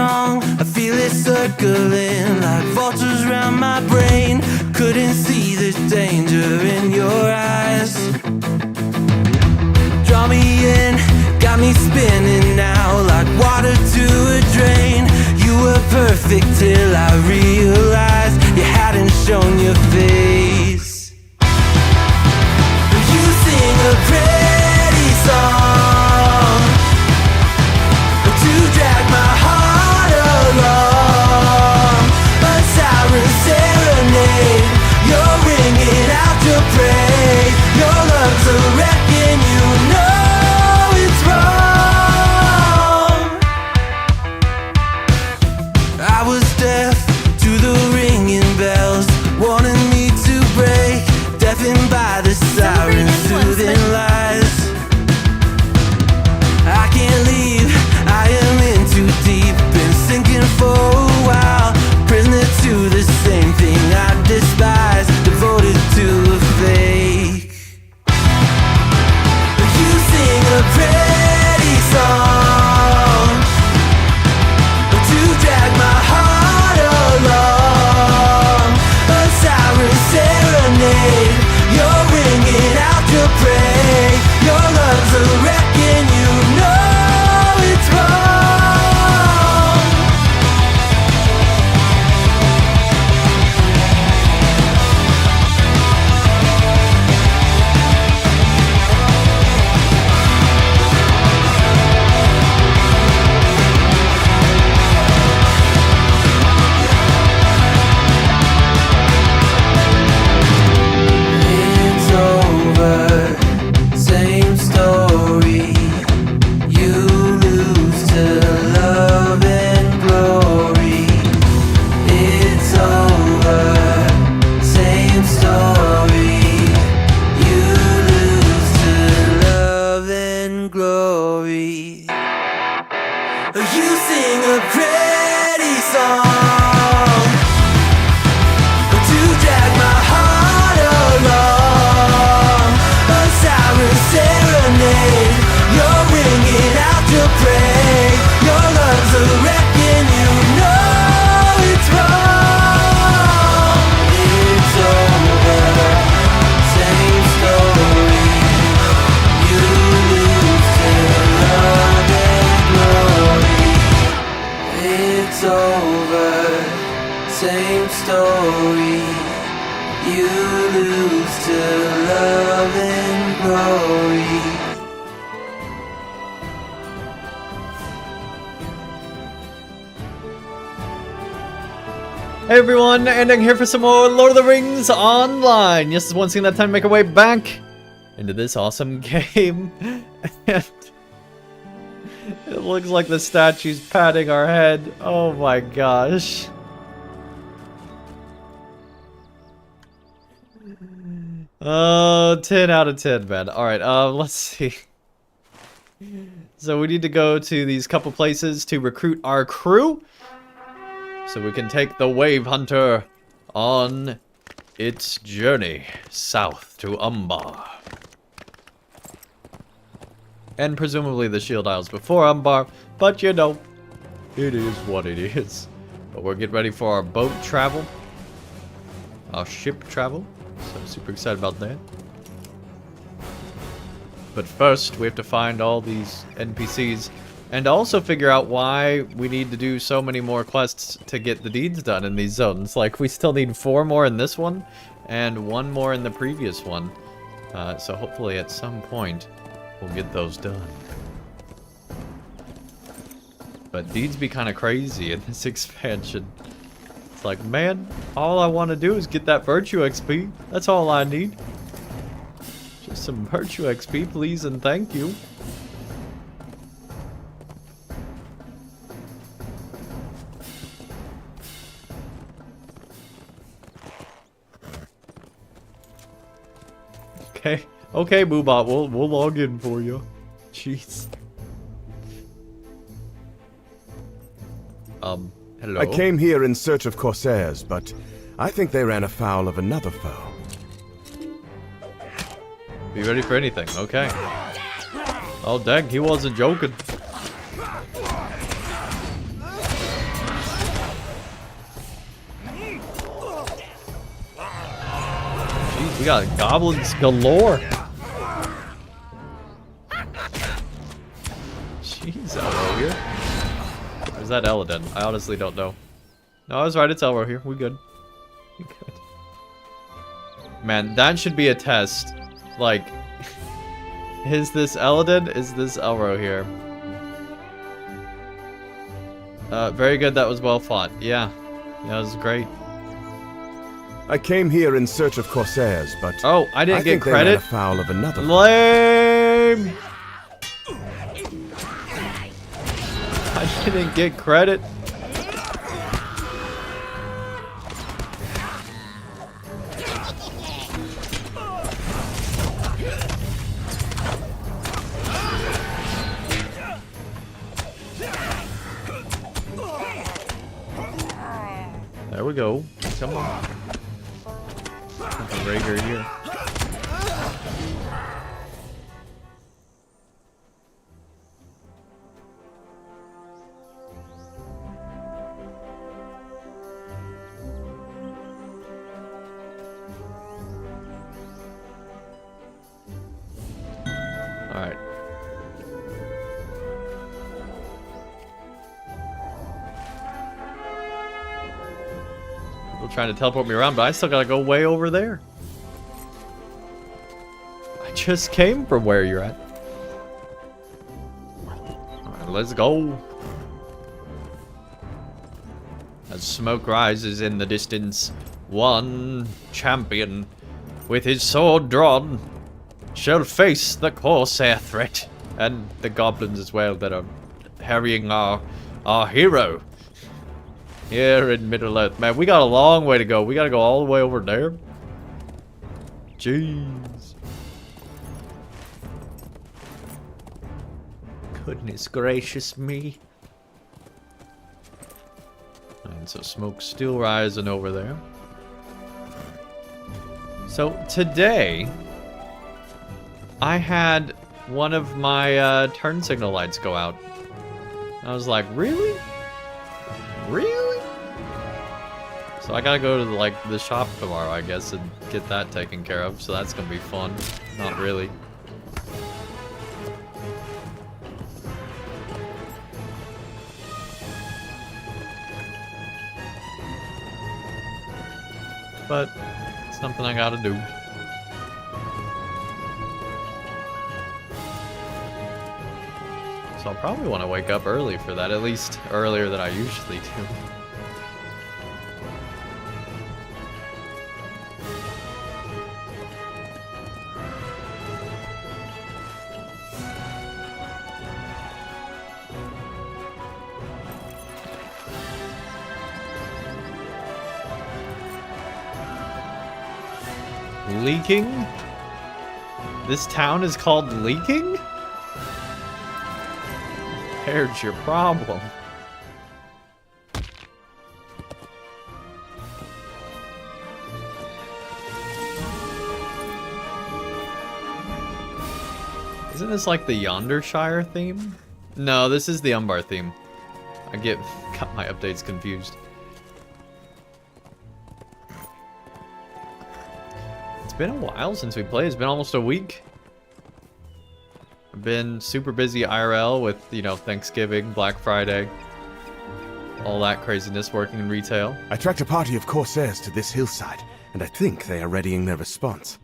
song, I feel it circling like vultures round my brain. Couldn't see the danger in your eyes. Draw me in, got me spinning now like water to a drain. You were perfect till I realized you hadn't shown your face. You sing a pretty song to drag my heart along, a siren serenade. You're ringing out your praise. Your love's a wrecking, you know it's wrong. I was deaf to the ringing bells, wanting me to break, deafened by the sirens' soothing lies. I can't leave, I am in too deep, been sinking for a while, prisoner to the same thing I despise, devoted to a fake. You sing a pretty song to drag my heart along, a siren serenade. You're ringing out your praise. Your love's a wrecking, you know it's wrong. It's over, same story. You lose to love and glory. It's over, same story. You lose to love and glory. You sing a pretty song to drag my heart along, a siren serenade. You're ringing out your praise. Your love's a wrecking, you know it's wrong. It's over, same story. You lose to love and glory. It's over, same story. You lose to love and glory. Hey everyone, Andang here for some more Lord of the Rings Online. Yes, it's once again that time to make our way back into this awesome game. And it looks like the statue's patting our head. Oh my gosh. Oh, 10 out of 10, man. Alright, let's see. So we need to go to these couple places to recruit our crew, so we can take the Wave Hunter on its journey south to Umbar. And presumably the Shield Isles before Umbar, but you know, it is what it is. But we're getting ready for our boat travel, our ship travel, so I'm super excited about that. But first, we have to find all these NPCs and also figure out why we need to do so many more quests to get the deeds done in these zones. Like, we still need 4 more in this one and 1 more in the previous one. So hopefully at some point we'll get those done. But deeds be kind of crazy in this expansion. It's like, man, all I want to do is get that virtue XP. That's all I need. Just some virtue XP, please and thank you. Okay, Boobot, we'll log in for you. Jeez. Hello? I came here in search of Corsairs, but I think they ran afoul of another foe. Be ready for anything, okay. Oh dang, he wasn't joking. We got goblins galore. Jeez, Elro here. Or is that Eladin? I honestly don't know. No, I was right. It's Elro here. We good. We good. Man, that should be a test. Like, is this Eladin? Is this Elro here? Very good. That was well fought. Yeah. That was great. I came here in search of Corsairs, but oh, I didn't get credit. They ran afoul of another. Lame. I didn't get credit. There we go. Come on. Rager here. All right. People trying to teleport me around, but I still gotta go way over there. I just came from where you're at. Alright, let's go. As smoke rises in the distance, one champion with his sword drawn shall face the Corsair threat and the goblins as well that are harrying our hero here in Middle-earth. Man, we got a long way to go. We gotta go all the way over there. Jeez. Goodness gracious me. And so smoke's still rising over there. So today, I had one of my turn signal lights go out. I was like, really? Really? So I gotta go to the shop tomorrow, I guess, and get that taken care of. So that's gonna be fun. Not really. But it's something I gotta do. So I'll probably want to wake up early for that, at least earlier than I usually do. Leaking? This town is called Leaking? There's your problem. Isn't this like the Yondershire theme? No, this is the Umbar theme. I got my updates confused. It's been a while since we played. It's been almost a week. I've been super busy IRL with, you know, Thanksgiving, Black Friday, all that craziness working in retail. I tracked a party of Corsairs to this hillside, and I think they are readying their response.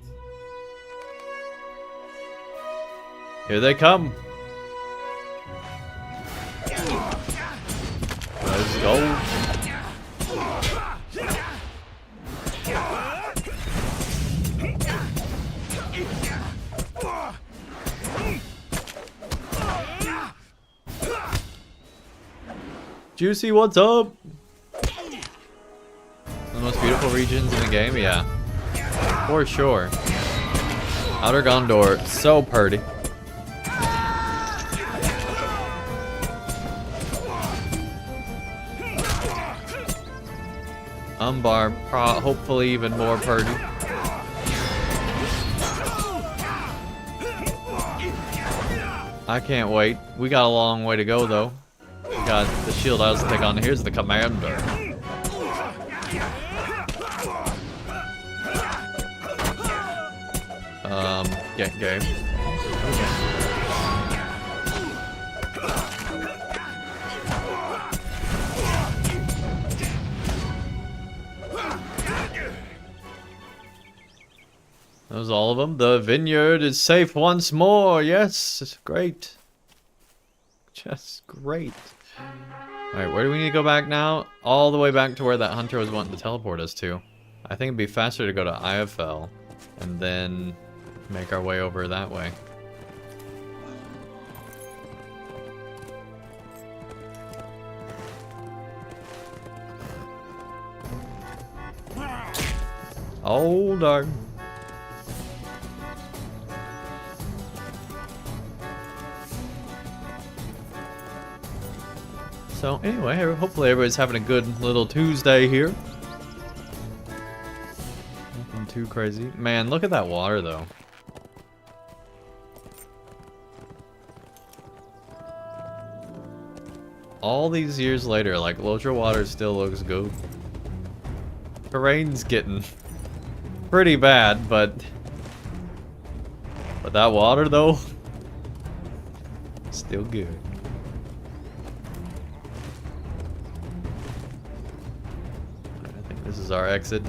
Here they come. Let's go. Juicy, what's up? The most beautiful regions in the game? Yeah. For sure. Outer Gondor, so pretty. Umbar, hopefully even more pretty. I can't wait. We got a long way to go though. We got the shield I was to take on. Here's the commander. game. That was all of them. The vineyard is safe once more. Yes, great. Just great. Alright, where do we need to go back now? All the way back to where that hunter was wanting to teleport us to. I think it'd be faster to go to IFL and then make our way over that way. Oh, darn. So anyway, hopefully everybody's having a good little Tuesday here. Nothing too crazy. Man, look at that water though. All these years later, like, LOTRO water still looks good. Terrain's getting pretty bad, but that water though, still good. This is our exit.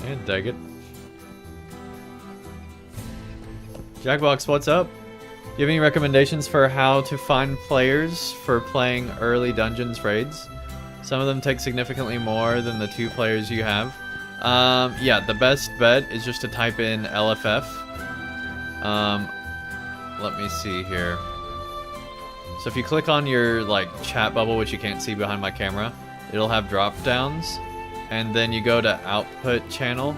And dig it. Jackbox, what's up? Do you have any recommendations for how to find players for playing early dungeons raids? Some of them take significantly more than the 2 players you have. Yeah, the best bet is just to type in LFF. Let me see here. So if you click on your like chat bubble, which you can't see behind my camera, it'll have drop downs, and then you go to output channel,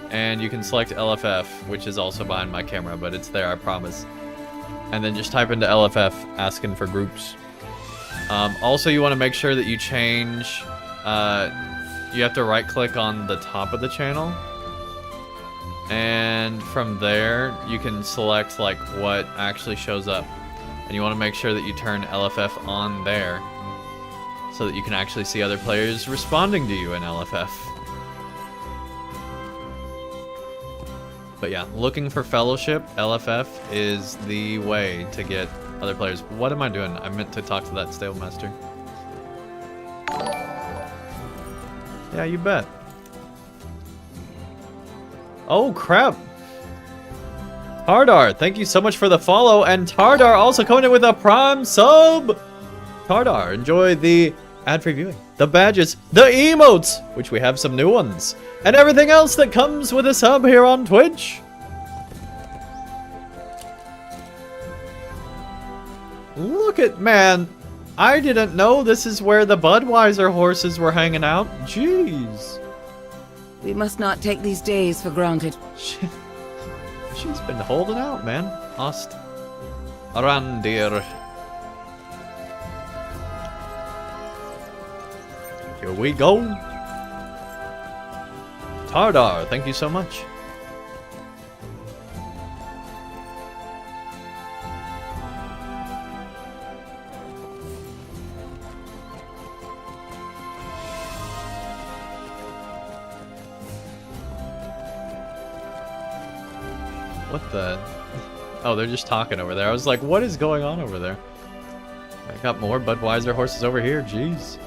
and you can select LFF, which is also behind my camera, but it's there, I promise. And then just type into LFF asking for groups. Also, you want to make sure that you change, you have to right click on the top of the channel, and from there you can select like what actually shows up, and you want to make sure that you turn LFF on there so that you can actually see other players responding to you in LFF. But yeah, looking for fellowship, LFF is the way to get other players. What am I doing? I meant to talk to that Stalemaster. Yeah, you bet. Oh, crap. Tardar, thank you so much for the follow. And Tardar also coming in with a Prime sub. Tardar, enjoy the ad-free viewing, the badges, the emotes, which we have some new ones, and everything else that comes with a sub here on Twitch. Look at, man, I didn't know this is where the Budweiser horses were hanging out. Jeez. We must not take these days for granted. She's been holding out, man. Ost. Arandir. Here we go. Tardar, thank you so much. What the? Oh, they're just talking over there. I was like, what is going on over there? I got more Budweiser horses over here. Jeez.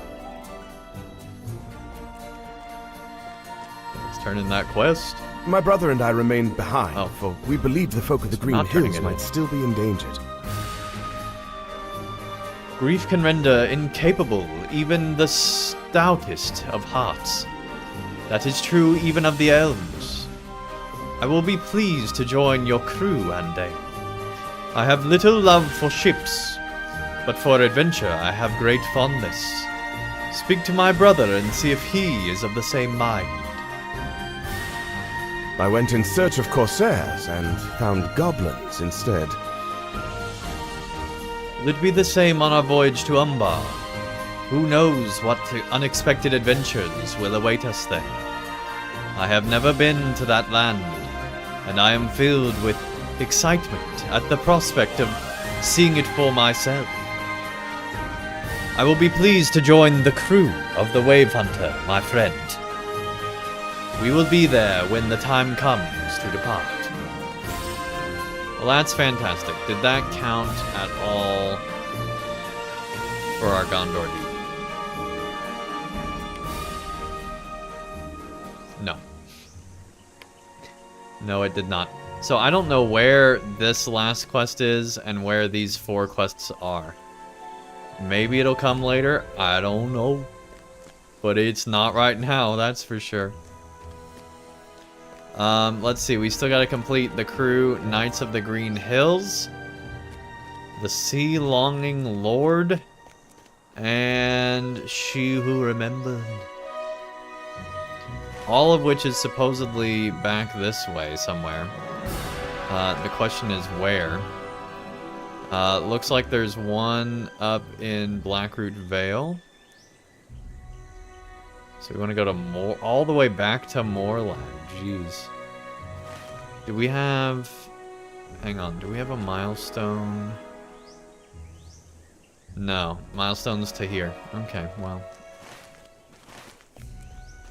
Let's turn in that quest. My brother and I remained behind, Oh. for we believed the folk of the Green not turning Hills it might in. still be endangered. Grief can render incapable even the stoutest of hearts. That is true even of the elves. I will be pleased to join your crew, Andang. I have little love for ships, but for adventure I have great fondness. Speak to my brother and see if he is of the same mind. I went in search of Corsairs and found goblins instead. Will it be the same on our voyage to Umbar? Who knows what unexpected adventures will await us there? I have never been to that land, and I am filled with excitement at the prospect of seeing it for myself. I will be pleased to join the crew of the Wave Hunter, my friend. We will be there when the time comes to depart. Well, that's fantastic. Did that count at all for our Gondor dude? No. No, it did not. So I don't know where this last quest is and where these 4 quests are. Maybe it'll come later. I don't know. But it's not right now, that's for sure. Let's see. We still got to complete the crew, Knights of the Green Hills, the Sea Longing Lord, and She Who Remembered. All of which is supposedly back this way somewhere. The question is where. Looks like there's one up in Blackroot Vale. So we want to go to all the way back to Moorland. Jeez. Do we have... Hang on. Do we have a milestone? No. Milestone's to here. Okay, well.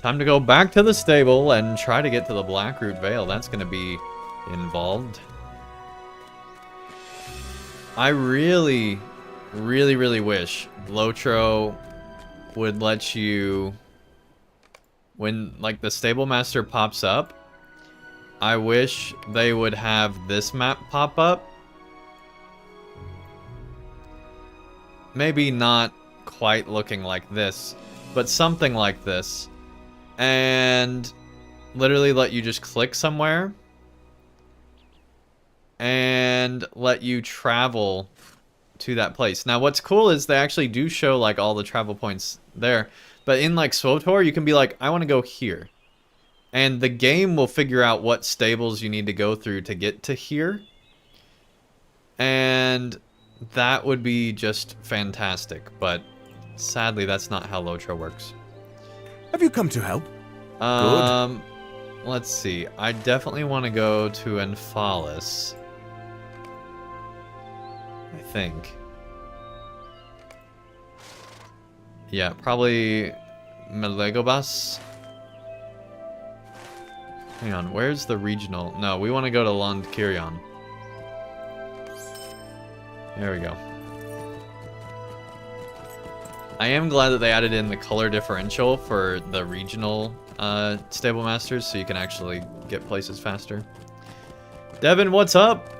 Time to go back to the stable and try to get to the Blackroot Vale. That's going to be involved. I really, really, really wish LOTRO would let you, when like the stable master pops up, I wish they would have this map pop up. Maybe not quite looking like this, but something like this. And literally let you just click somewhere and let you travel to that place. Now what's cool is they actually do show like all the travel points there, but in like SWTOR you can be like, I want to go here, and the game will figure out what stables you need to go through to get to here, and that would be just fantastic. But sadly that's not how LOTRO works. Have you come to help? Good. Let's see. I definitely want to go to Enphalis. I think. Yeah, probably Melegobas. Hang on, where's the regional? No, we want to go to Londkirion. There we go. I am glad that they added in the color differential for the regional stable masters, so you can actually get places faster. Devin, what's up?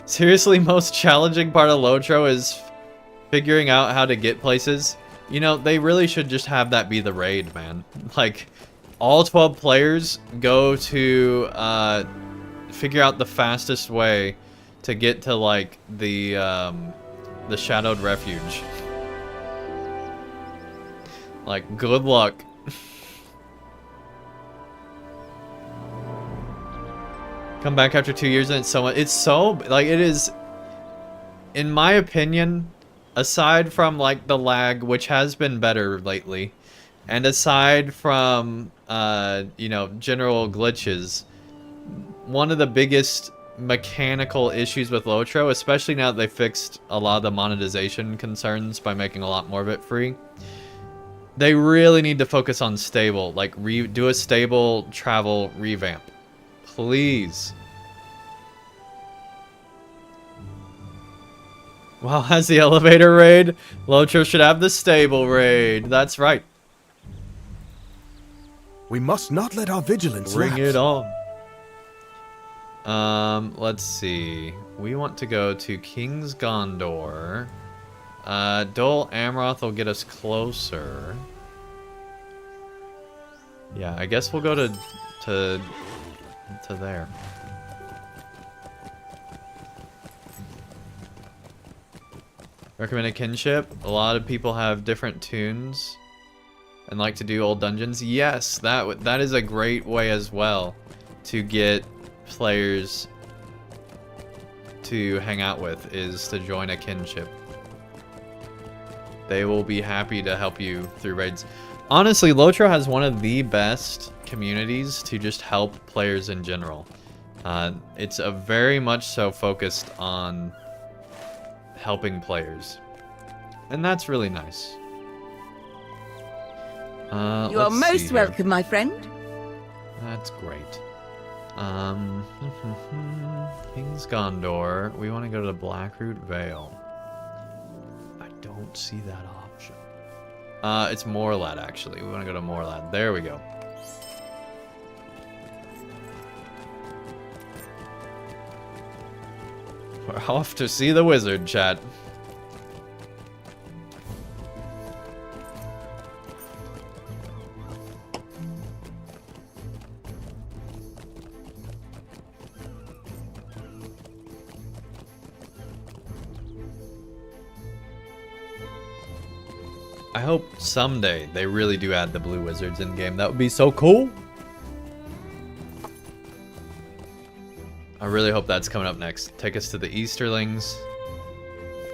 Seriously, most challenging part of LOTRO is figuring out how to get places. You know, they really should just have that be the raid, man. Like, all 12 players go to figure out the fastest way to get to like the Shadowed Refuge. Like, good luck. Come back after 2 years and it's so much. It's so, like, it is, in my opinion, aside from, like, the lag, which has been better lately, and aside from, you know, general glitches, one of the biggest mechanical issues with LOTRO, especially now that they fixed a lot of the monetization concerns by making a lot more of it free, they really need to focus on stable, like do a stable travel revamp. Please. Wow, has the elevator raid? LOTRO should have the stable raid. That's right. We must not let our vigilance Bring lapse. it on. Let's see. We want to go to King's Gondor. Dol Amroth will get us closer. Yeah, I guess we'll go to there. Recommended kinship. A lot of people have different tunes and like to do old dungeons. Yes, that is a great way as well to get players to hang out with, is to join a kinship. They will be happy to help you through raids. Honestly, LOTRO has one of the best communities to just help players in general. It's a very much so focused on helping players. And that's really nice. You are most welcome, my friend. That's great. King's Gondor. We want to go to the Blackroot Vale. I don't see that option. It's Morlad, actually. We want to go to Morlad. There we go. We're off to see the wizard, chat. I hope someday they really do add the blue wizards in game. That would be so cool. I really hope that's coming up next. Take us to the Easterlings.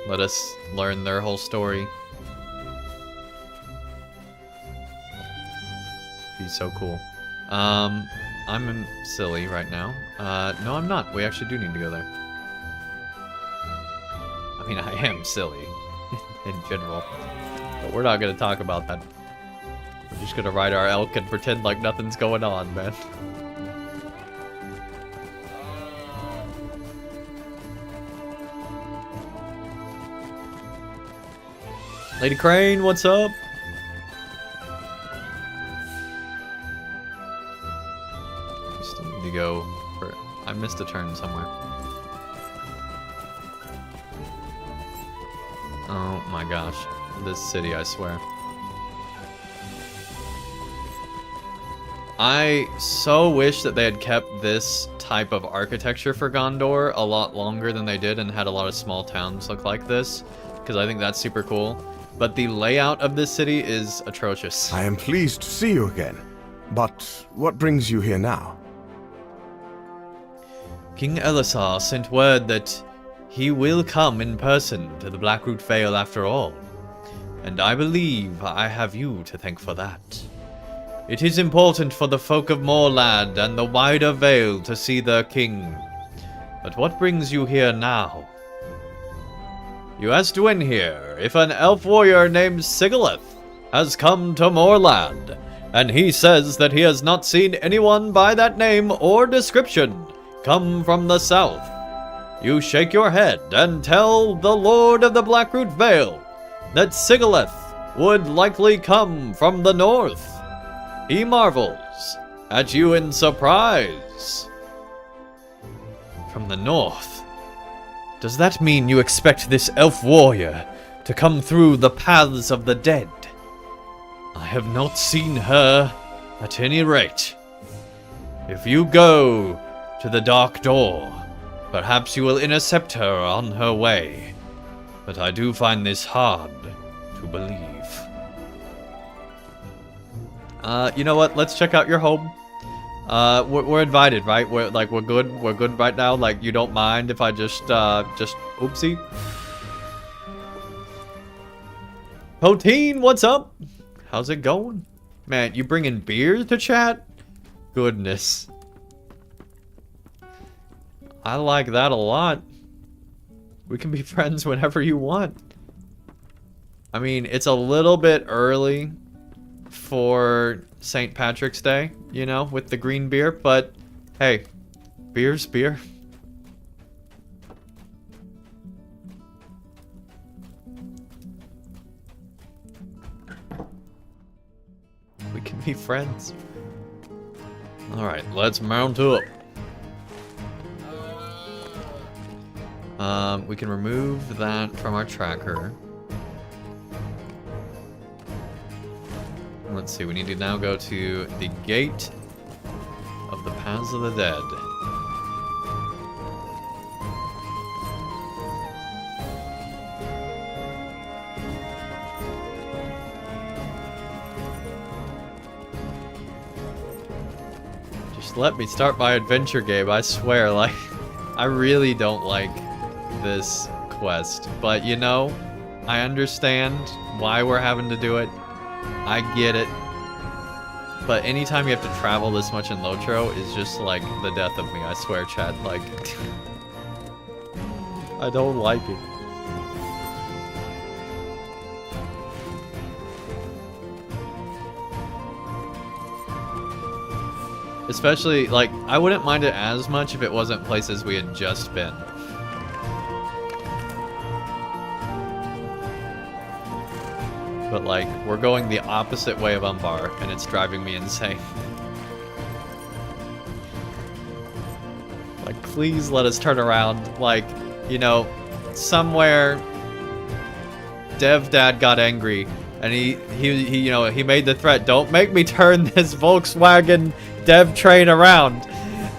Let us learn their whole story. Be so cool. I'm silly right now. No, I'm not. We actually do need to go there. I mean, I am silly in general. But we're not going to talk about that. We're just going to ride our elk and pretend like nothing's going on, man. Lady Crane, what's up? We still need to go for... I missed a turn somewhere. Oh my gosh. This city, I swear. I so wish that they had kept this type of architecture for Gondor a lot longer than they did and had a lot of small towns look like this, because I think that's super cool. But the layout of this city is atrocious. I am pleased to see you again. But what brings you here now? King Elisar sent word that he will come in person to the Blackroot Vale after all. And I believe I have you to thank for that. It is important for the folk of Morlad and the wider Vale to see their king. But what brings you here now? You asked when here if an elf warrior named Sigileth has come to Morlad, and he says that he has not seen anyone by that name or description come from the south. You shake your head and tell the Lord of the Blackroot Vale that Sigileth would likely come from the north. He marvels at you in surprise. From the north? Does that mean you expect this elf warrior to come through the paths of the dead? I have not seen her at any rate. If you go to the Dark Door, perhaps you will intercept her on her way. But I do find this hard to believe. You know what? Let's check out your home. We're invited, right? We're good. We're good right now. Like, you don't mind if I just oopsie. Poteen, what's up? How's it going? Man, you bringing beers to chat? Goodness. I like that a lot. We can be friends whenever you want. I mean, it's a little bit early for St. Patrick's Day, you know, with the green beer, but hey, beer's beer. We can be friends. Alright, let's mount up. We can remove that from our tracker. Let's see, we need to now go to the Gate of the Paths of the Dead. Just let me start my adventure game, I swear, like, I really don't like this quest, but you know, I understand why we're having to do it. I get it. but anytime you have to travel this much in LOTRO is just like the death of me, I swear, chat. Like, I don't like it. Especially, like, I wouldn't mind it as much if it wasn't places we had just been. But, like, we're going the opposite way of Umbar, and it's driving me insane. Like, please let us turn around. Like, you know, somewhere Dev Dad got angry, and he you know, he made the threat, don't make me turn this Volkswagen Dev train around.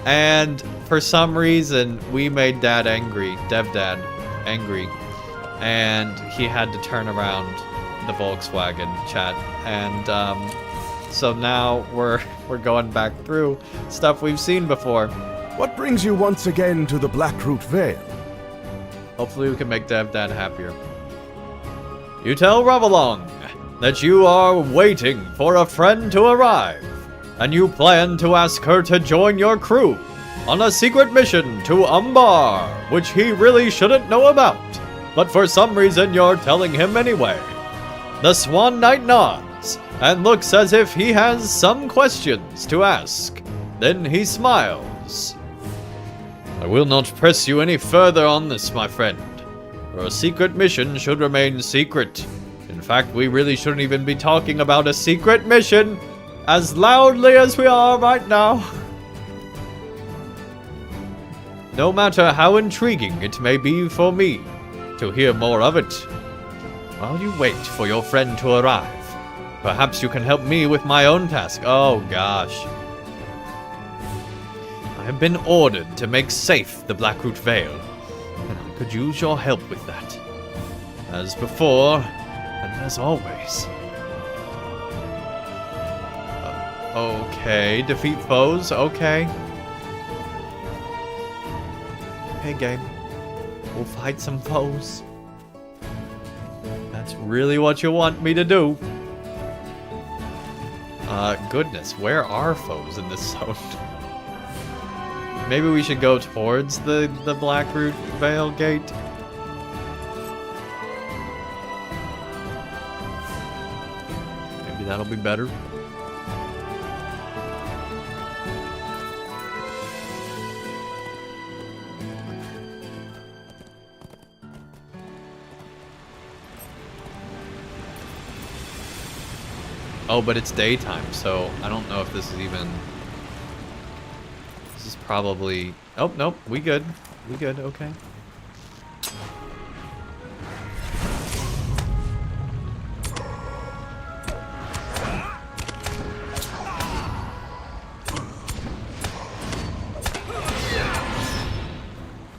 And for some reason, we made Dad angry, Dev Dad angry, and he had to turn around the Volkswagen, chat. And so now we're going back through stuff we've seen before. What brings you once again to the Blackroot Vale? Hopefully we can make Dev Dad happier. You tell Ravalong that you are waiting for a friend to arrive, and you plan to ask her to join your crew on a secret mission to Umbar, which he really shouldn't know about, but for some reason you're telling him anyway. The Swann Knight nods and looks as if he has some questions to ask. Then he smiles. I will not press you any further on this, my friend. Your secret mission should remain secret. In fact, we really shouldn't even be talking about a secret mission as loudly as we are right now. No matter how intriguing it may be for me to hear more of it, while you wait for your friend to arrive, perhaps you can help me with my own task. Oh gosh. I have been ordered to make safe the Blackroot Vale, and I could use your help with that. As before, and as always. Okay, defeat foes, okay. Okay, game. We'll fight some foes. That's really what you want me to do. Goodness, where are foes in this zone? Maybe we should go towards the Blackroot Vale gate. Maybe that'll be better. Oh, but it's daytime, so I don't know if this is even... This is probably... Oh, nope, we good. We good, okay.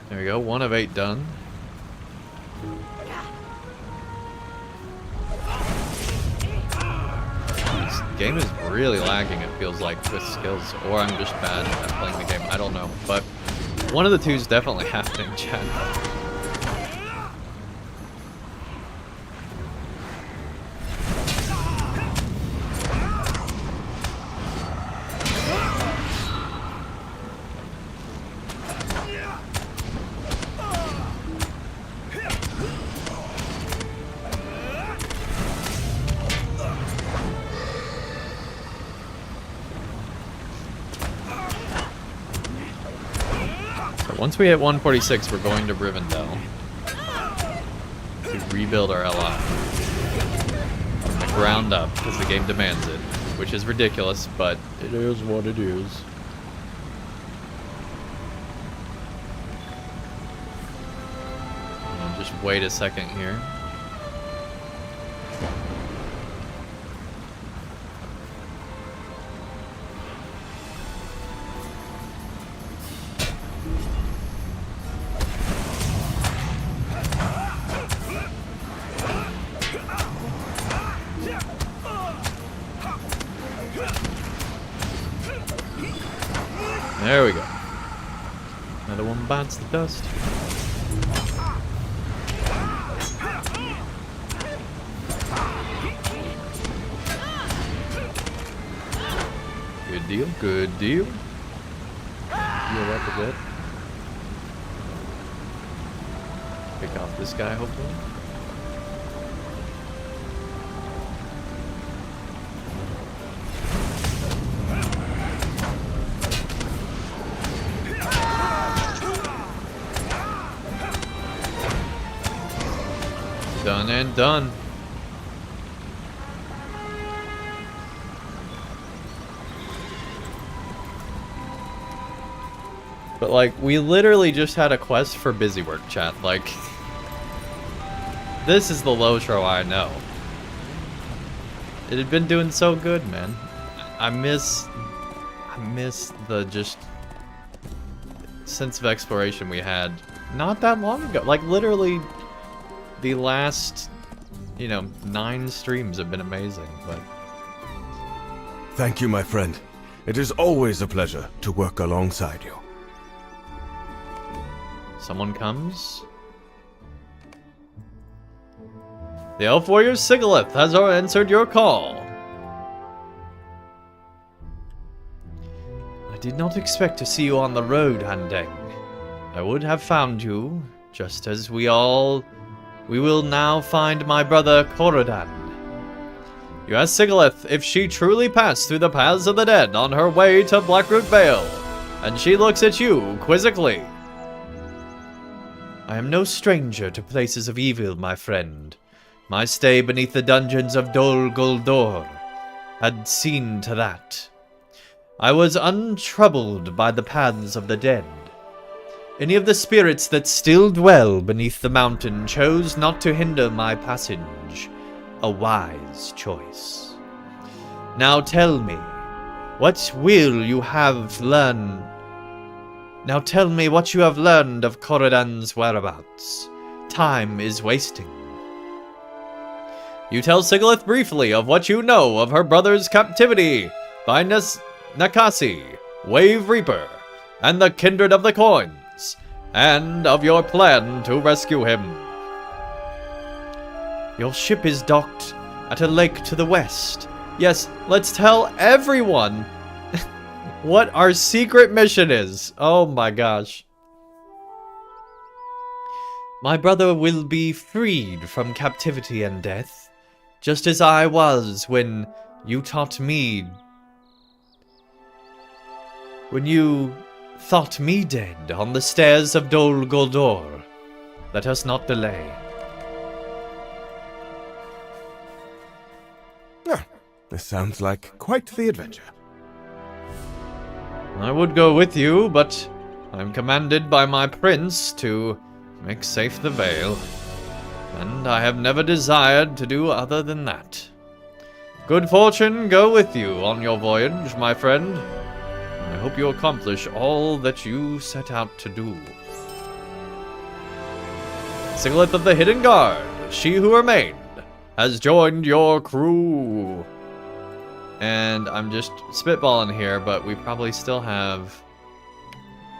There we go, 1 of 8 done. Game is really lagging, it feels like, with skills, or I'm just bad at playing the game, I don't know, but one of the two is definitely happening, chat. Once we hit 146, we're going to Rivendell to rebuild our LI from the ground up, because the game demands it, which is ridiculous, but it is what it is. I'll just wait a second here. There we go. Another one bites the dust. Good deal, good deal. Heal up a bit. Pick off this guy, hopefully. Done and done. But like, we literally just had a quest for busywork, chat. Like, this is the LOTRO I know. It had been doing so good, man. I miss the just sense of exploration we had not that long ago. Like, literally, the last, you know, 9 streams have been amazing, but... Thank you, my friend. It is always a pleasure to work alongside you. Someone comes. The Elf Warrior Sigilith has answered your call. I did not expect to see you on the road, Andang. I would have found you, just as we will now find my brother Corodan. You asked Sigilith if she truly passed through the paths of the dead on her way to Blackroot Vale, and she looks at you quizzically. I am no stranger to places of evil, my friend. My stay beneath the dungeons of Dol Guldur had seen to that. I was untroubled by the paths of the dead. Any of the spirits that still dwell beneath the mountain chose not to hinder my passage. A wise choice. Now tell me, what will you have learned? Now tell me what you have learned of Corodan's whereabouts. Time is wasting. You tell Sigilith briefly of what you know of her brother's captivity by Nakasi, Wave Reaper, and the Kindred of the Coins, and of your plan to rescue him. Your ship is docked at a lake to the west. Yes, let's tell everyone what our secret mission is. Oh my gosh. My brother will be freed from captivity and death, just as I was when you taught me. When you thought me dead on the stairs of Dol Guldur. Let us not delay. This sounds like quite the adventure. I would go with you, but I'm commanded by my prince to make safe the Vale, and I have never desired to do other than that. Good fortune go with you on your voyage, my friend. I hope you accomplish all that you set out to do. Sigilith of the Hidden Guard, she who remained, has joined your crew. And I'm just spitballing here, but we probably still have,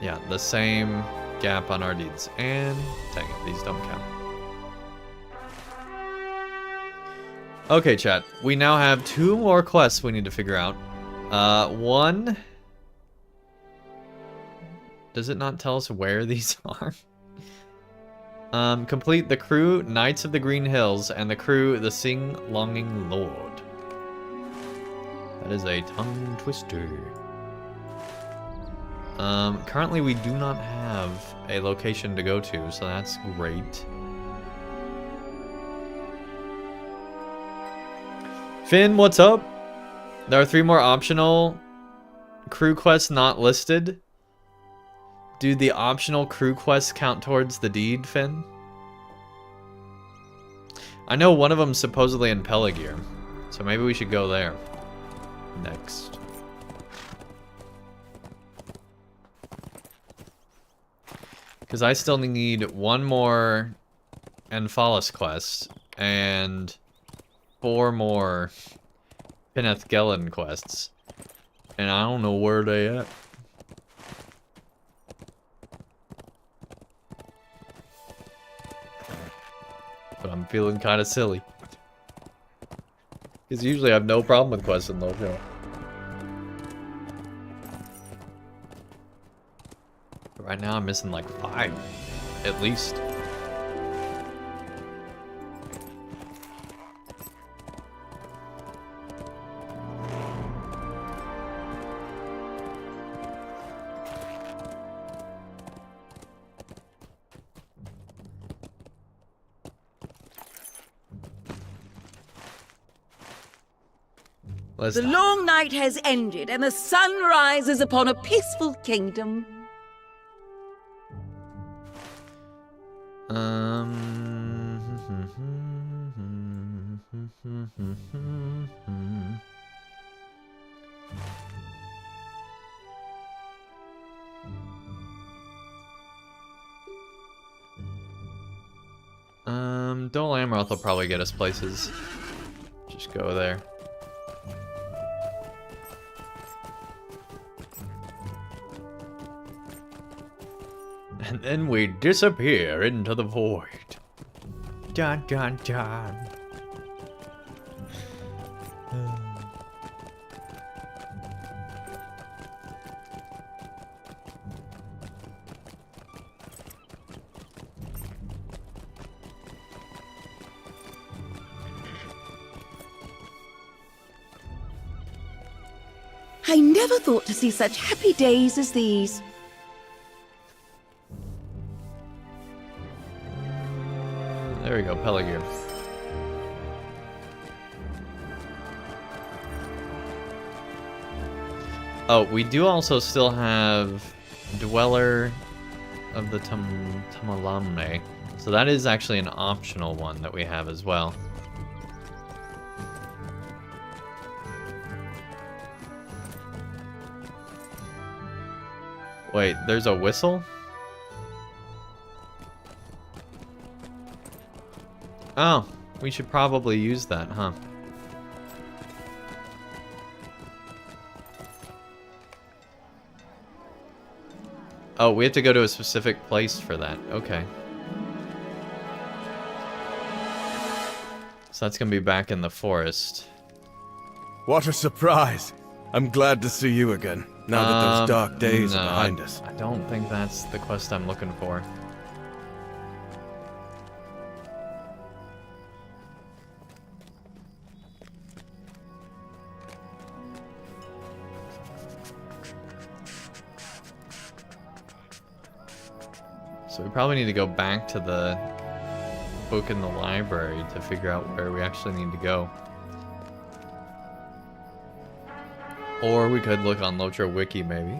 yeah, the same gap on our deeds. And, dang it, these don't count. Okay, chat. We now have 2 more quests we need to figure out. One... Does it not tell us where these are? Complete the crew, Knights of the Green Hills, and the crew, the Sing Longing Lord. That is a tongue twister. Currently we do not have a location to go to, so that's great. Finn, what's up? There are 3 more optional crew quests not listed. Do the optional crew quests count towards the deed, Finn? I know one of them's supposedly in Peligir, so maybe we should go there next. Because I still need 1 more Enphalis quest and 4 more Pinneth Gelen quests. And I don't know where they at. But I'm feeling kind of silly. Because usually I have no problem with quests in LOTRO. now I'm missing like 5, at least. The long night has ended, and the sun rises upon a peaceful kingdom. Dol Amroth will probably get us places. Just go there. And then we disappear into the void. Dun dun dun. I never thought to see such happy days as these. There we go, Peligir. Oh, we do also still have Dweller of the Tamalamne. So that is actually an optional one that we have as well. Wait, there's a whistle? Oh, we should probably use that, huh? Oh, we have to go to a specific place for that. Okay. So that's gonna be back in the forest. What a surprise! I'm glad to see you again, now that those dark days are behind us. I don't think that's the quest I'm looking for. So we probably need to go back to the book in the library to figure out where we actually need to go. Or we could look on LOTRO Wiki, maybe.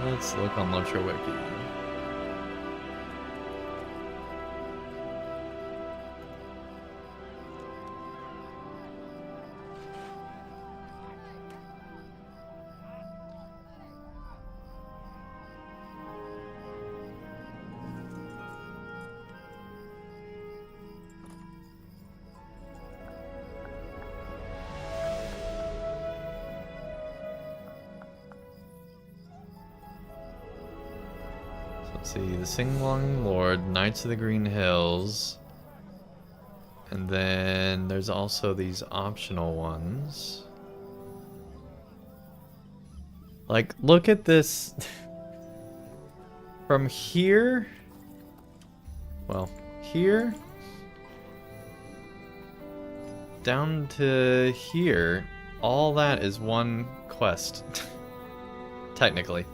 Let's look on LOTRO Wiki. Let's see, the Singlong Lord, Knights of the Green Hills, and then there's also these optional ones. Like, look at this. From here, well, here, down to here, all that is one quest, technically.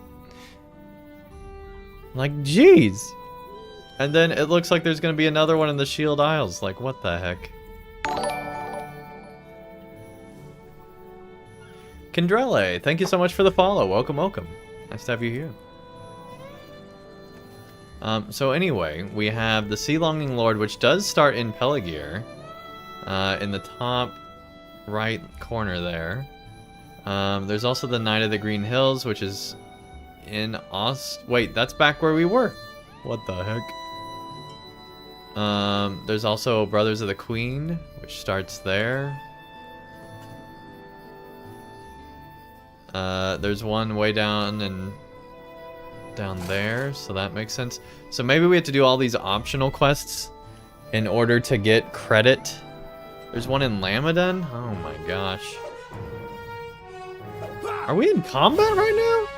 Like, jeez. And then it looks like there's going to be another one in the Shield Isles. Like, what the heck? Kendrele, thank you so much for the follow. Welcome, welcome. Nice to have you here. So anyway, we have the Sea Longing Lord, which does start in Peligir, in the top right corner there. There's also the Knight of the Green Hills, which is in wait, that's back where we were. What the heck? There's also Brothers of the Queen, which starts there. There's one way down and down there, so that makes sense. So maybe we have to do all these optional quests in order to get credit There's one in Lamadan? Oh my gosh. Are we in combat right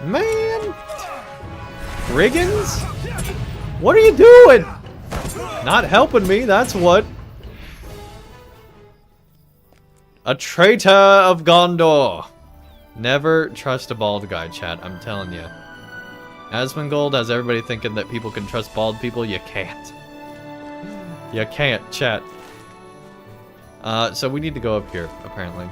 now? Man! Riggins? What are you doing? Not helping me, that's what. A traitor of Gondor. Never trust a bald guy, chat, I'm telling you. Asmongold has everybody thinking that people can trust bald people. You can't. You can't, chat. So we need to go up here, apparently.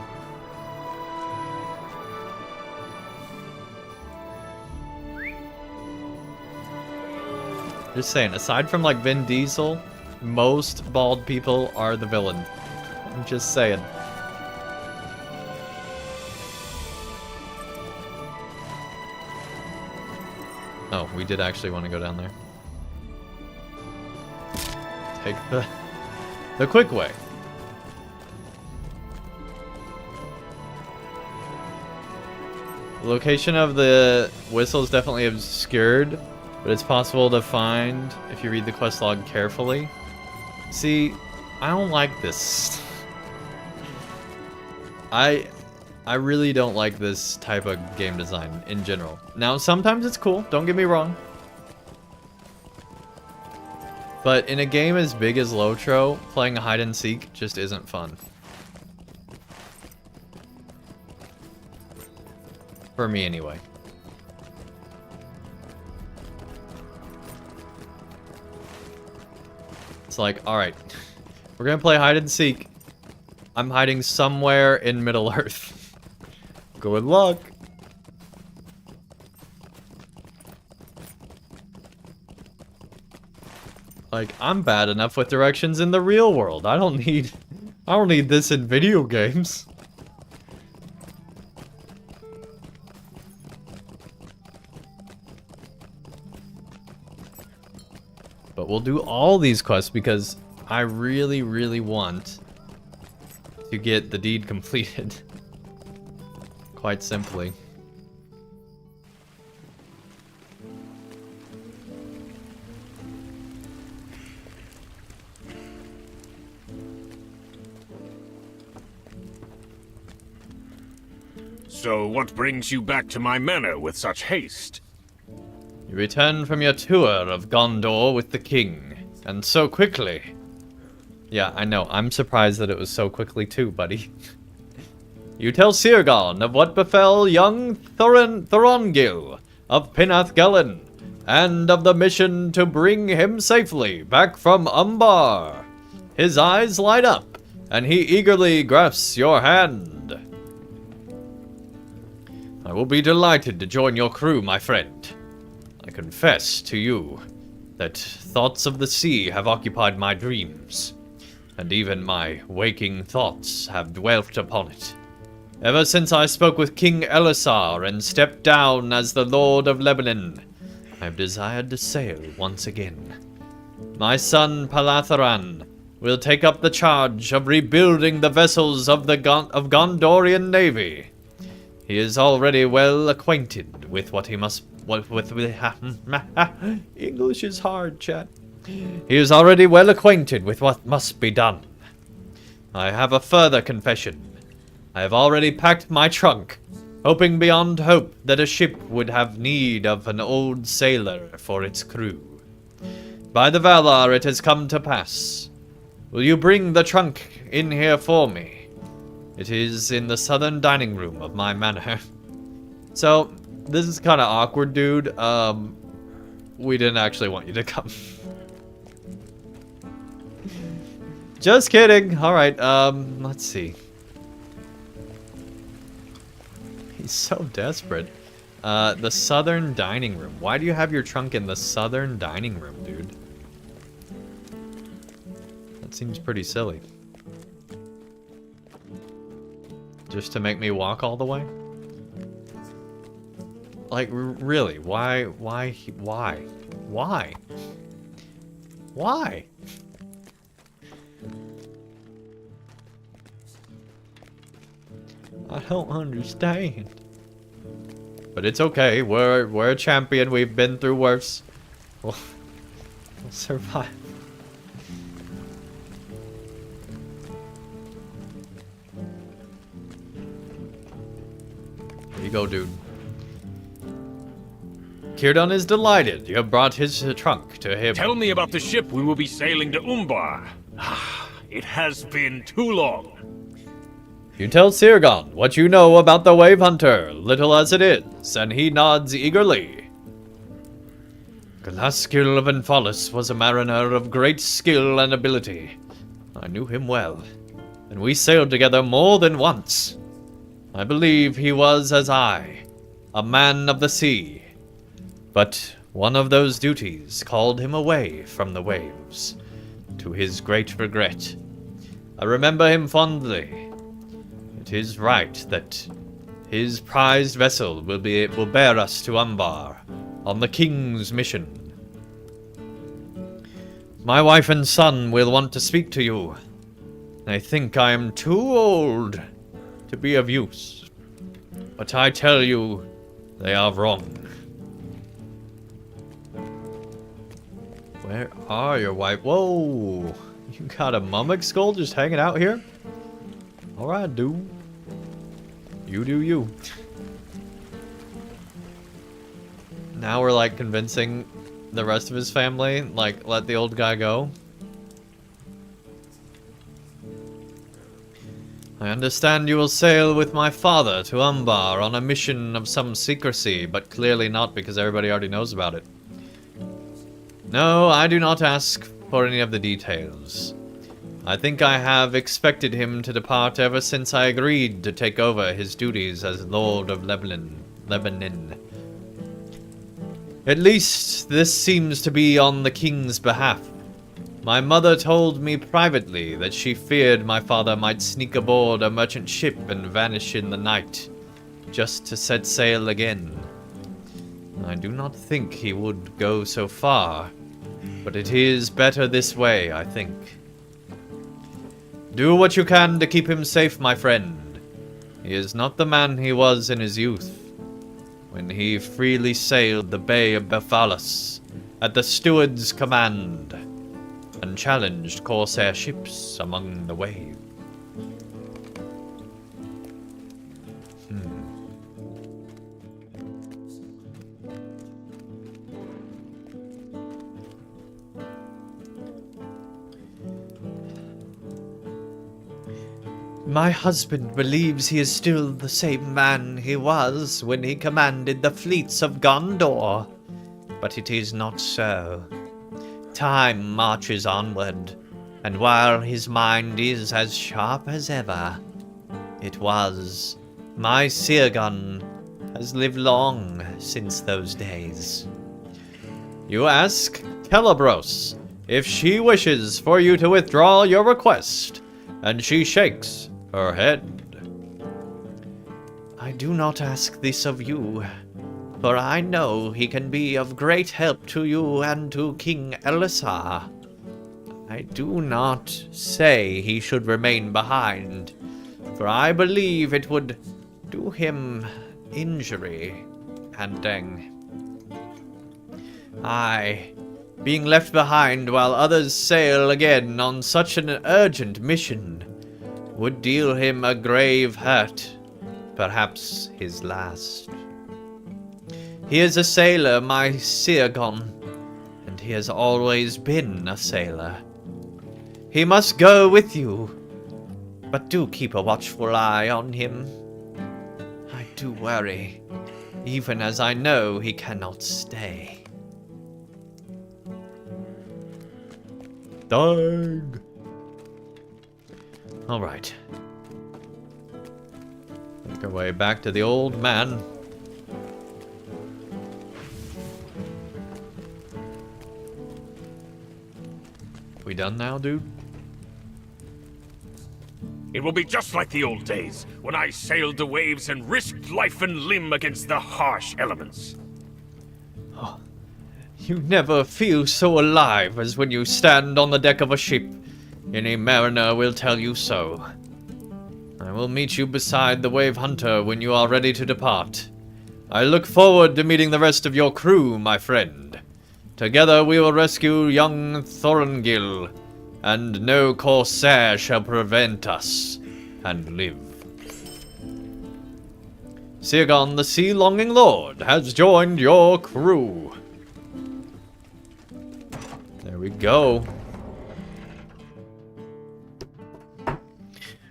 Just saying, aside from like Vin Diesel, most bald people are the villain. I'm just saying. Oh, we did actually want to go down there. Take the quick way. The location of the whistle is definitely obscured, but it's possible to find if you read the quest log carefully. See, I don't like this. I really don't like this type of game design in general. Now, sometimes it's cool, don't get me wrong. But in a game as big as LOTRO, playing hide and seek just isn't fun. For me, anyway. It's like, alright, we're gonna play hide and seek. I'm hiding somewhere in Middle Earth. Good luck. Like, I'm bad enough with directions in the real world. I don't need this in video games. But we'll do all these quests because I really, really want to get the deed completed. Quite simply. So what brings you back to my manor with such haste? You return from your tour of Gondor with the king, and so quickly. Yeah, I know. I'm surprised that it was so quickly too, buddy. You tell Sirgon of what befell young Thorongil of Pinath-Gelen, and of the mission to bring him safely back from Umbar. His eyes light up, and he eagerly grasps your hand. I will be delighted to join your crew, my friend. I confess to you that thoughts of the sea have occupied my dreams, and even my waking thoughts have dwelt upon it. Ever since I spoke with King Elisar and stepped down as the Lord of Lebanon, I have desired to sail once again. My son Palatharan will take up the charge of rebuilding the vessels of the Gondorian navy. He is already well acquainted with what he must... English is hard, chat. He is already well acquainted with what must be done. I have a further confession. I have already packed my trunk, hoping beyond hope that a ship would have need of an old sailor for its crew. By the Valar it has come to pass. Will you bring the trunk in here for me? It is in the southern dining room of my manor. So, this is kind of awkward, dude. We didn't actually want you to come. Just kidding. Alright, let's see. He's so desperate. The southern dining room. Why do you have your trunk in the southern dining room, dude? That seems pretty silly. Just to make me walk all the way? Like, really? Why? I don't understand. But it's okay. We're a champion. We've been through worse. We'll survive. go, dude. Kirdon is delighted you have brought his trunk to him. Tell me about the ship we will be sailing to Umbar. It has been too long. You tell Sirgon what you know about the Wave Hunter, little as it is, and he nods eagerly. Glaskill of Enphalis was a mariner of great skill and ability. I knew him well, and we sailed together more than once. I believe he was as I, a man of the sea. But one of those duties called him away from the waves, to his great regret. I remember him fondly. It is right that his prized vessel will bear us to Umbar on the king's mission. My wife and son will want to speak to you. They think I am too old to be of use, but I tell you, they are wrong. Where are your wife? Whoa! You got a Mmorpg skull just hanging out here? Alright, dude. You do you. Now we're like convincing the rest of his family, like, let the old guy go. I understand you will sail with my father to Umbar on a mission of some secrecy, but clearly not because everybody already knows about it. No, I do not ask for any of the details. I think I have expected him to depart ever since I agreed to take over his duties as Lord of Lebanon. At least, this seems to be on the king's behalf. My mother told me privately that she feared my father might sneak aboard a merchant ship and vanish in the night, just to set sail again. I do not think he would go so far, but it is better this way, I think. Do what you can to keep him safe, my friend. He is not the man he was in his youth, when he freely sailed the Bay of Bephalos at the steward's command, and challenged Corsair ships among the waves. My husband believes he is still the same man he was when he commanded the fleets of Gondor, but it is not so. Time marches onward, and while his mind is as sharp as ever, it was, my Sirgon has lived long since those days. You ask Celebros if she wishes for you to withdraw your request, and she shakes her head. I do not ask this of you, for I know he can be of great help to you and to King Elisar. I do not say he should remain behind, for I believe it would do him injury, Andang. Being left behind while others sail again on such an urgent mission would deal him a grave hurt, perhaps his last. He is a sailor, my Sirgon, and he has always been a sailor. He must go with you, but do keep a watchful eye on him. I do worry, even as I know he cannot stay. Dang. Alright. Make our way back to the old man. We done now, dude? It will be just like the old days, when I sailed the waves and risked life and limb against the harsh elements. Oh, you never feel so alive as when you stand on the deck of a ship. Any mariner will tell you so. I will meet you beside the Wave Hunter when you are ready to depart. I look forward to meeting the rest of your crew, my friend. Together we will rescue young Thorongil, and no Corsair shall prevent us and live. Sirgon, the sea-longing lord, has joined your crew. There we go.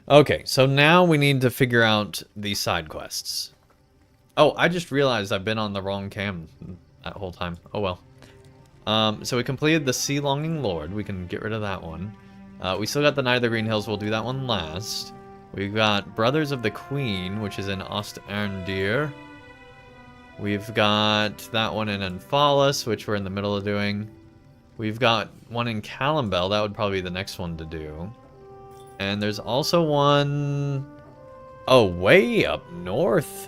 Okay, so now we need to figure out the side quests. Oh, I just realized I've been on the wrong cam that whole time. Oh well. So we completed the Sea-Longing Lord. We can get rid of that one. We still got the Knight of the Green Hills. We'll do that one last. We've got Brothers of the Queen, which is in Ost-Arndir. We've got that one in Enfalis, which we're in the middle of doing. We've got one in Calimbel. That would probably be the next one to do. And there's also one... Oh, way up north.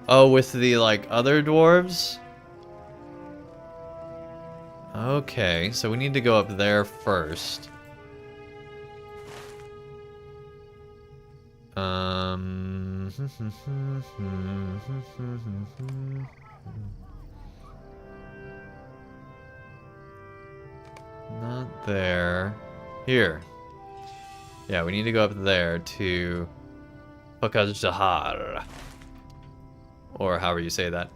Oh, with the, like, other dwarves? Okay, so we need to go up there first. Not there. Here. Yeah, we need to go up there to Pokajahar. Or however you say that.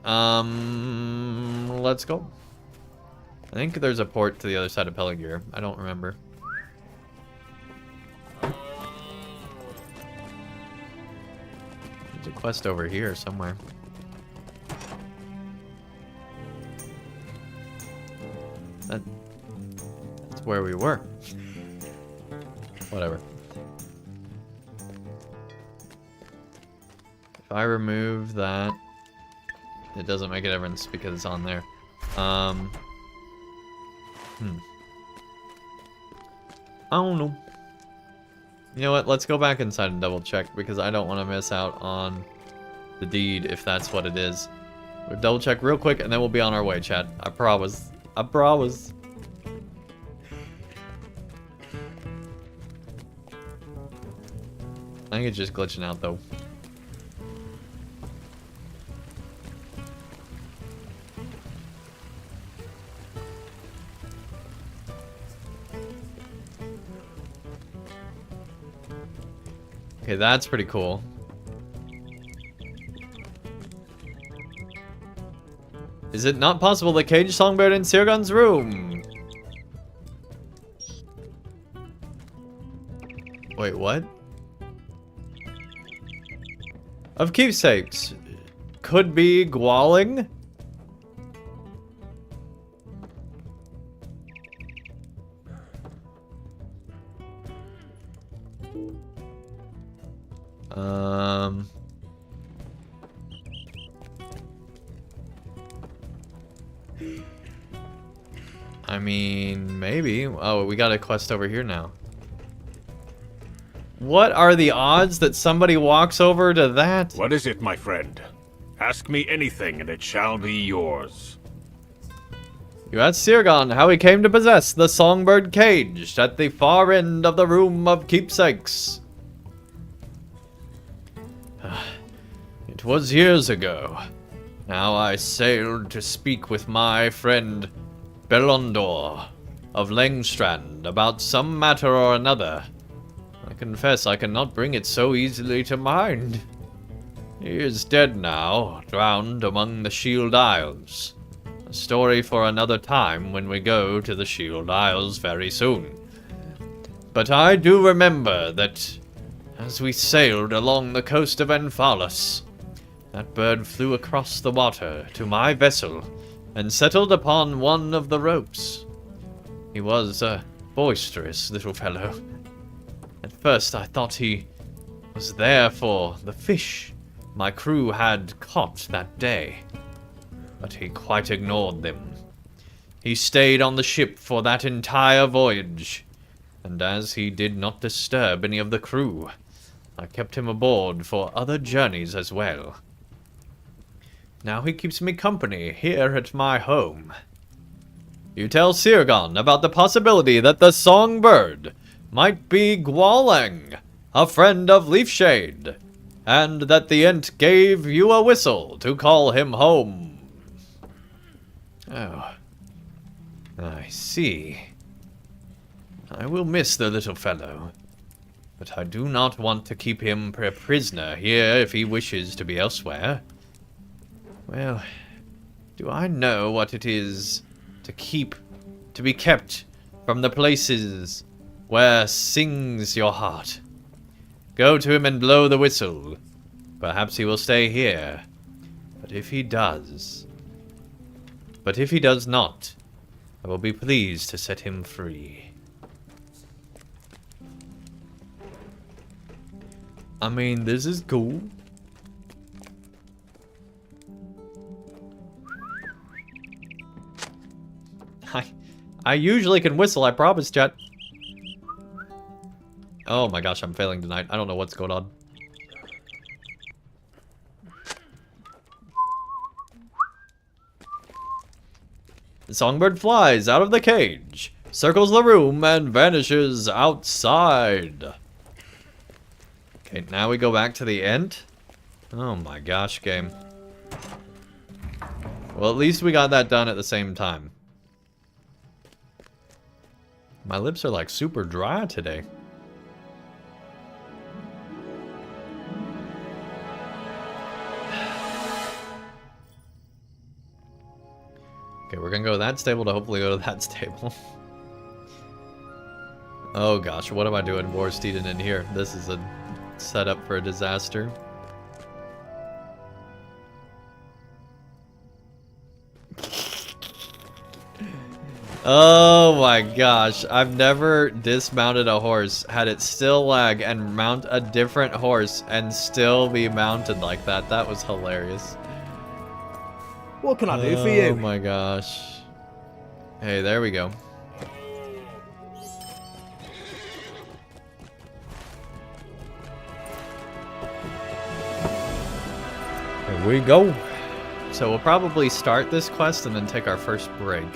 Let's go. I think there's a port to the other side of Peligir. I don't remember. There's a quest over here somewhere. That's where we were. Whatever. If I remove that, it doesn't make a difference because it's on there. I don't know. You know what? Let's go back inside and double check because I don't want to miss out on the deed if that's what it is. We'll double check real quick and then we'll be on our way, chat. I promise. I promise. I think it's just glitching out though. Okay, that's pretty cool. Is it not possible to cage Songbird in Sirgon's room? Wait, what? Of keepsakes. Could be Gwalling? I mean, maybe. Oh, we got a quest over here now. What are the odds that somebody walks over to that? What is it, my friend? Ask me anything and it shall be yours. You asked Sirgon how he came to possess the Songbird caged at the far end of the Room of Keepsakes. It was years ago. Now I sailed to speak with my friend Belondor of Langstrand about some matter or another. I confess I cannot bring it so easily to mind. He is dead now, drowned among the Shield Isles. A story for another time when we go to the Shield Isles very soon. But I do remember that as we sailed along the coast of Enfalis, that bird flew across the water to my vessel and settled upon one of the ropes. He was a boisterous little fellow. At first I thought he was there for the fish my crew had caught that day, but he quite ignored them. He stayed on the ship for that entire voyage, and as he did not disturb any of the crew, I kept him aboard for other journeys as well. Now he keeps me company here at my home. You tell Sirgon about the possibility that the Songbird might be Gwalling, a friend of Leafshade, and that the Ent gave you a whistle to call him home. Oh, I see. I will miss the little fellow. But I do not want to keep him a prisoner here if he wishes to be elsewhere. Well, do I know what it is to be kept from the places where sings your heart? Go to him and blow the whistle. Perhaps he will stay here. But if he does not, I will be pleased to set him free. I mean, this is cool. I usually can whistle, I promise, chat. Oh my gosh, I'm failing tonight. I don't know what's going on. The songbird flies out of the cage, circles the room, and vanishes outside. Okay, now we go back to the end. Oh my gosh, game. Well, at least we got that done at the same time. My lips are like super dry today. Okay, we're gonna go to that stable to hopefully go to that stable. Oh gosh, what am I doing Warsteeden in here? This is a setup for a disaster. Oh my gosh, I've never dismounted a horse, had it still lag, and mount a different horse and still be mounted like that. That was hilarious. What can I do for you? Oh my gosh. Hey, there we go. Here we go. So we'll probably start this quest and then take our first break.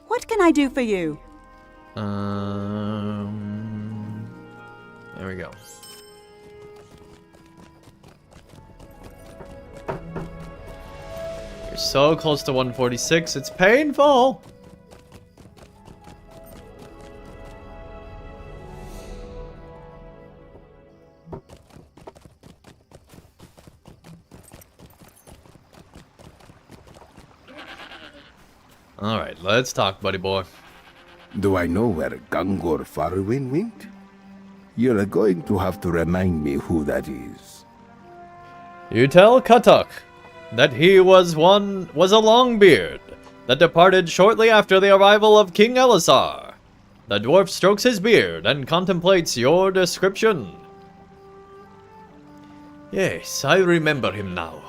What can I do for you? There we go. You're so close to 146, it's painful! Alright, let's talk, buddy boy. Do I know where Gondor Farwin went? You're going to have to remind me who that is. You tell Katuk that he was a Longbeard that departed shortly after the arrival of King Elisar. The dwarf strokes his beard and contemplates your description. Yes, I remember him now.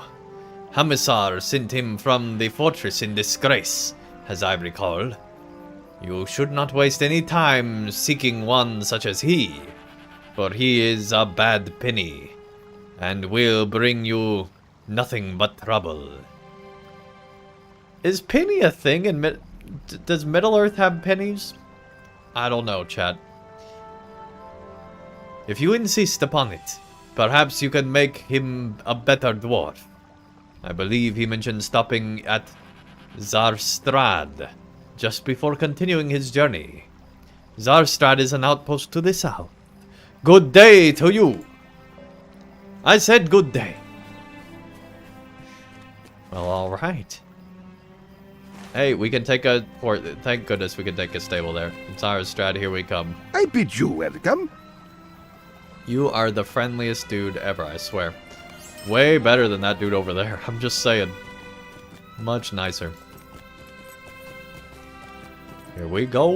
Hamisar sent him from the fortress in disgrace, as I recall. You should not waste any time seeking one such as he, for he is a bad penny, and will bring you nothing but trouble. Is penny a thing in does Middle-earth have pennies? I don't know, chat. If you insist upon it, perhaps you can make him a better dwarf. I believe he mentioned stopping at Zarstrad just before continuing his journey. Zarstrad is an outpost to the south. Good day to you. I said good day. Well, alright. Hey, we can take a port. Thank goodness we can take a stable there. Zarstrad, here we come. I bid you welcome. You are the friendliest dude ever, I swear. Way better than that dude over there. I'm just saying. Much nicer. Here we go.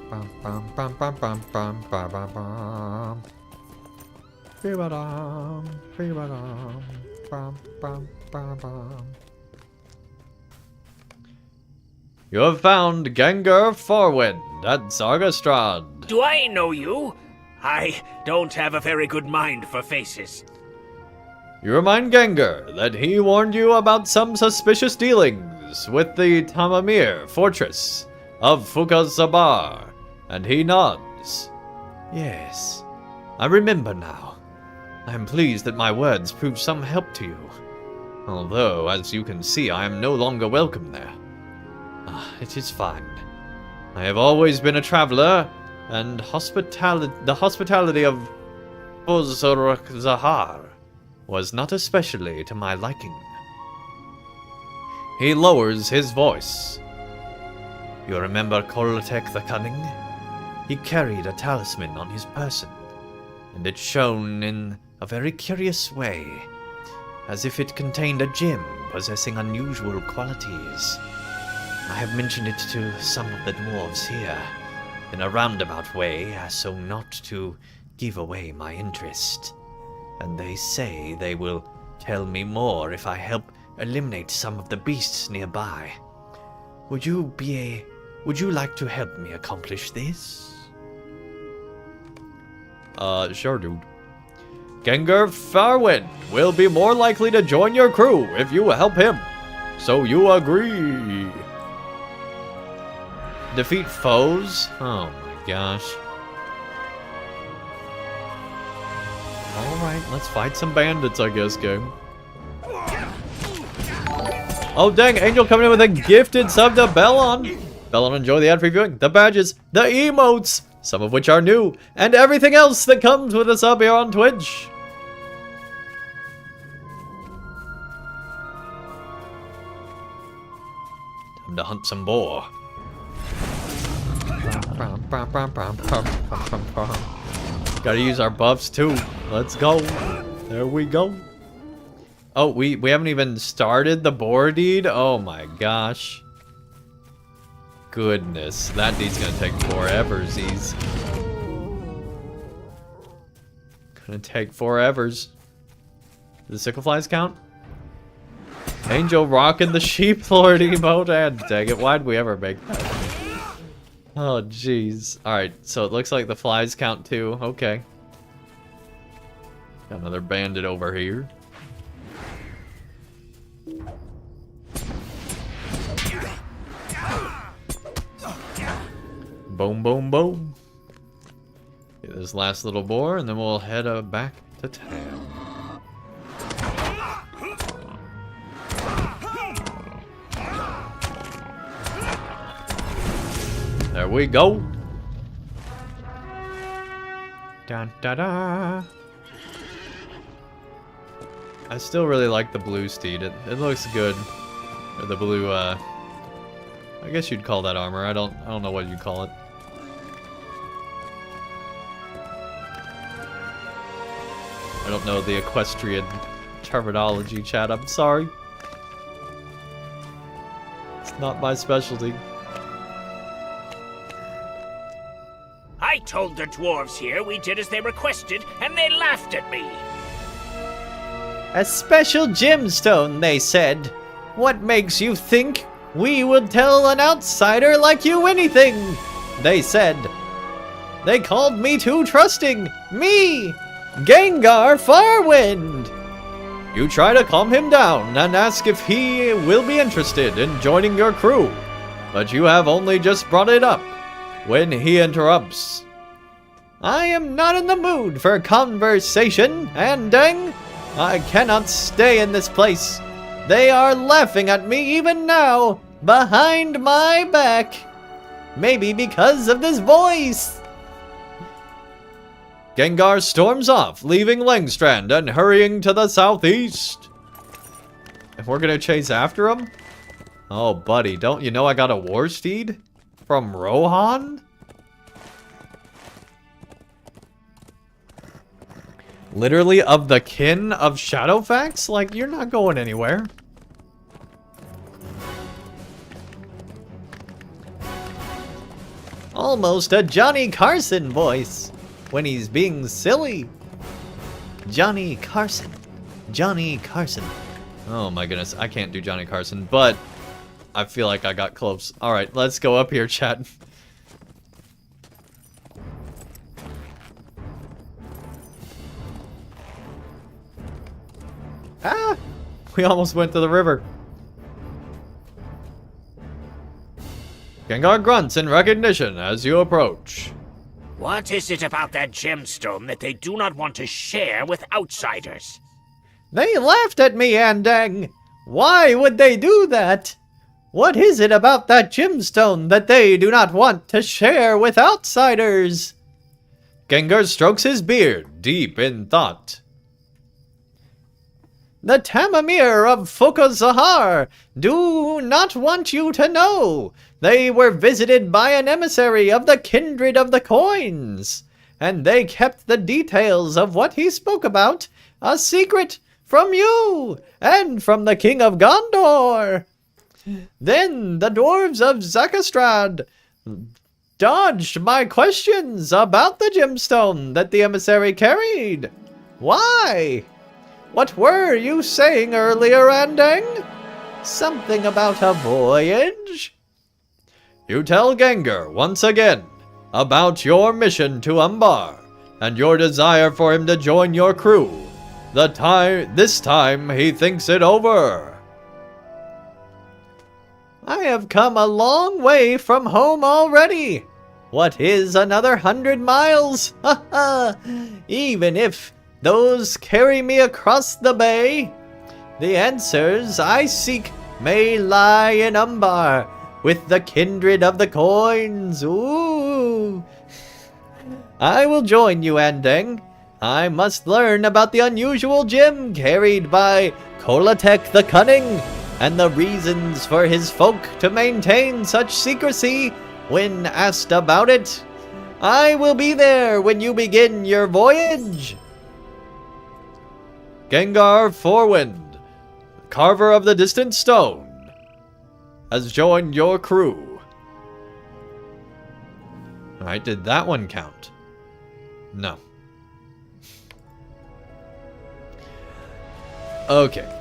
Bum, bum, bum, bum, bum, bum, bum, bum, bum. Be-ba-dum, be-ba-dum, bum, bum, bum, bum. You have found Gengar Farwind at Zargastrad. Do I know you? I don't have a very good mind for faces. You remind Gengar that he warned you about some suspicious dealings with the Tamamir fortress of Fukazabar, and he nods. Yes, I remember now. I am pleased that my words proved some help to you. Although, as you can see, I am no longer welcome there. It is fine. I have always been a traveler, and the hospitality of Zahar was not especially to my liking. He lowers his voice. You remember Kolotek the Cunning? He carried a talisman on his person, and it shone in a very curious way, as if it contained a gem possessing unusual qualities. I have mentioned it to some of the dwarves here, in a roundabout way, as so not to give away my interest. And they say they will tell me more if I help eliminate some of the beasts nearby. Would you like to help me accomplish this? Sure, dude. Gengar Farwind will be more likely to join your crew if you help him. So you agree? Defeat foes? Oh my gosh. Alright, let's fight some bandits, I guess, game. Oh dang, Angel coming in with a gifted sub to Bellon. Bellon, enjoy the ad-free viewing, the badges, the emotes, some of which are new, and everything else that comes with a sub here on Twitch. Time to hunt some boar. Gotta use our buffs too. Let's go. There we go. Oh, we haven't even started the boar deed? Oh my gosh. Goodness, that deed's gonna take forever, Z's. Gonna take forevers. Do the sickle flies count? Angel rocking the sheep lord emote, and dang it, why'd we ever make that? Oh jeez. Alright, so it looks like the flies count too. Okay. Got another bandit over here. Boom, boom, boom. Get this last little boar, and then we'll head back to town. There we go. Dun, da, da. I still really like the blue steed. It looks good. Or the blue, I guess you'd call that armor. I don't know what you'd call it. I don't know the equestrian terminology, chat. I'm sorry. It's not my specialty. I told the dwarves here we did as they requested, and they laughed at me. A special gemstone, they said. What makes you think we would tell an outsider like you anything? They said. They called me too trusting. Me, Gengar Farwind. You try to calm him down and ask if he will be interested in joining your crew, but you have only just brought it up when he interrupts. I am not in the mood for conversation, Andang. I cannot stay in this place. They are laughing at me even now, behind my back. Maybe because of this voice. Gengar storms off, leaving Langstrand and hurrying to the southeast. And we're gonna chase after him? Oh, buddy, don't you know I got a war steed? From Rohan? Literally of the kin of Shadowfax? Like, you're not going anywhere. Almost a Johnny Carson voice when he's being silly. Johnny Carson. Johnny Carson. Oh my goodness, I can't do Johnny Carson, but I feel like I got close. Alright, let's go up here, chat. Ah! We almost went to the river. Gengar grunts in recognition as you approach. What is it about that gemstone that they do not want to share with outsiders? They laughed at me, Andang. Why would they do that? What is it about that gemstone that they do not want to share with outsiders? Gengar strokes his beard, deep in thought. The Tamamir of Fokazahar do not want you to know. They were visited by an emissary of the Kindred of the Coins, and they kept the details of what he spoke about a secret from you and from the King of Gondor. Then the dwarves of Zakastrad dodged my questions about the gemstone that the emissary carried. Why? What were you saying earlier, Andang? Something about a voyage? You tell Gengar once again about your mission to Umbar and your desire for him to join your crew. This time he thinks it over. I have come a long way from home already. What is another 100 miles? Ha ha! Even if those carry me across the bay, the answers I seek may lie in Umbar with the Kindred of the Coins. Ooh! I will join you, Andang. I must learn about the unusual gem carried by Kolatek the Cunning, and the reasons for his folk to maintain such secrecy when asked about it. I will be there when you begin your voyage. Gengar Forwind, carver of the distant stone, has joined your crew. Alright, did that one count? No. Okay.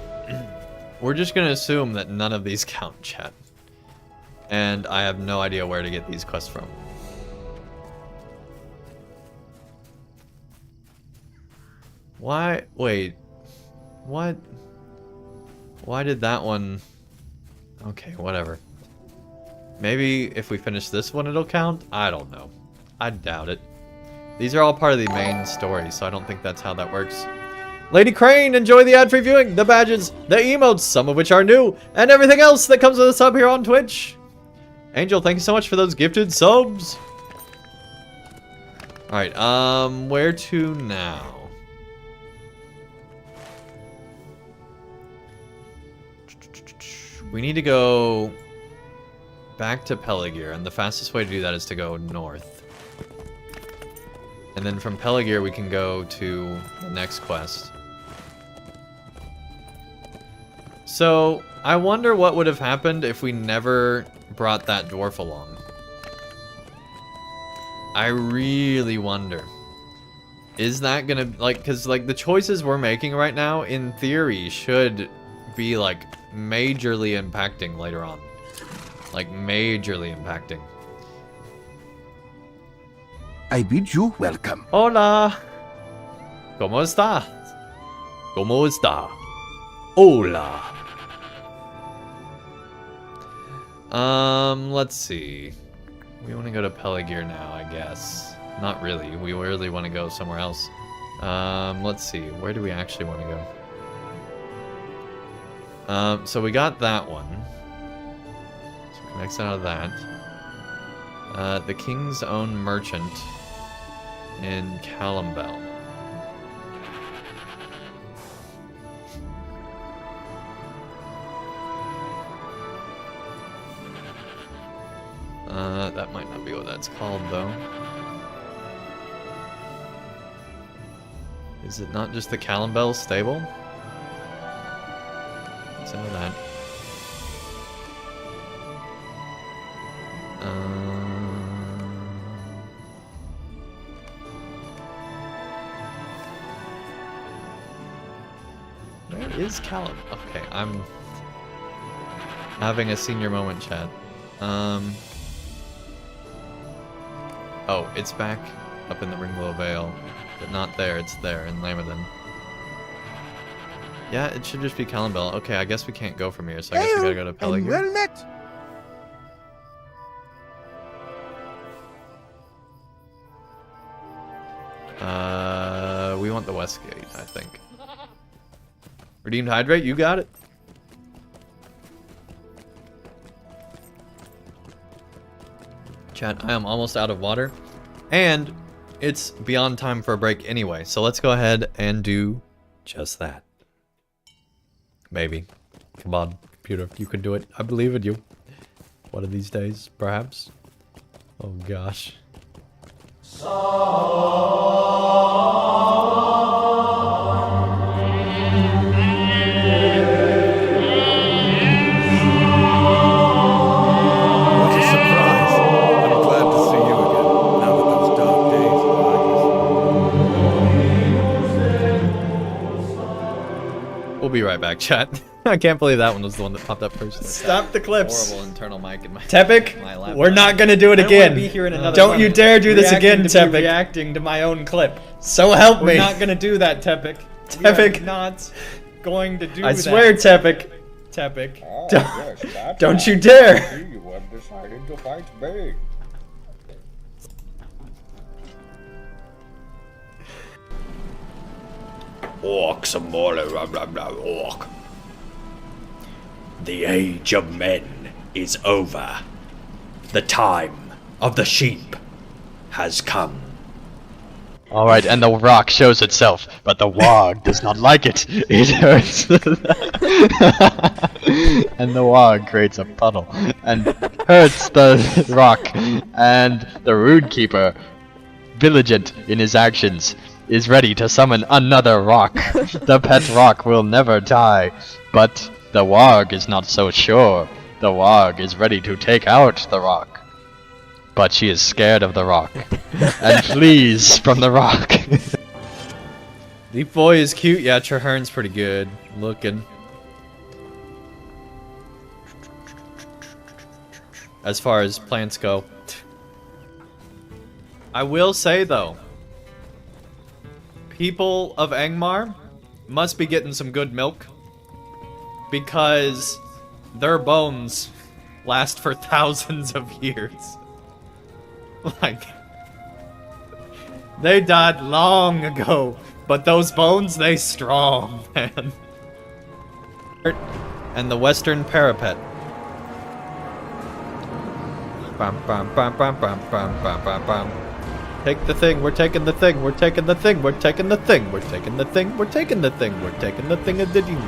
We're just gonna assume that none of these count, chat. And I have no idea where to get these quests from. Why? Wait. What? Why did that one... Okay, whatever. Maybe if we finish this one it'll count? I don't know. I doubt it. These are all part of the main story, so I don't think that's how that works. Lady Crane, enjoy the ad-free viewing, the badges, the emotes, some of which are new, and everything else that comes with a sub here on Twitch. Angel, thank you so much for those gifted subs. Alright, where to now? We need to go back to Peligir, and the fastest way to do that is to go north. And then from Peligir we can go to the next quest. So, I wonder what would have happened if we never brought that dwarf along. I really wonder. Is that gonna, like, cause like the choices we're making right now, in theory, should be like majorly impacting later on. Like majorly impacting. I bid you welcome. Hola. ¿Cómo está? ¿Cómo está? Hola. Let's see. We want to go to Peligir now, I guess. Not really. We really want to go somewhere else. Let's see. Where do we actually want to go? So we got that one. So we can exit out of that. The King's Own Merchant in Calimbel. That might not be what that's called, though. Is it not just the Calimbel stable? Let's know that. Where is Calimbel? Okay, I'm having a senior moment, chat. Oh, it's back up in the Ringlow Vale, but not there. It's there in Lammerden. Yeah, it should just be Calimbel. Okay, I guess we can't go from here, so I guess we gotta go to Peligir. Well met. We want the west gate, I think. Redeemed hydrate, you got it. Chat, I am almost out of water. And it's beyond time for a break anyway. So let's go ahead and do just that. Maybe. Come on, computer, you can do it. I believe in you. One of these days, perhaps. Oh gosh. What a surprise. I'm glad to see you again, now that those dark days are behind us. We'll be right back, chat. I can't believe that one was the one that popped up first. Stop the clips. Horrible internal mic in my Tepic, my laptop. we're not gonna do it I don't wanna again. be here in another Don't month. you dare do this again, Reacting to me Tepic. reacting to my own clip. So help me. We're not gonna do that, Tepic. Tepic. Not going to do I that. swear, Tepic. Tepic. Don't you dare. You have decided to fight me. Orcs are more orc. The age of men is over. The time of the sheep has come. Alright, and the rock shows itself, but the wog does not like it. It hurts. And the wog creates a puddle and hurts the rock. And the Rune Keeper, vigilant in his actions, is ready to summon another rock. The pet rock will never die, but the wog is not so sure. The wog is ready to take out the rock. But she is scared of the rock and flees from the rock. Deep boy is cute. Yeah, Trahern's pretty good looking. As far as plants go. I will say though, people of Angmar must be getting some good milk, because their bones last for thousands of years. Like, they died long ago, but those bones, they strong, man. And the western parapet. Bam, bam, bam, bam, bam, bam, bam, bam, bam. Take the thing, we're taking the thing, we're taking the thing, we're taking the thing, we're taking the thing, we're taking the thing, we're taking the thing, did you?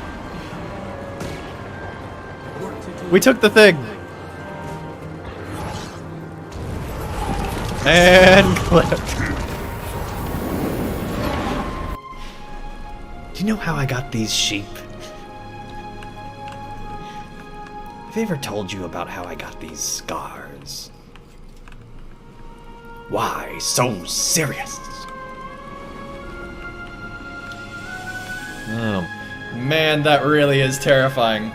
We took the thing! And clip. Do you know how I got these sheep? Have I ever told you about how I got these scars? Why so serious? Oh, man, that really is terrifying.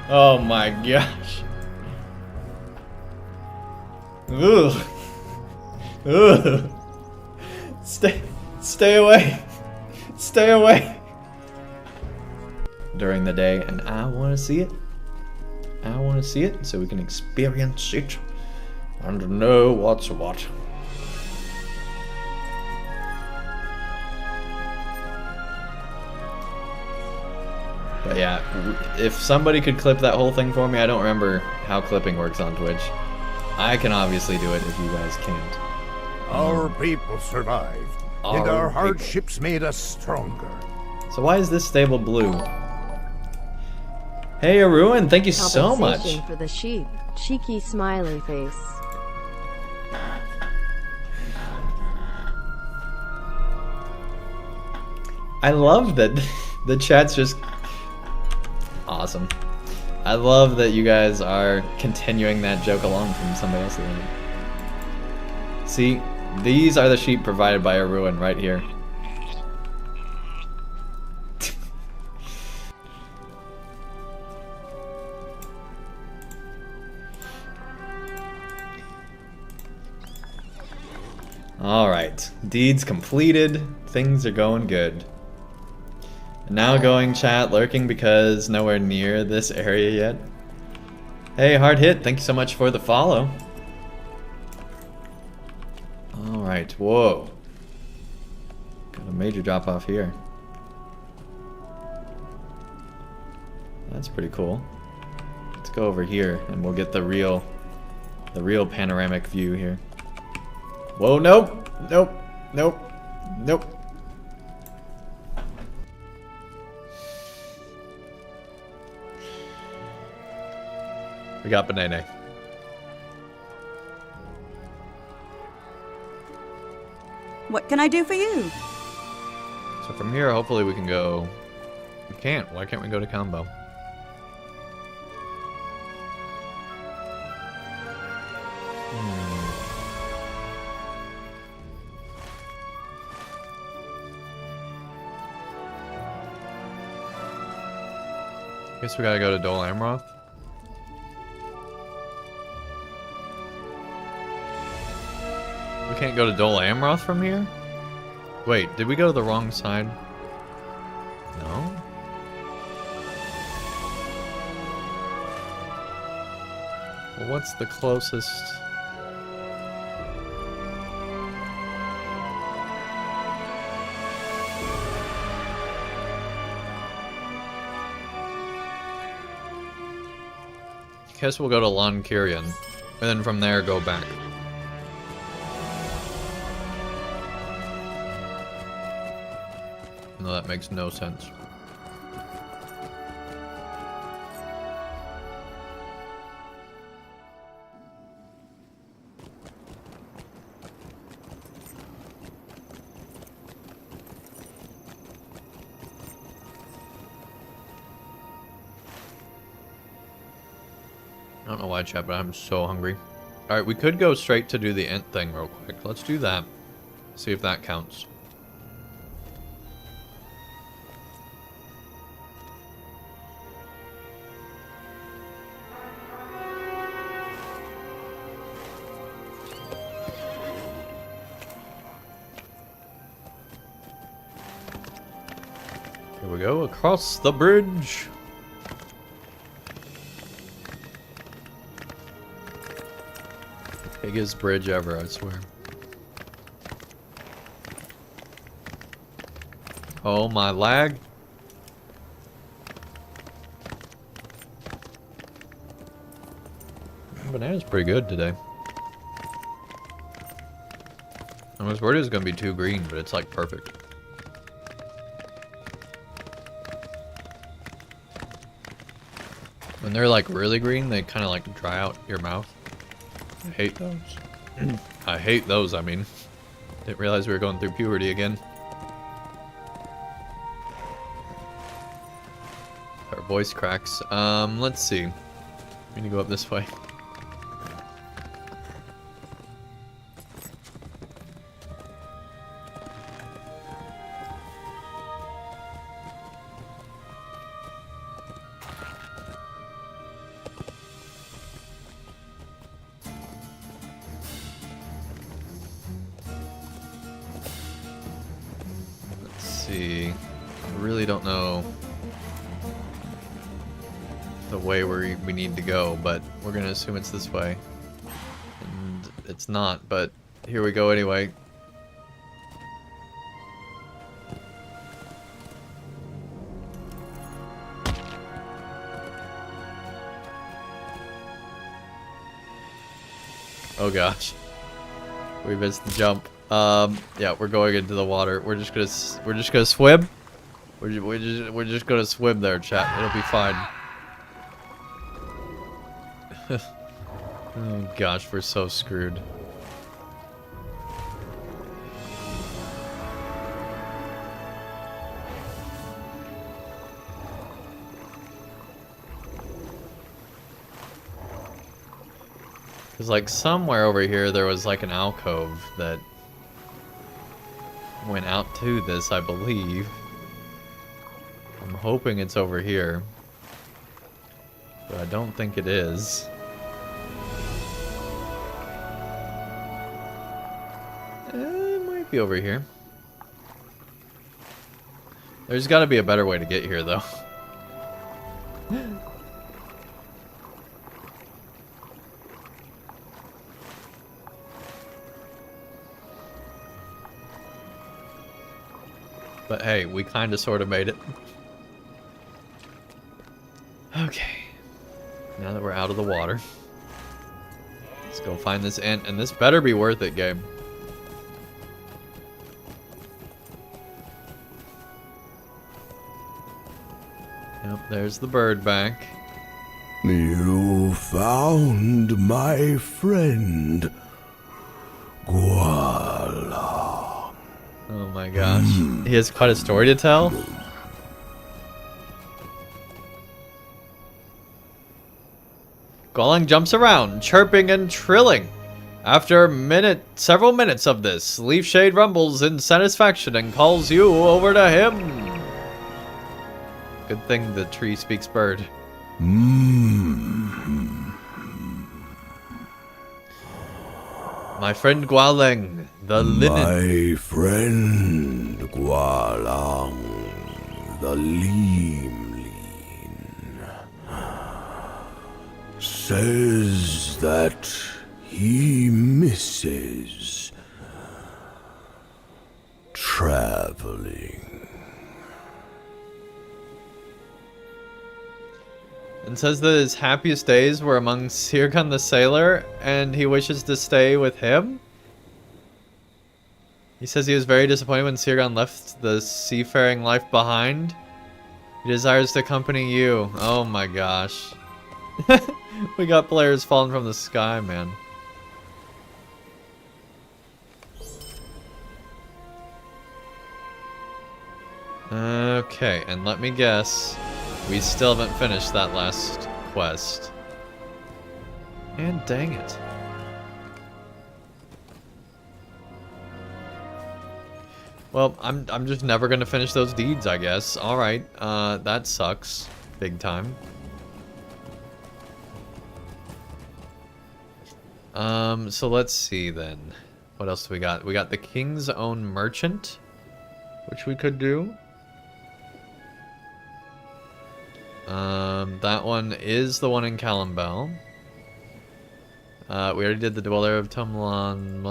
Oh my gosh. Ugh. Ugh. Stay away. Stay away. During the day, and I want to see it. I want to see it so we can experience it and know what's what. But yeah, if somebody could clip that whole thing for me, I don't remember how clipping works on Twitch. I can obviously do it if you guys can't. Our people survived, and our hardships made us stronger. So why is this stable blue? Hey, Aruin, thank you so much. Compensation for the sheep. Cheeky smiley face. I love that the chat's just awesome. I love that you guys are continuing that joke along from somebody else's end. See, these are the sheep provided by Aruin right here. Alright, deeds completed, things are going good. Now going chat, lurking because nowhere near this area yet. Hey, hard hit, thank you so much for the follow. Alright, whoa. A major drop off here. That's pretty cool. Let's go over here and we'll get the real panoramic view here. Whoa, nope! Nope! Nope! Nope! We got Banana. What can I do for you? So from here, hopefully we can go... We can't. Why can't we go to combo? Guess we gotta go to Dol Amroth. We can't go to Dol Amroth from here? Wait, did we go to the wrong side? No? Well, what's the closest? Guess we'll go to Lon Kirian, and then from there go back. No, that makes no sense. I don't know why, chat, but I'm so hungry. Alright, we could go straight to do the Ent thing real quick. Let's do that. See if that counts. Here we go, across the bridge. Biggest bridge ever, I swear. Oh, my lag. Banana's pretty good today. I was worried it was gonna be too green, but it's like perfect. When they're like really green, they kind of like dry out your mouth. I hate those. I hate those, I mean. Didn't realize we were going through puberty again. Our voice cracks. Let's see. We need to go up this way. I really don't know the way we need to go, but we're gonna assume it's this way. And it's not, but here we go anyway. Oh gosh. We missed the jump. Yeah, we're going into the water. We're just gonna swim. We're just gonna swim there, chat. It'll be fine. Oh gosh, we're so screwed. Cause like somewhere over here there was like an alcove that went out to this, I believe. I'm hoping it's over here, but I don't think it is. It might be over here. There's got to be a better way to get here, though. hey, we kind of sort of made it. Okay. Now that we're out of the water, let's go find this ant, and this better be worth it, game. Yep, there's the bird back. You found my friend, Guala. Oh my gosh. He has quite a story to tell. Gualang jumps around, chirping and trilling. After several minutes of this, Leafshade rumbles in satisfaction and calls you over to him. Good thing the tree speaks bird. My friend Gualang, the linen. My friend Gualang, the Limlin, says that he misses traveling. And says that his happiest days were among Sirgan the sailor, and he wishes to stay with him. He says he was very disappointed when Sirgan left the seafaring life behind. He desires to accompany you. Oh my gosh. We got players falling from the sky, man. Okay, and let me guess. We still haven't finished that last quest. And dang it. Well, I'm just never gonna finish those deeds, I guess. Alright, that sucks. Big time. So let's see then. What else do we got? We got the King's Own Merchant, which we could do. That one is the one in Calimbel. We already did the Dweller of Tumlan.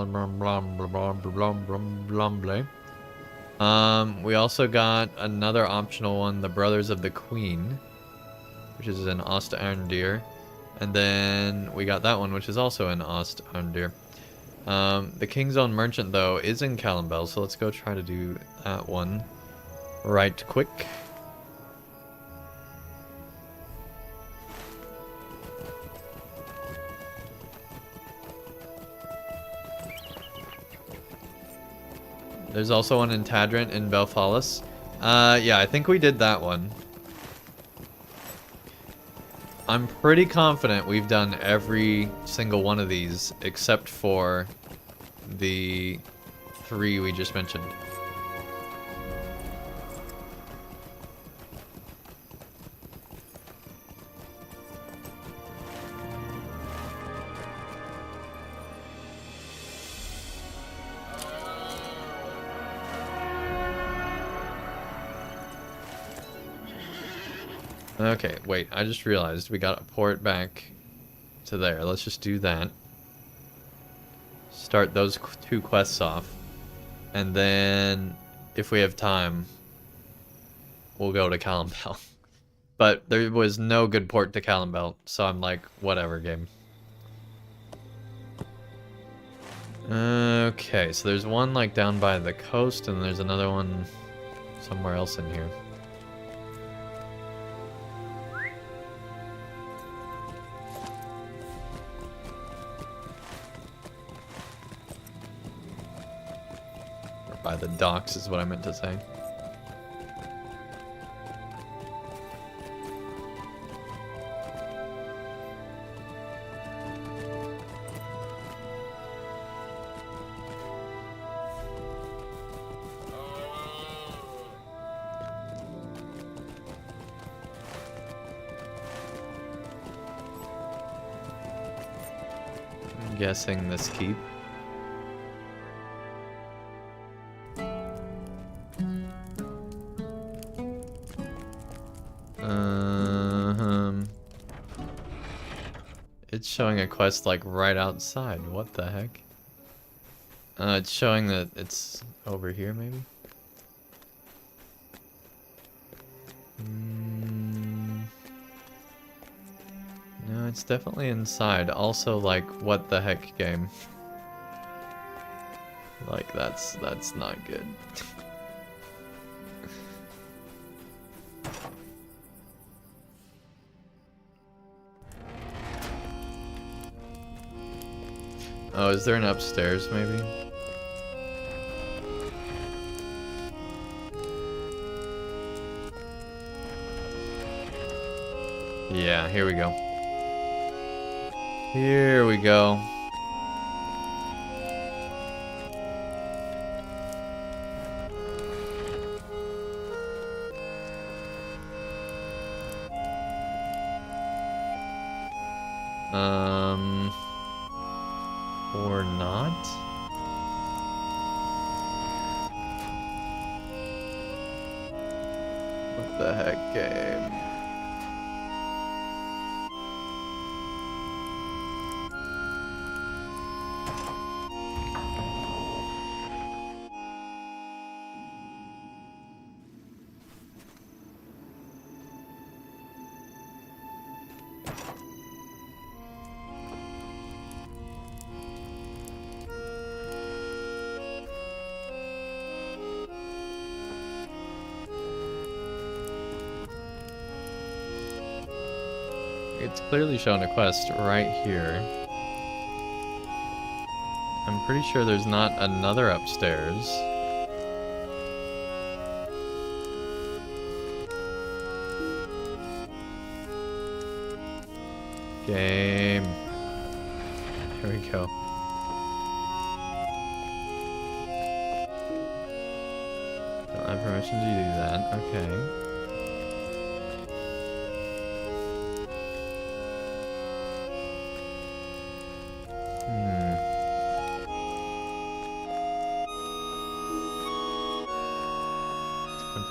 We also got another optional one, the Brothers of the Queen, which is in Ost-Arndir. And then we got that one, which is also in Ost-Arndir. The King's Own Merchant, though, is in Calimbel, so let's go try to do that one right quick. There's also one in Tadrint in Belfalis. Yeah, I think we did that one. I'm pretty confident we've done every single one of these except for the 3 we just mentioned. Okay, wait, I just realized we gotta port back to there. Let's just do that. Start those 2 quests off. And then, if we have time, we'll go to Calimbel. But there was no good port to Calimbel, so I'm like, whatever, game. Okay, so there's one like down by the coast, and there's another one somewhere else in here. By the docks is what I meant to say. I'm guessing this keep. It's showing a quest like right outside. What the heck? It's showing that it's over here maybe? It's definitely inside. Also, like, what the heck game? Like, that's not good. Oh, is there an upstairs, maybe? Yeah, here we go. Here we go. Or not? What the heck, game? It's clearly showing a quest right here. I'm pretty sure there's not another upstairs. Game. Here we go. Don't have permission to do that. Okay.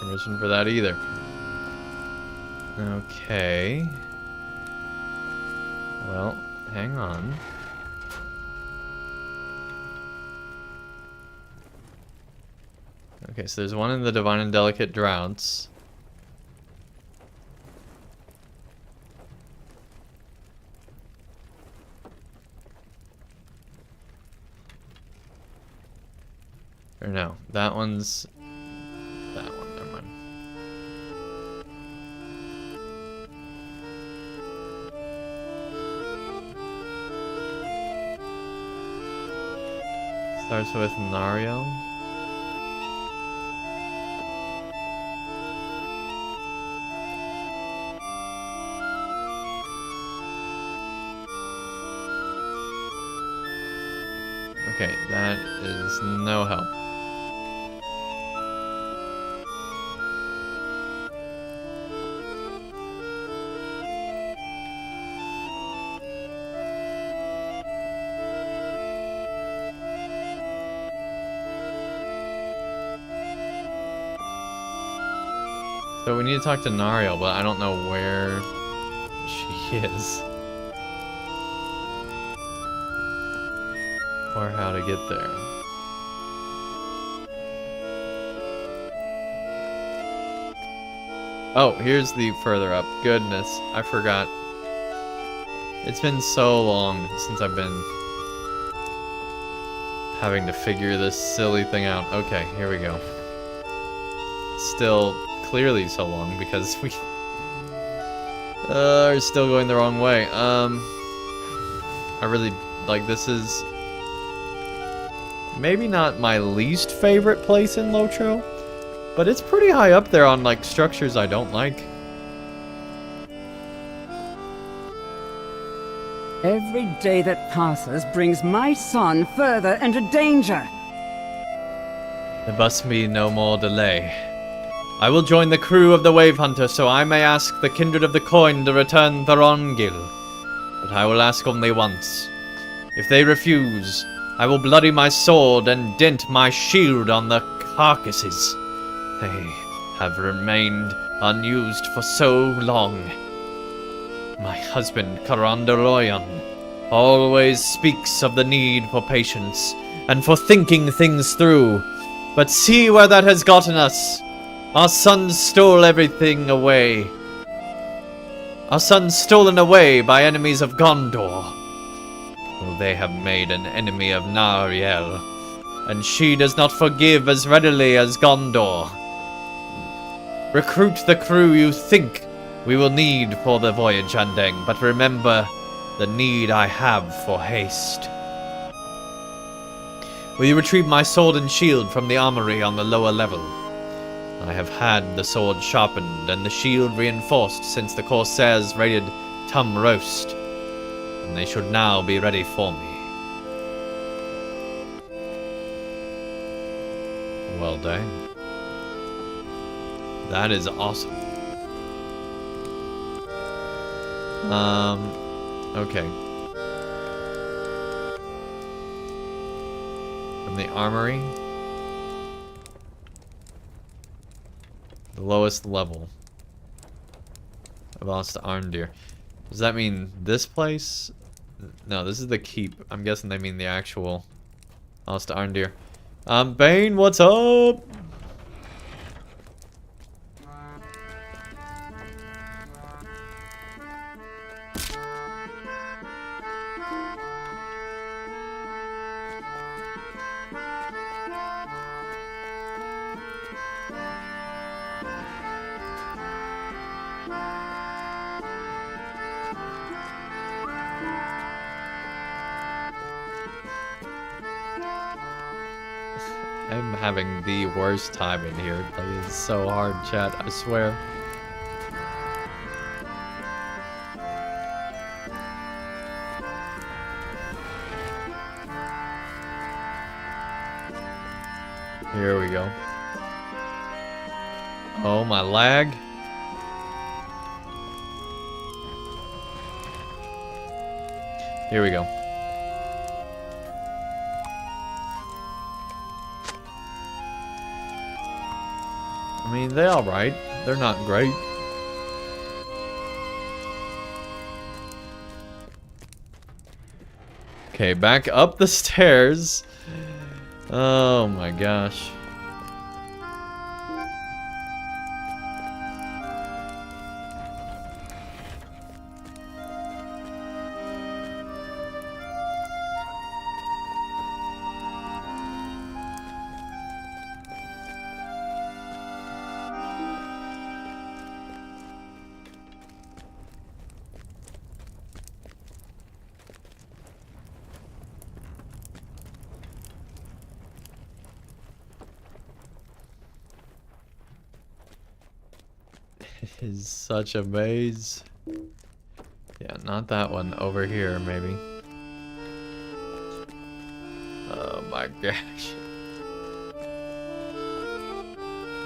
Permission for that either. Okay. Well, hang on. Okay, so there's one in the Divine and Delicate Droughts. Or no, that one's... that one, never mind. Starts with Nariel. Okay, that is no help. So we need to talk to Nariel, but I don't know where she is. Or how to get there. Oh, here's the further up. Goodness, I forgot. It's been so long since I've been having to figure this silly thing out. Okay, here we go. Still clearly so long because we are still going the wrong way. I really, like, this is maybe not my least favorite place in LOTRO, but it's pretty high up there on, like, structures I don't like. Every day that passes brings my son further into danger. There must be no more delay. I will join the crew of the Wave Hunter so I may ask the Kindred of the Coin to return Thorongil. But I will ask only once. If they refuse, I will bloody my sword and dent my shield on the carcasses. They have remained unused for so long. My husband, Carandaloyan, always speaks of the need for patience and for thinking things through. But see where that has gotten us. Our sons stole everything away. Our son stolen away by enemies of Gondor. Though they have made an enemy of Nariel, and she does not forgive as readily as Gondor. Recruit the crew you think we will need for the voyage, Andang, but remember the need I have for haste. Will you retrieve my sword and shield from the armory on the lower level? I have had the sword sharpened and the shield reinforced since the Corsairs raided Tum Roast, and they should now be ready for me. Well done. That is awesome. Okay. From the armory. The lowest level. I've lost Arndir. Does that mean this place? No, this is the keep. I'm guessing they mean the actual lost Arndir. Bane, what's up? I'm having the worst time in here. Like, it's so hard, chat, I swear. Here we go. Oh, my lag. Here we go. I mean, they're alright. They're not great. Okay, back up the stairs. Oh my gosh. Is such a maze. Yeah, not that one. Over here, maybe. Oh my gosh.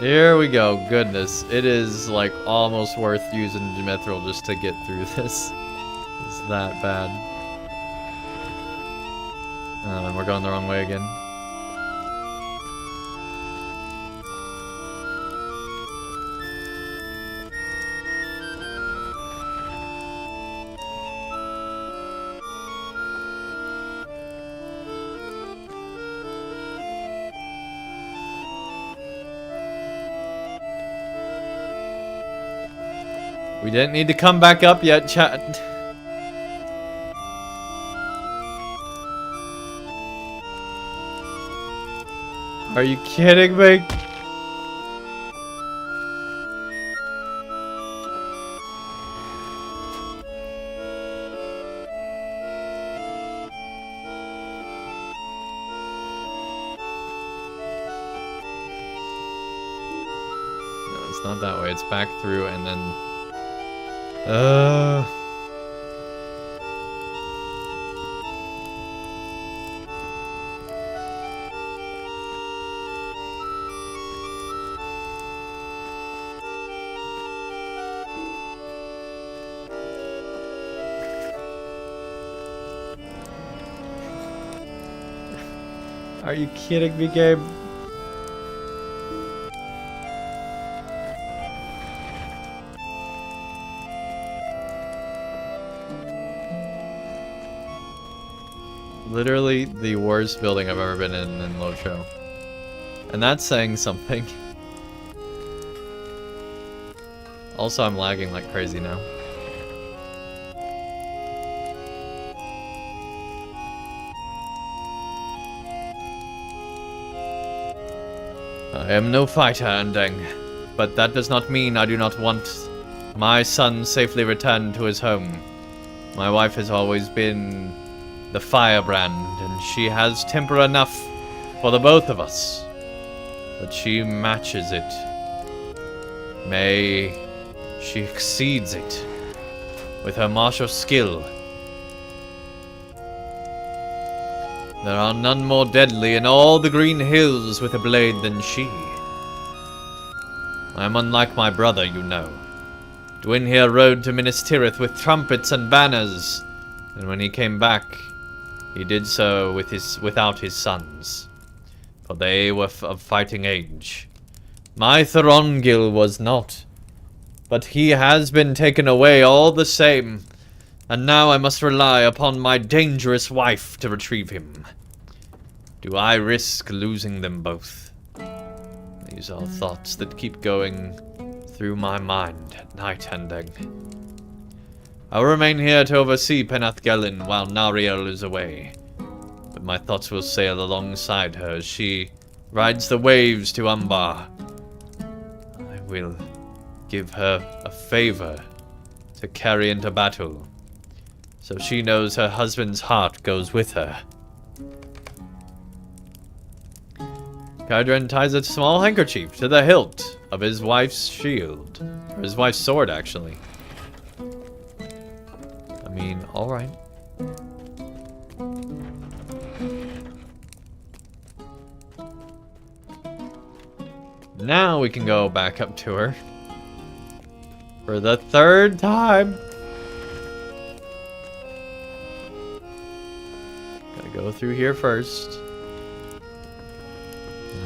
Here we go. Goodness. It is like almost worth using Mithril just to get through this. It's that bad. And we're going the wrong way again. We didn't need to come back up yet, chat. Are you kidding me? No, it's not that way. It's back through and then... Are you kidding me, game? Literally the worst building I've ever been in LOTRO. And that's saying something. Also, I'm lagging like crazy now. I am no fighter, Andang, but that does not mean I do not want my son safely returned to his home. My wife has always been the firebrand, and she has temper enough for the both of us. But she matches it. She exceeds it with her martial skill. There are none more deadly in all the green hills with a blade than she. I am unlike my brother, you know. Dwynhir rode to Minas Tirith with trumpets and banners, and when he came back, he did so without his sons, for they were of fighting age. My Thorongil was not, but he has been taken away all the same, and now I must rely upon my dangerous wife to retrieve him. Do I risk losing them both? These are thoughts that keep going through my mind at night, Andang. I will remain here to oversee Penathgelin while Nariel is away, but my thoughts will sail alongside her as she rides the waves to Umbar. I will give her a favor to carry into battle, so she knows her husband's heart goes with her. Kaidren ties a small handkerchief to the hilt of his wife's shield. Or his wife's sword, actually. I mean, alright. Now we can go back up to her. For the third time. Gotta go through here first.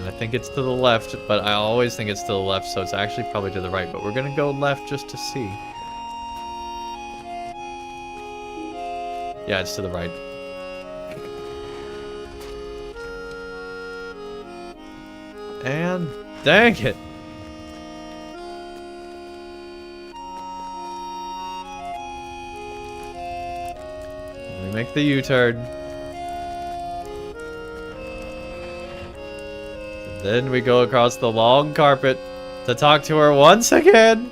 I think it's to the left, but I always think it's to the left, so it's actually probably to the right. But we're gonna go left just to see. Yeah, it's to the right. And dang it! We make the U-turn. Then we go across the long carpet to talk to her once again.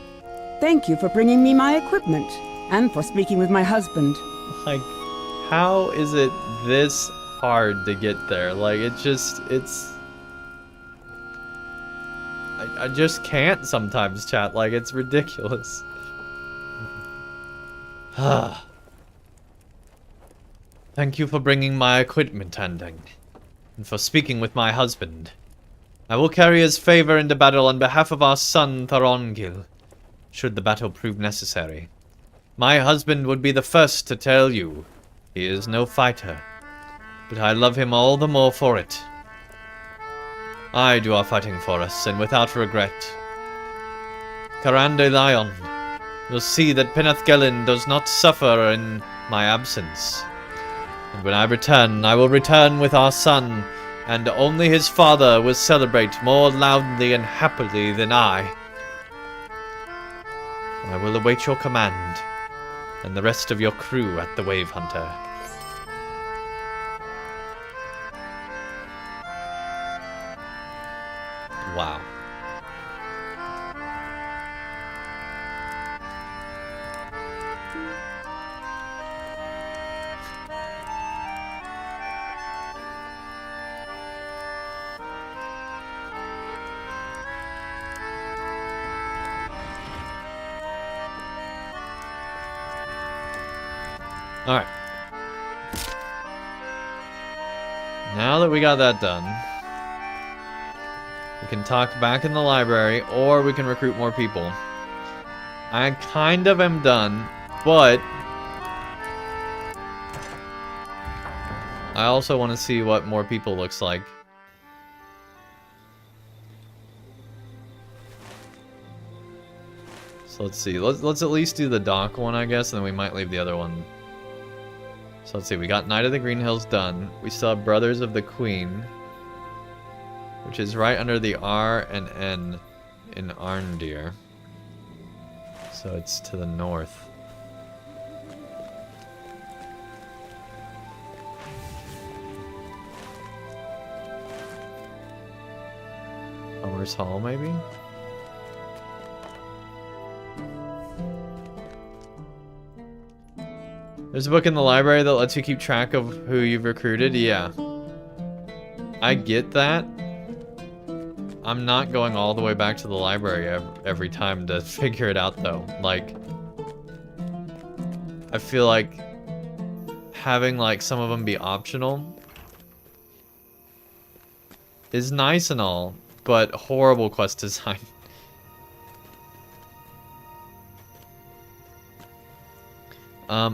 Thank you for bringing me my equipment, and for speaking with my husband. Like, how is it this hard to get there? Like, I just can't sometimes, chat. Like, it's ridiculous. Thank you for bringing my equipment, Andang, and for speaking with my husband. I will carry his favor into battle on behalf of our son Thorongil, should the battle prove necessary. My husband would be the first to tell you he is no fighter, but I love him all the more for it. I do our fighting for us, and without regret. Karande Lion will see that Penathgelin does not suffer in my absence. And when I return, I will return with our son, and only his father will celebrate more loudly and happily than I. I will await your command, and the rest of your crew at the Wave Hunter. Wow. Alright. Now that we got that done, we can talk back in the library, or we can recruit more people. I kind of am done, but I also want to see what more people looks like. So let's see. Let's at least do the dock one, I guess, and then we might leave the other one. So let's see, we got Knight of the Green Hills done. We still have Brothers of the Queen, which is right under the R and N in Arndir. So it's to the north. Norse Hall, maybe? There's a book in the library that lets you keep track of who you've recruited. Yeah. I get that. I'm not going all the way back to the library every time to figure it out, though. Like, I feel like having, like, some of them be optional is nice and all, but horrible quest design.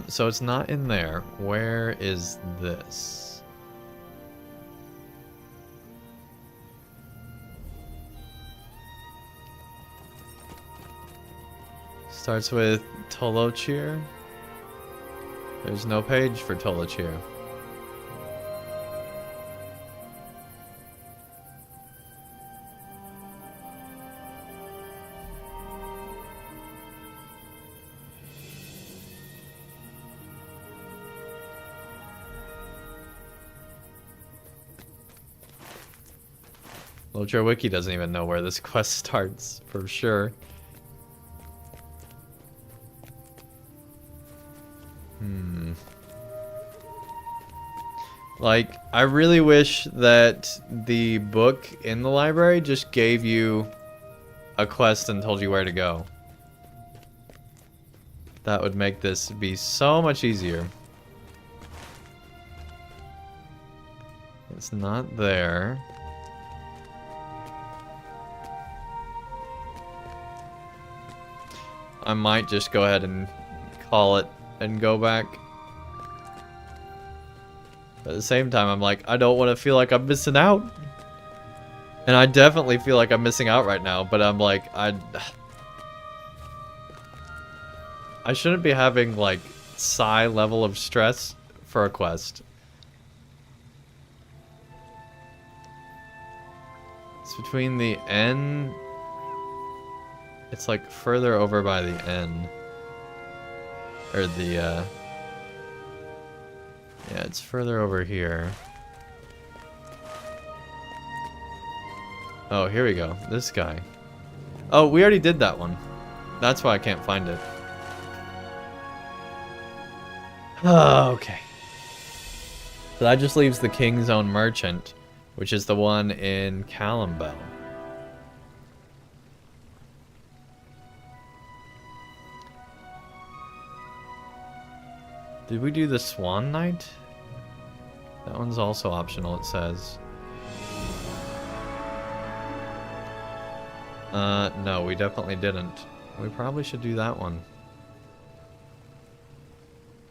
So it's not in there. Where is this? Starts with Tolochir. There's no page for Tolochir. LOTRO Wiki doesn't even know where this quest starts, for sure. Like, I really wish that the book in the library just gave you a quest and told you where to go. That would make this be so much easier. It's not there. I might just go ahead and call it and go back. At the same time, I'm like, I don't want to feel like I'm missing out. And I definitely feel like I'm missing out right now, but I'm like, I shouldn't be having, like, sigh level of stress for a quest. It's between the N... It's, like, further over by the N. Or the, yeah, it's further over here. Oh, here we go. This guy. Oh, we already did that one. That's why I can't find it. Oh, okay. So that just leaves the King's Own Merchant, which is the one in Callambel. Did we do the Swann Knight? That one's also optional, it says. No, we definitely didn't. We probably should do that one.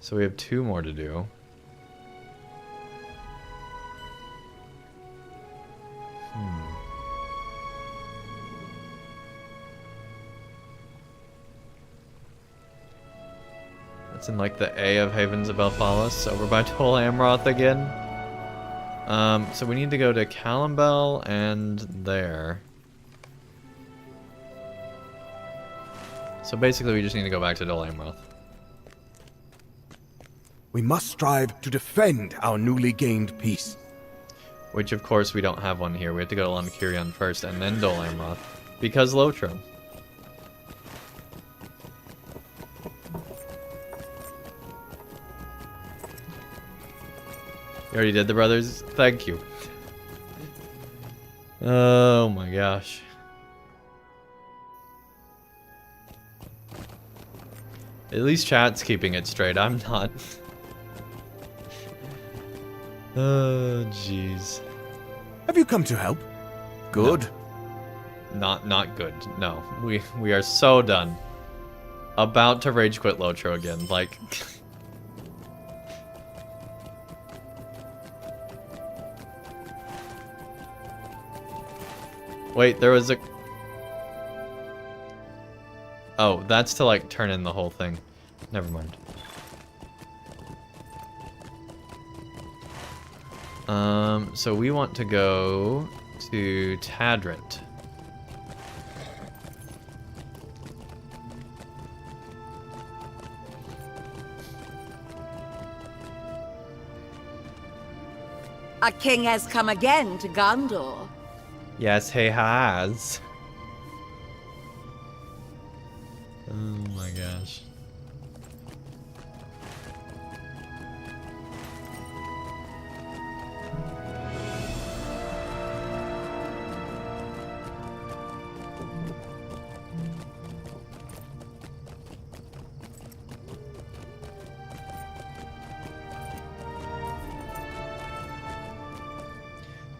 So we have 2 more to do. It's in like the A of Havens of Belfalis, over by Tol Amroth again. So we need to go to Callambel and there. So basically we just need to go back to Tol Amroth. We must strive to defend our newly gained peace. Which of course we don't have one here. We have to go to Londakirion first and then Dol Amroth. Because LOTRO. You already did the brothers? Thank you. Oh my gosh. At least chat's keeping it straight. I'm not. Oh, jeez. Have you come to help? Good. No. Not good. No. We are so done. About to rage quit LOTRO again. Like... Wait, there was a... Oh, that's to, like, turn in the whole thing. Never mind. So we want to go to Tadrit. A king has come again to Gondor. Yes, he has. Oh my gosh.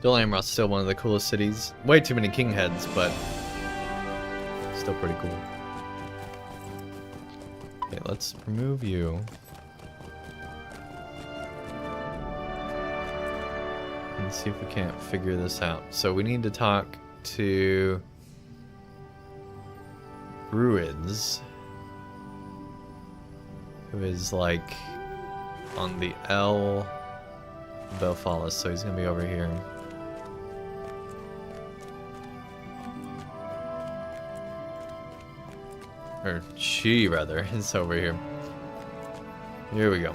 Dol Amroth's still one of the coolest cities. Way too many king heads, but still pretty cool. Okay, let's remove you. Let's see if we can't figure this out. So we need to talk to Druids, who is like on the L Belfalis, so he's gonna be over here. Or she, rather, is over here. Here we go.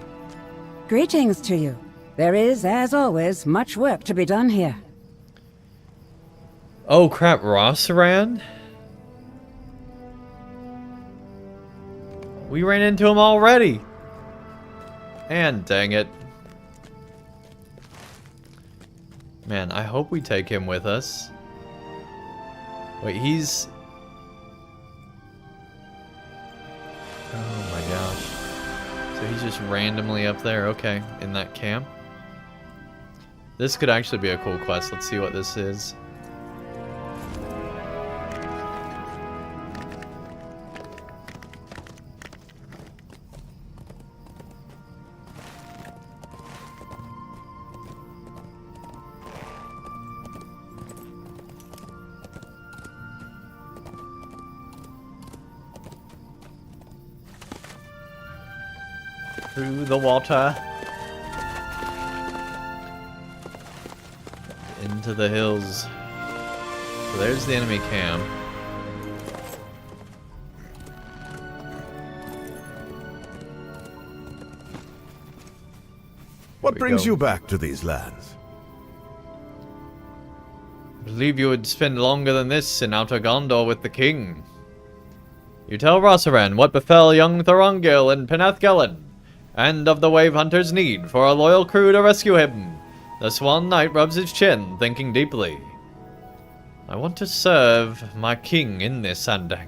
Greetings to you. There is, as always, much work to be done here. Oh crap, Rosaran? We ran into him already! And dang it. Man, I hope we take him with us. Wait, he's... Oh my gosh. So he's just randomly up there, okay, in that camp. This could actually be a cool quest. Let's see what this is. Through the water. Into the hills. So there's the enemy camp. What brings you back to these lands? I believe you would spend longer than this in Outer Gondor with the king. You tell Rosaran what befell young Thorongil and Penethgelen, and of the Wave Hunter's need for a loyal crew to rescue him. The Swann Knight rubs his chin, thinking deeply. I want to serve my king in this Andang,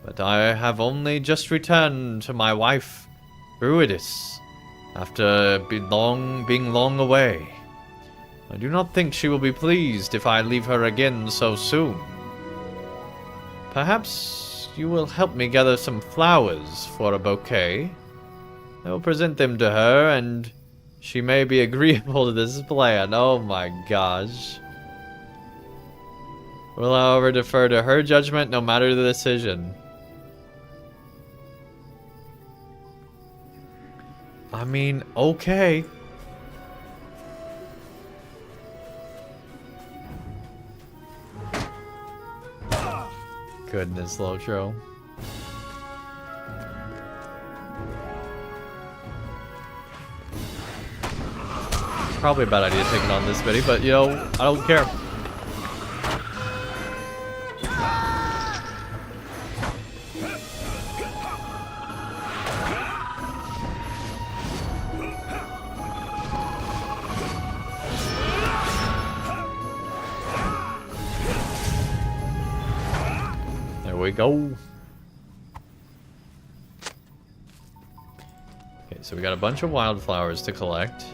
but I have only just returned to my wife, Druidis, after being long away. I do not think she will be pleased if I leave her again so soon. Perhaps you will help me gather some flowers for a bouquet. I will present them to her, and she may be agreeable to this plan. Oh my gosh. Will however defer to her judgment no matter the decision. I mean, okay. Goodness, Lotro. Probably a bad idea taking on this many, but you know, I don't care. There we go. Okay, so we got a bunch of wildflowers to collect.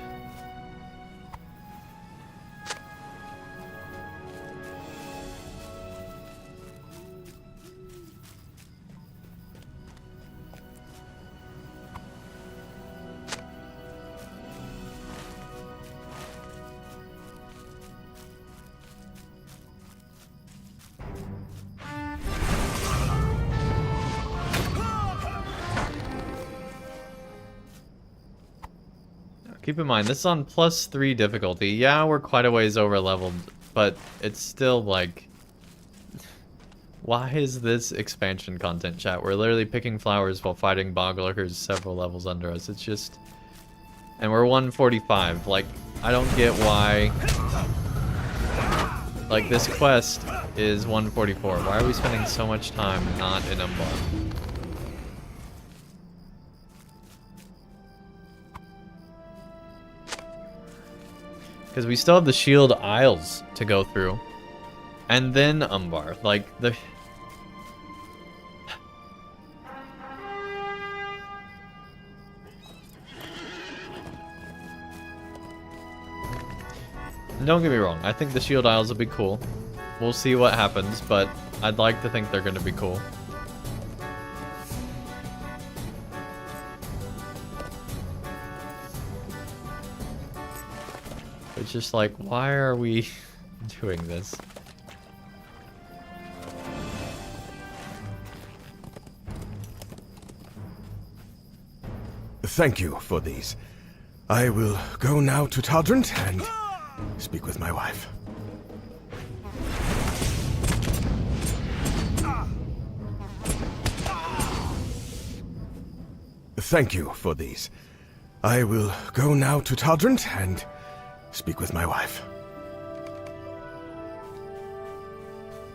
Keep in mind, this is on +3 difficulty. Yeah, we're quite a ways over leveled, but it's still like... Why is this expansion content, chat? We're literally picking flowers while fighting bog lurkers several levels under us. It's just... And we're 145. Like, I don't get why... Like, this quest is 144. Why are we spending so much time not in Umbar? Because we still have the Shield Isles to go through. And then Umbar. Like, the... Don't get me wrong, I think the Shield Isles will be cool. We'll see what happens, but I'd like to think they're going to be cool. It's just like, why are we doing this? Thank you for these. I will go now to Taldrint and speak with my wife. Thank you for these. I will go now to Taldrint and speak with my wife.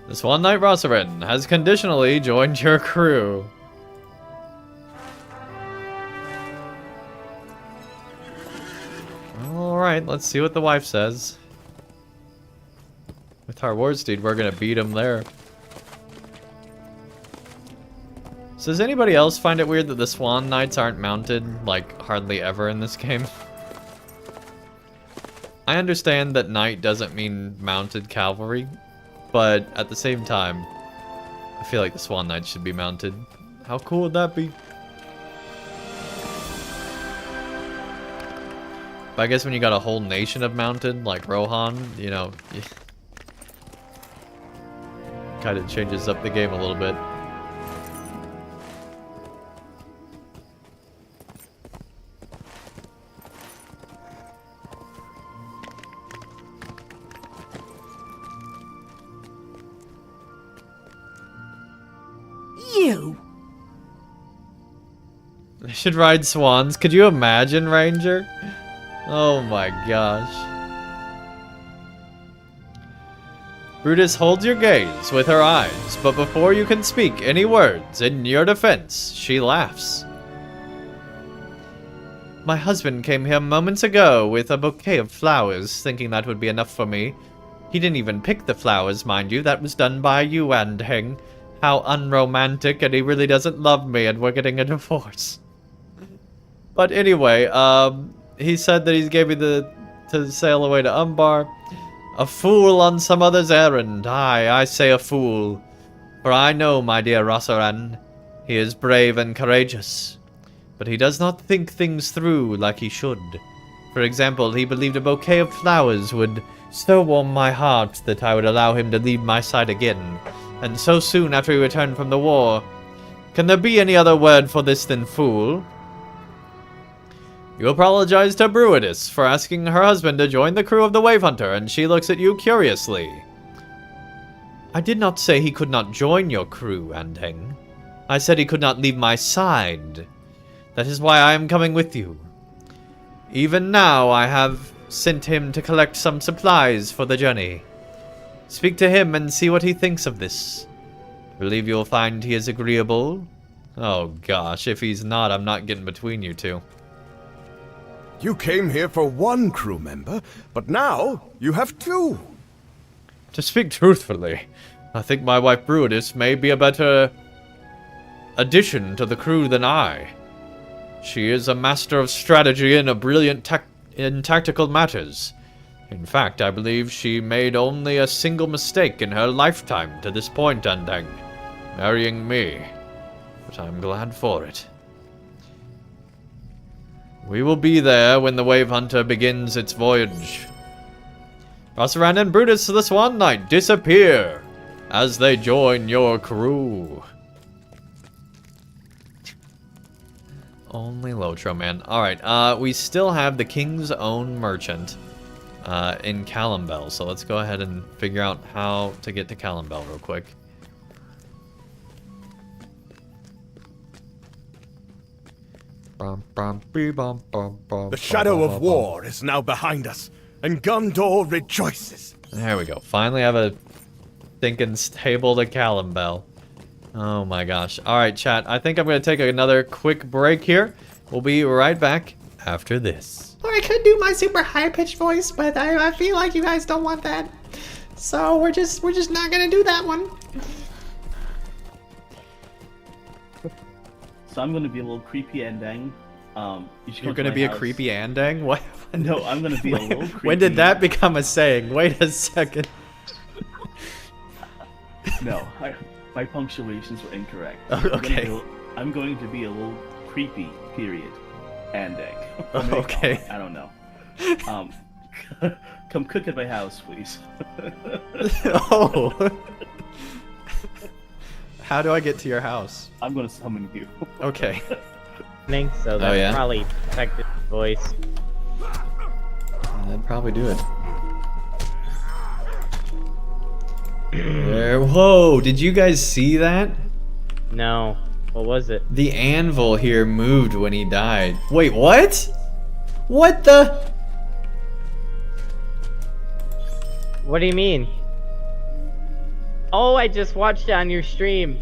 The Swann Knight Rossarin has conditionally joined your crew. Alright, let's see what the wife says. With our war steed, we're gonna beat him there. So does anybody else find it weird that the Swann Knights aren't mounted, like, hardly ever in this game? I understand that knight doesn't mean mounted cavalry, but at the same time, I feel like the Swann Knights should be mounted. How cool would that be? But I guess when you got a whole nation of mounted, like Rohan, you know, kind of changes up the game a little bit. You! They should ride swans. Could you imagine, Ranger? Oh my gosh. Brutus holds your gaze with her eyes, but before you can speak any words in your defense, she laughs. My husband came here moments ago with a bouquet of flowers, thinking that would be enough for me. He didn't even pick the flowers, mind you. That was done by you, Andang. How unromantic, and he really doesn't love me, and we're getting a divorce. But anyway, he said that he gave me to sail away to Umbar. A fool on some other's errand. Aye, I say a fool. For I know, my dear Rossaran, he is brave and courageous. But he does not think things through like he should. For example, he believed a bouquet of flowers would so warm my heart that I would allow him to leave my side again. And so soon after he returned from the war. Can there be any other word for this than fool? You apologize to Brutus for asking her husband to join the crew of the Wave Hunter, and she looks at you curiously. I did not say he could not join your crew, Andang. I said he could not leave my side. That is why I am coming with you. Even now I have sent him to collect some supplies for the journey. Speak to him and see what he thinks of this. I believe you'll find he is agreeable. Oh gosh, if he's not, I'm not getting between you two. You came here for one crew member, but now you have two. To speak truthfully, I think my wife Brutus may be a better addition to the crew than I. She is a master of strategy and a brilliant in tactical matters. In fact, I believe she made only a single mistake in her lifetime to this point, Andang, marrying me. But I'm glad for it. We will be there when the Wave Hunter begins its voyage. Rossaran and Brutus the Swann Knight disappear as they join your crew. Only Lotro, man. Alright, we still have the King's Own Merchant in Calimbel, so let's go ahead and figure out how to get to Calimbel real quick. The shadow of war is now behind us. and Gondor rejoices. There we go. Finally have a thinking stable to Calimbel. Oh my gosh. Alright, chat. I think I'm going to take another quick break here. We'll be right back after this. Or I could do my super high-pitched voice, but I feel like you guys don't want that. So we're just not gonna do that one. So I'm gonna be a little creepy Andang. You're gonna be a creepy Andang? What? No, I'm gonna be a little creepy. When did that become a saying? Wait a second. No, my punctuations were incorrect. Okay. I'm going to be a little creepy, period. Andang. Okay. I don't know. Come cook at my house, please. Oh. How do I get to your house? I'm gonna summon you. Okay. I think so. That's probably effective voice. That'd probably do it. There. Whoa! Did you guys see that? No. What was it? The anvil here moved when he died. Wait, what? What the? What do you mean? Oh, I just watched it on your stream.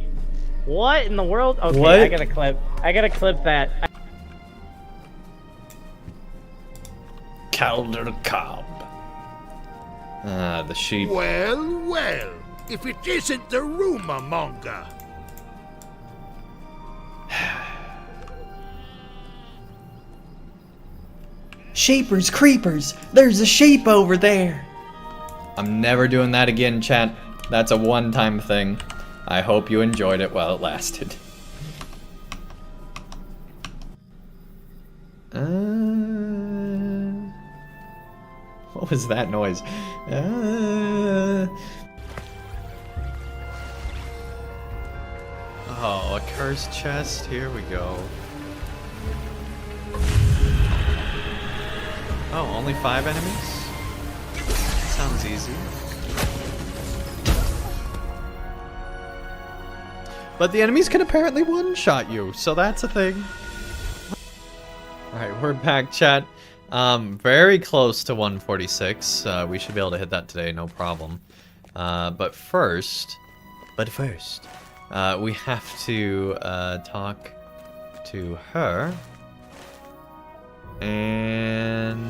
What in the world? Okay, what? I gotta clip that. Calder Cobb. Ah, the sheep. Well, well, if it isn't the rumor monger. Sheepers, creepers, there's a sheep over there. I'm never doing that again, chat. That's a one-time thing. I hope you enjoyed it while it lasted. What was that noise? Oh, a cursed chest. Here we go. Oh, only 5 enemies? Sounds easy. But the enemies can apparently one-shot you, so that's a thing. Alright, we're back, chat. Very close to 146. We should be able to hit that today, no problem. But first, we have to talk to her. And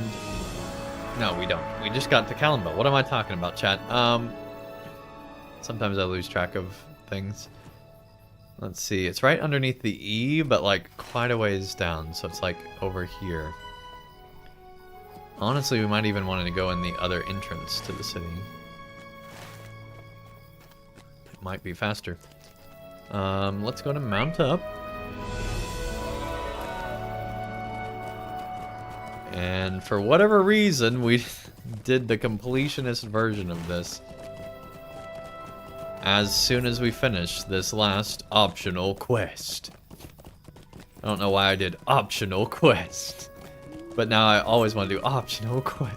no, we don't. We just got to Calimbel. What am I talking about, chat? Sometimes I lose track of things. Let's see. It's right underneath the E, but like quite a ways down. So it's like over here. Honestly, we might even want to go in the other entrance to the city. It might be faster. Let's go to Mount Up. And for whatever reason, we did the completionist version of this as soon as we finished this last optional quest. I don't know why I did optional quest, but now I always want to do optional quest.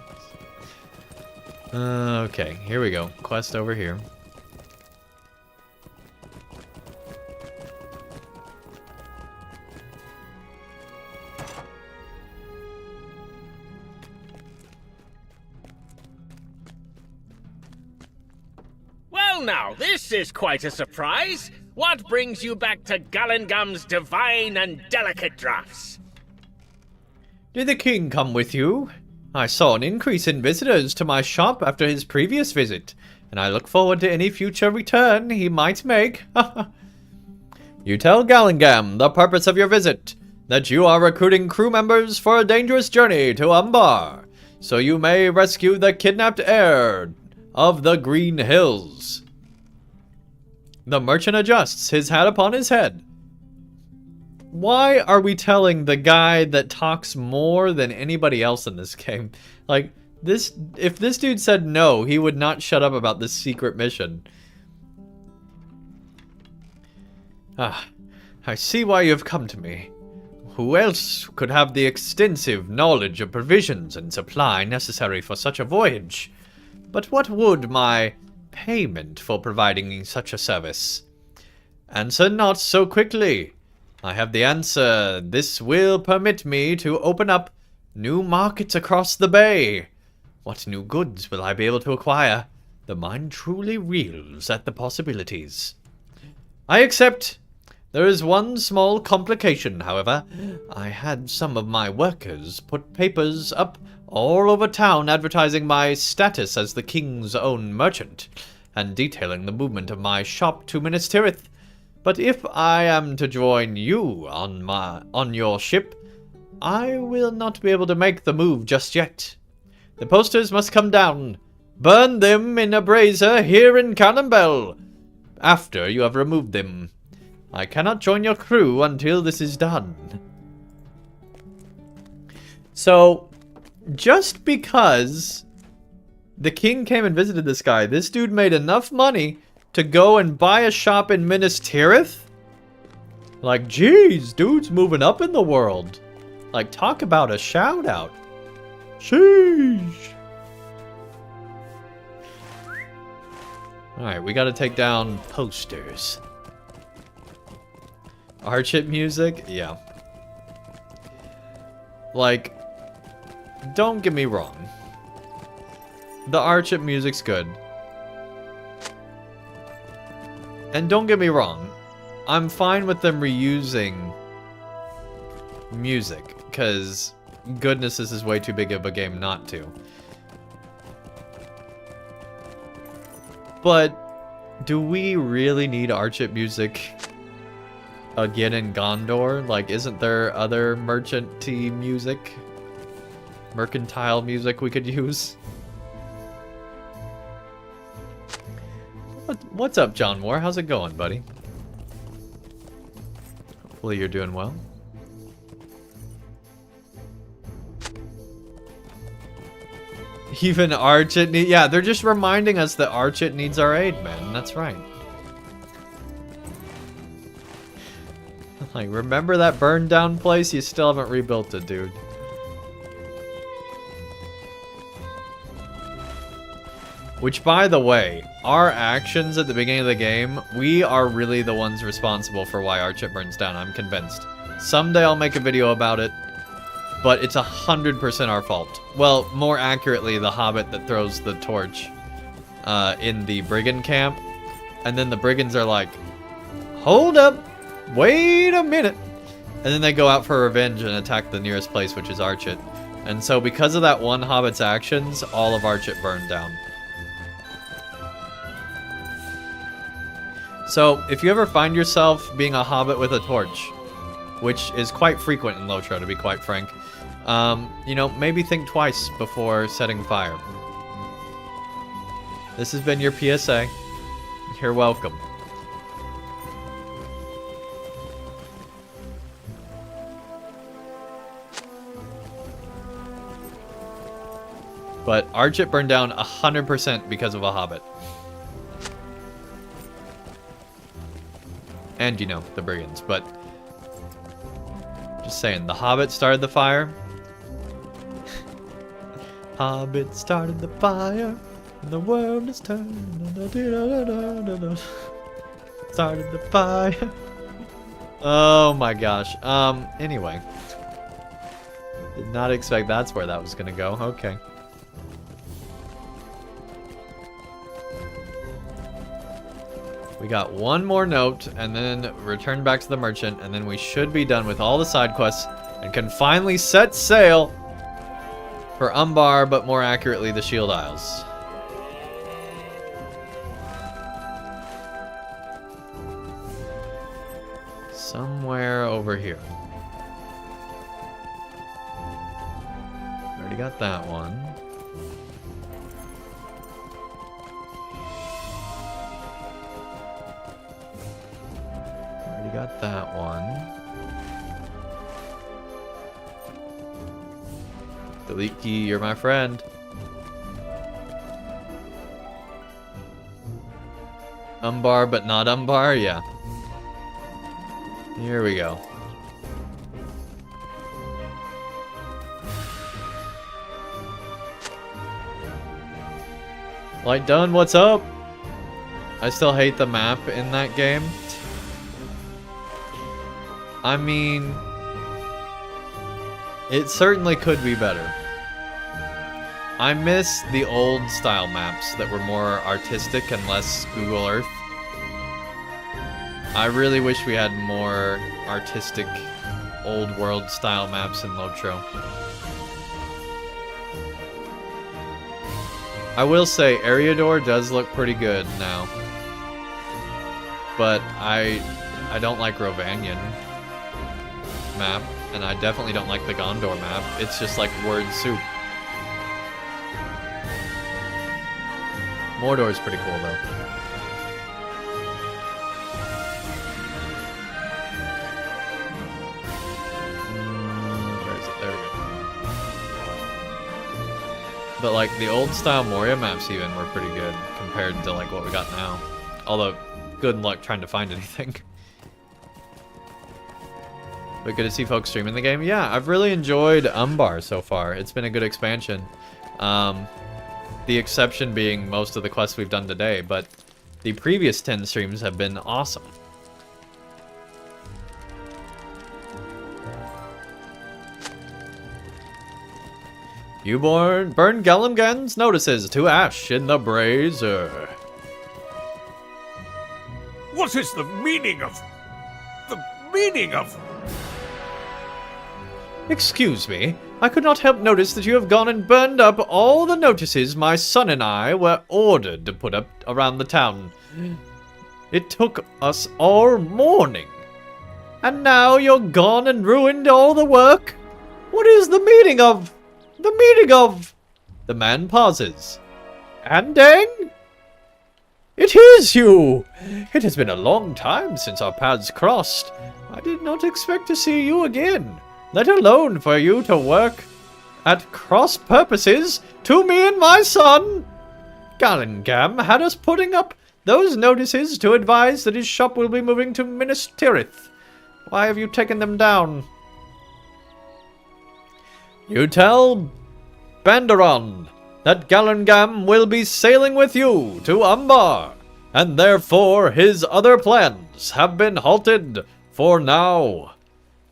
Okay, here we go. Quest over here. Well now, this is quite a surprise. What brings you back to Gallengam's divine and delicate drafts? Did the king come with you? I saw an increase in visitors to my shop after his previous visit, and I look forward to any future return he might make. You tell Gallengam the purpose of your visit, that you are recruiting crew members for a dangerous journey to Umbar, so you may rescue the kidnapped heir of the Green Hills. The merchant adjusts his hat upon his head. Why are we telling the guy that talks more than anybody else in this game? Like, this, if this dude said no, he would not shut up about this secret mission. Ah, I see why you have come to me. Who else could have the extensive knowledge of provisions and supply necessary for such a voyage? But what would my payment for providing such a service? Answer not so quickly. I have the answer. This will permit me to open up new markets across the bay. What new goods will I be able to acquire? The mind truly reels at the possibilities. I accept. There is one small complication, however. I had some of my workers put papers up all over town advertising my status as the king's own merchant, and detailing the movement of my shop to Minas Tirith. But if I am to join you on your ship, I will not be able to make the move just yet. The posters must come down. Burn them in a brazier here in Cannonbell, after you have removed them. I cannot join your crew until this is done. So, just because the king came and visited this guy, this dude made enough money to go and buy a shop in Minas Tirith? Like, geez, dude's moving up in the world. Like, talk about a shout out. Sheesh. Alright, we gotta take down posters. Archit music? Yeah. Like, don't get me wrong. The Archit music's good. And don't get me wrong. I'm fine with them reusing music, because goodness, this is way too big of a game not to. But do we really need Archit music again in Gondor? Like, isn't there other merchant-y music? Mercantile music we could use? What's up, John Moore? How's it going, buddy? Hopefully you're doing well. Even Archit need— yeah, they're just reminding us that Archit needs our aid, man. That's right. Like, remember that burned down place? You still haven't rebuilt it, dude. Which, by the way, our actions at the beginning of the game, we are really the ones responsible for why Archit burns down, I'm convinced. Someday I'll make a video about it, but it's 100% our fault. Well, more accurately, the hobbit that throws the torch in the brigand camp. And then the brigands are like, hold up, wait a minute. And then they go out for revenge and attack the nearest place, which is Archit. And so because of that one hobbit's actions, all of Archit burned down. So, if you ever find yourself being a hobbit with a torch, which is quite frequent in LOTRO, to be quite frank, you know, maybe think twice before setting fire. This has been your PSA. You're welcome. But Archit burned down 100% because of a hobbit. And, you know, the brigands, but just saying, the hobbit started the fire. Hobbit started the fire, and the world is turned. Started the fire. Oh my gosh. Anyway. Did not expect that's where that was gonna go. Okay. We got one more note, and then return back to the merchant, and then we should be done with all the side quests, and can finally set sail for Umbar, but more accurately, the Shield Isles. Somewhere over here. Already got that one. Got that one. Delete key, you're my friend. Umbar, but not Umbar? Yeah. Here we go. Light done, what's up? I still hate the map in that game. I mean, it certainly could be better. I miss the old style maps that were more artistic and less Google Earth. I really wish we had more artistic old world style maps in LOTRO. I will say Eriador does look pretty good now. But I don't like Rovanian map, and I definitely don't like the Gondor map. It's just like word soup. Mordor is pretty cool though. Where is it? There we go. But like the old style Moria maps even were pretty good compared to like what we got now. Although, good luck trying to find anything. But good to see folks streaming the game. Yeah, I've really enjoyed Umbar so far. It's been a good expansion. The exception being most of the quests we've done today, but the previous 10 streams have been awesome. You burn Gallumgan's notices to ash in the brazier. What is the meaning of... Excuse me, I could not help notice that you have gone and burned up all the notices my son and I were ordered to put up around the town. It took us all morning. And now you're gone and ruined all the work? What is the meaning of... The man pauses. Andang? It is you! It has been a long time since our paths crossed. I did not expect to see you again, let alone for you to work at cross purposes to me and my son. Gallengam had us putting up those notices to advise that his shop will be moving to Minas Tirith. Why have you taken them down? You tell Banderon that Gallengam will be sailing with you to Umbar, and therefore his other plans have been halted for now.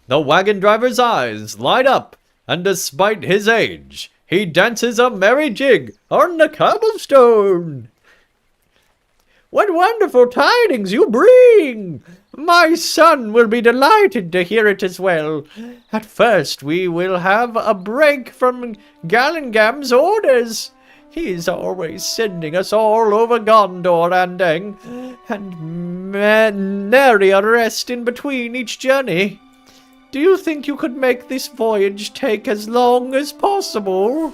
The wagon driver's eyes light up, and despite his age, he dances a merry jig on the cobblestone. What wonderful tidings you bring! My son will be delighted to hear it as well. At first, we will have a break from Gallengam's orders. He is always sending us all over Gondor, Andang, and nary a rest in between each journey. Do you think you could make this voyage take as long as possible,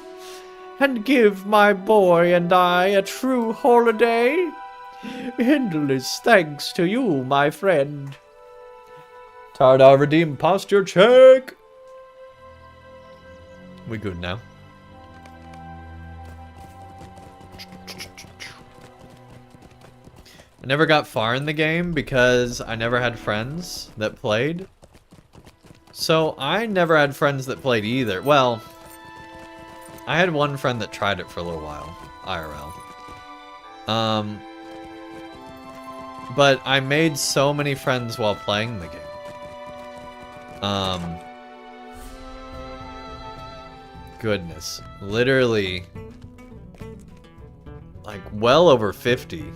and give my boy and I a true holiday? Endless thanks to you, my friend. Tardar redeem posture check. We good now? I never got far in the game because I never had friends that played. So I never had friends that played either. Well, I had one friend that tried it for a little while, IRL. But I made so many friends while playing the game. Goodness. Literally, like, well over 50.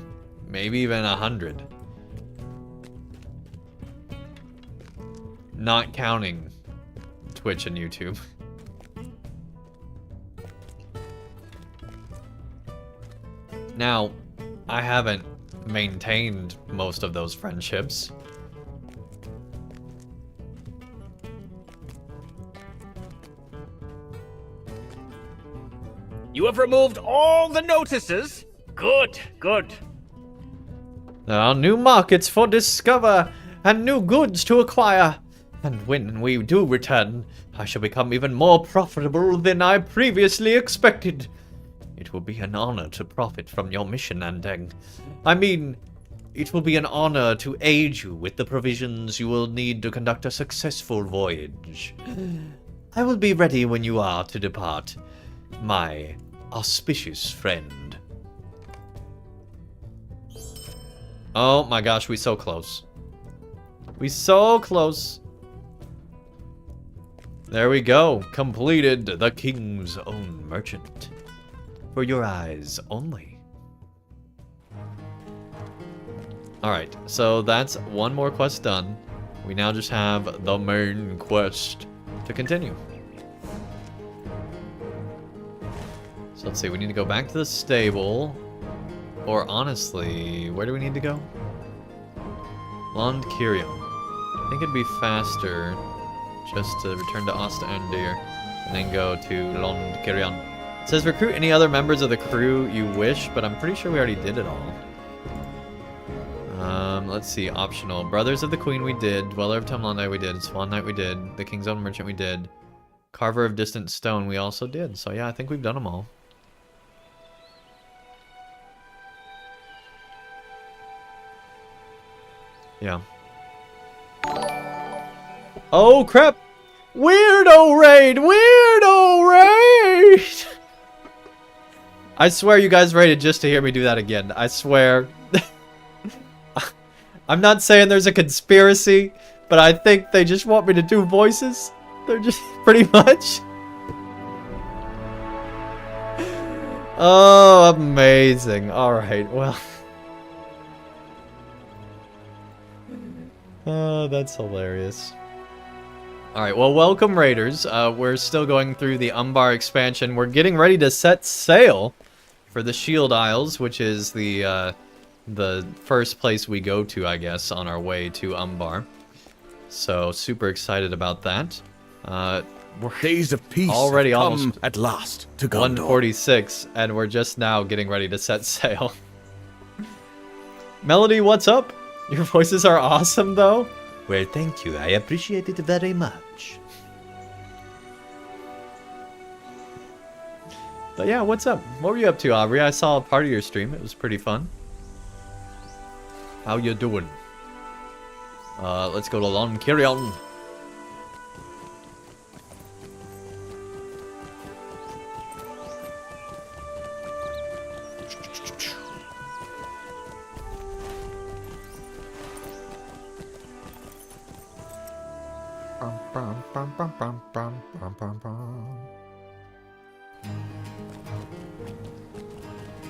Maybe even 100. Not counting Twitch and YouTube. Now, I haven't maintained most of those friendships. You have removed all the notices? Good, good. There are new markets for discover and new goods to acquire. And when we do return, I shall become even more profitable than I previously expected. It will be an honor to profit from your mission, Andang. I mean, it will be an honor to aid you with the provisions you will need to conduct a successful voyage. I will be ready when you are to depart, my auspicious friend. Oh my gosh, we so close. We so close. There we go. Completed the king's own merchant. for your eyes only. Alright, so that's one more quest done. We now just have the main quest to continue. So let's see, we need to go back to the stable. Or honestly, where do we need to go? Londkirion. I think it'd be faster just to return to Osta-Andir and then go to Londkirion. It says recruit any other members of the crew you wish, but I'm pretty sure we already did it all. Let's see, optional. Brothers of the Queen we did, Dweller of Tumlandi we did, Swann Knight we did, the King's Own Merchant we did, Carver of Distant Stone we also did. So yeah, I think we've done them all. Yeah. Oh crap! Weirdo raid! Weirdo raid! I swear you guys raided just to hear me do that again. I swear. I'm not saying there's a conspiracy, but I think they just want me to do voices. They're just pretty much. Oh, amazing. Alright, well. Oh, that's hilarious. Alright, well, welcome raiders. We're still going through the Umbar expansion. We're getting ready to set sail for the Shield Isles, which is the first place we go to, I guess, on our way to Umbar. So, super excited about that. We're Days of peace already come almost at last to Gondor. 146, and we're just now getting ready to set sail. Melody, what's up? Your voices are awesome, though. Well, thank you. I appreciate it very much. But yeah, what's up? What were you up to, Aubrey? I saw a part of your stream. It was pretty fun. How you doing? Let's go to Londkirion.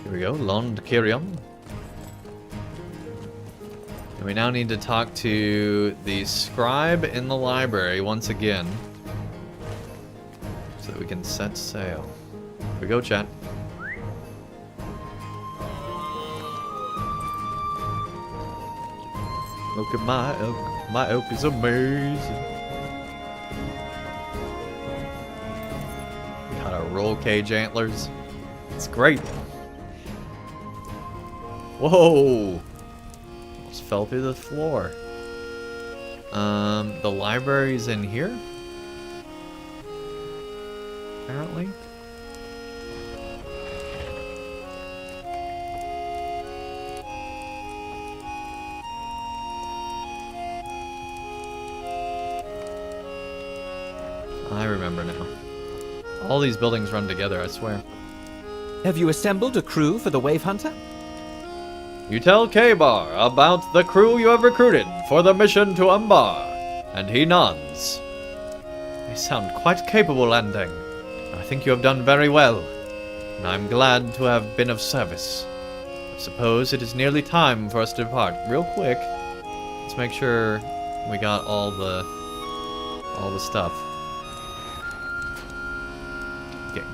Here we go, Londkirion. And we now need to talk to the scribe in the library once again, so that we can set sail. Here we go, chat. Look at my elk. My elk is amazing. Got our roll cage antlers. It's great. Whoa! Almost fell through the floor. The library's in here? Apparently. I remember now. All these buildings run together, I swear. Have you assembled a crew for the Wave Hunter? You tell K-Bar about the crew you have recruited for the mission to Umbar, and he nods. They sound quite capable, Andang. I think you have done very well, and I'm glad to have been of service. I suppose it is nearly time for us to depart. Real quick, let's make sure we got all the stuff.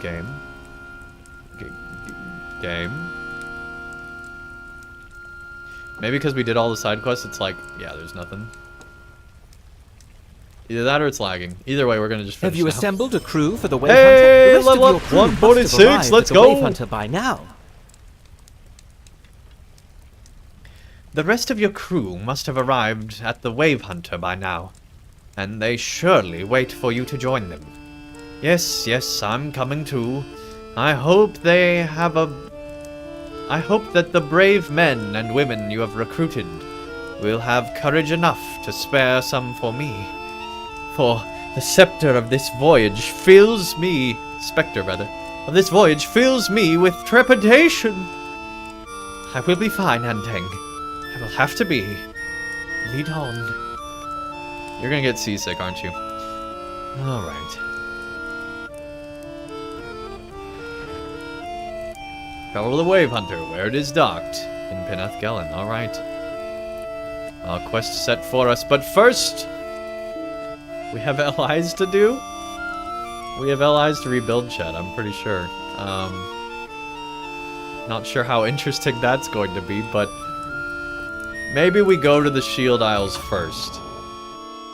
Game. Maybe because we did all the side quests, it's like, yeah, there's nothing. Either that or it's lagging. Either way, we're gonna just finish. Have you now. assembled a crew for the Wave Hey, Hunter? level up 146. Let's go. Wave Hunter by now. The rest of your crew must have arrived at the Wave Hunter by now, and they surely wait for you to join them. Yes, I'm coming too. I hope that the brave men and women you have recruited will have courage enough to spare some for me. For the specter of this voyage fills me with trepidation. I will be fine, Andang. I will have to be. Lead on. You're gonna get seasick, aren't you? Alright. Travel the Wave Hunter, where it is docked. In Pinath Gelen, alright. Quest set for us, but first... we have LIs to do? We have LIs to rebuild, chat, I'm pretty sure. Not sure how interesting that's going to be, but... maybe we go to the Shield Isles first.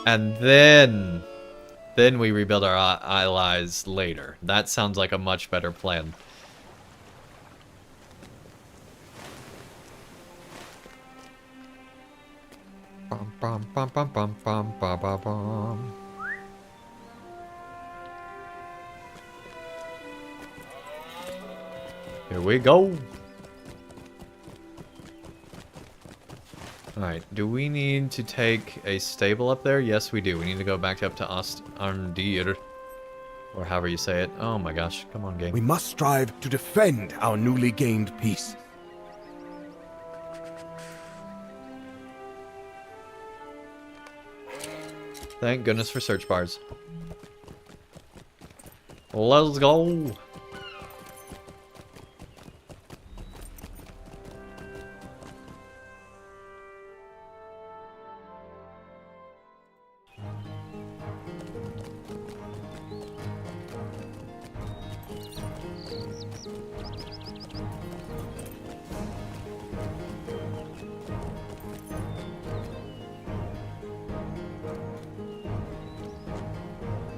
And then we rebuild our allies later. That sounds like a much better plan. Bum, bum, bum, bum, bum, bum, bum, bum, bum. Here we go. Alright, do we need to take a stable up there? Yes, we do. We need to go back up to Arndir. Or however you say it. Oh my gosh, come on, game. We must strive to defend our newly gained peace. Thank goodness for search bars. Let's go.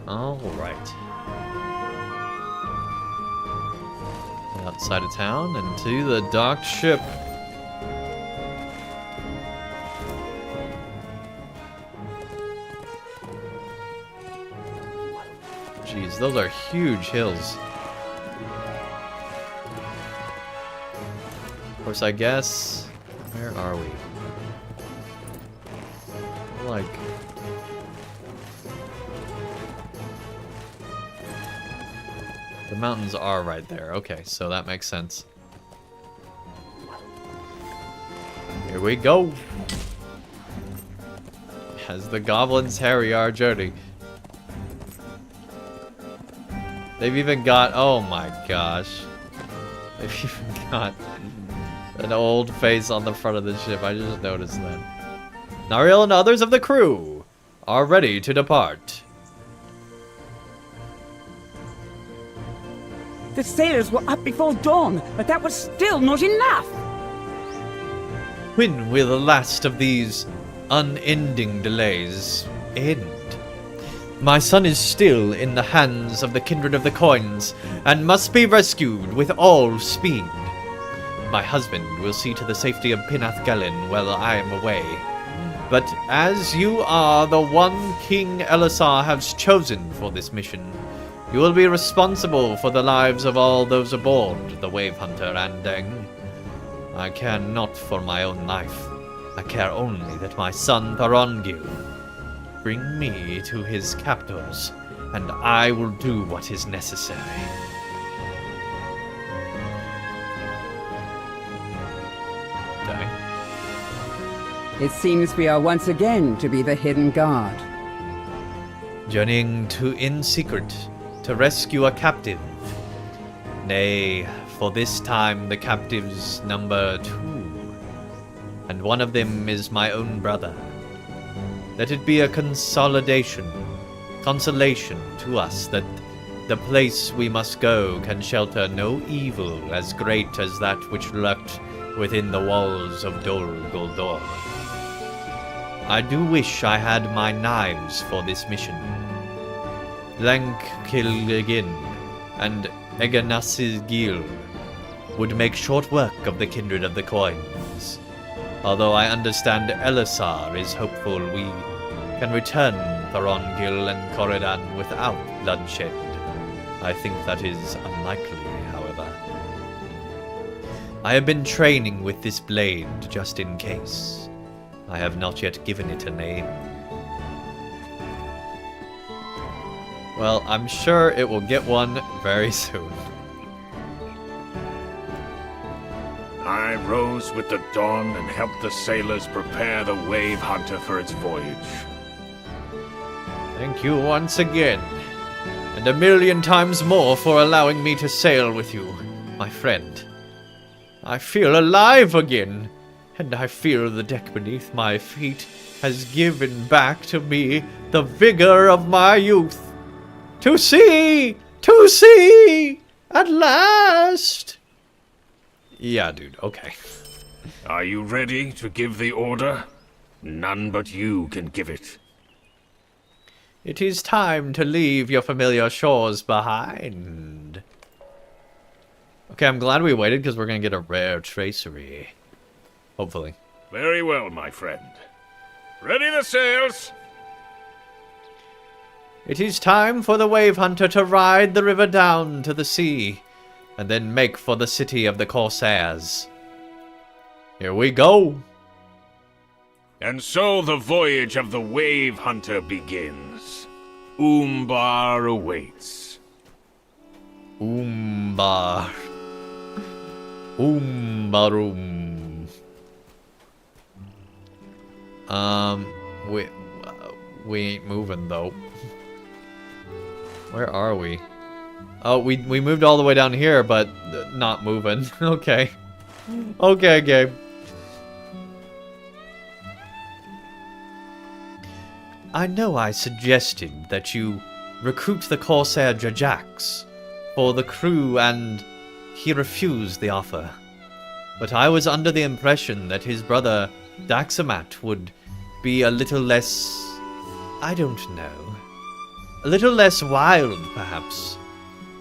Alright. Outside of town and to the docked ship. Jeez, those are huge hills. Of course, I guess... where are we? Like... the mountains are right there. Okay, so that makes sense. Here we go. As the goblins harry our journey. They've even got... oh my gosh. They've even got an old face on the front of the ship. I just noticed that. Nariel and others of the crew are ready to depart. The sailors were up before dawn, but that was still not enough. When will the last of these unending delays end? My son is still in the hands of the Kindred of the Coins and must be rescued with all speed. My husband will see to the safety of Pinath Gelen while I am away. But as you are the one King Elisar has chosen for this mission, you will be responsible for the lives of all those aboard the Wave Hunter Andang. I care not for my own life. I care only that my son Thorongil bring me to his captors, and I will do what is necessary. Dang. It seems we are once again to be the hidden guard. Journeying in secret to rescue a captive. Nay, for this time the captives number 2, and one of them is my own brother. Let it be a consolation to us that the place we must go can shelter no evil as great as that which lurked within the walls of Dol Guldur. I do wish I had my knives for this mission. Lankilgin and Eganasigil would make short work of the Kindred of the Coins. Although I understand Elisar is hopeful we can return Thorongil and Corridan without bloodshed. I think that is unlikely, however. I have been training with this blade just in case. I have not yet given it a name. Well, I'm sure it will get one very soon. I rose with the dawn and helped the sailors prepare the Wave Hunter for its voyage. Thank you once again, and a million times more for allowing me to sail with you, my friend. I feel alive again, and I feel the deck beneath my feet has given back to me the vigor of my youth. To sea! To sea! At last! Yeah, dude, okay. Are you ready to give the order? None but you can give it. It is time to leave your familiar shores behind. Okay, I'm glad we waited because we're going to get a rare tracery. Hopefully. Very well, my friend. Ready the sails! It is time for the Wave Hunter to ride the river down to the sea, and then make for the city of the Corsairs. Here we go! And so the voyage of the Wave Hunter begins. Umbar awaits. Umbar. Umbarum. We ain't moving though. Where are we? Oh, we moved all the way down here, but not moving. Okay. Okay, Gabe. I know I suggested that you recruit the Corsair Jajax for the crew, and he refused the offer. But I was under the impression that his brother Daxamat would be a little less... I don't know. A little less wild, perhaps.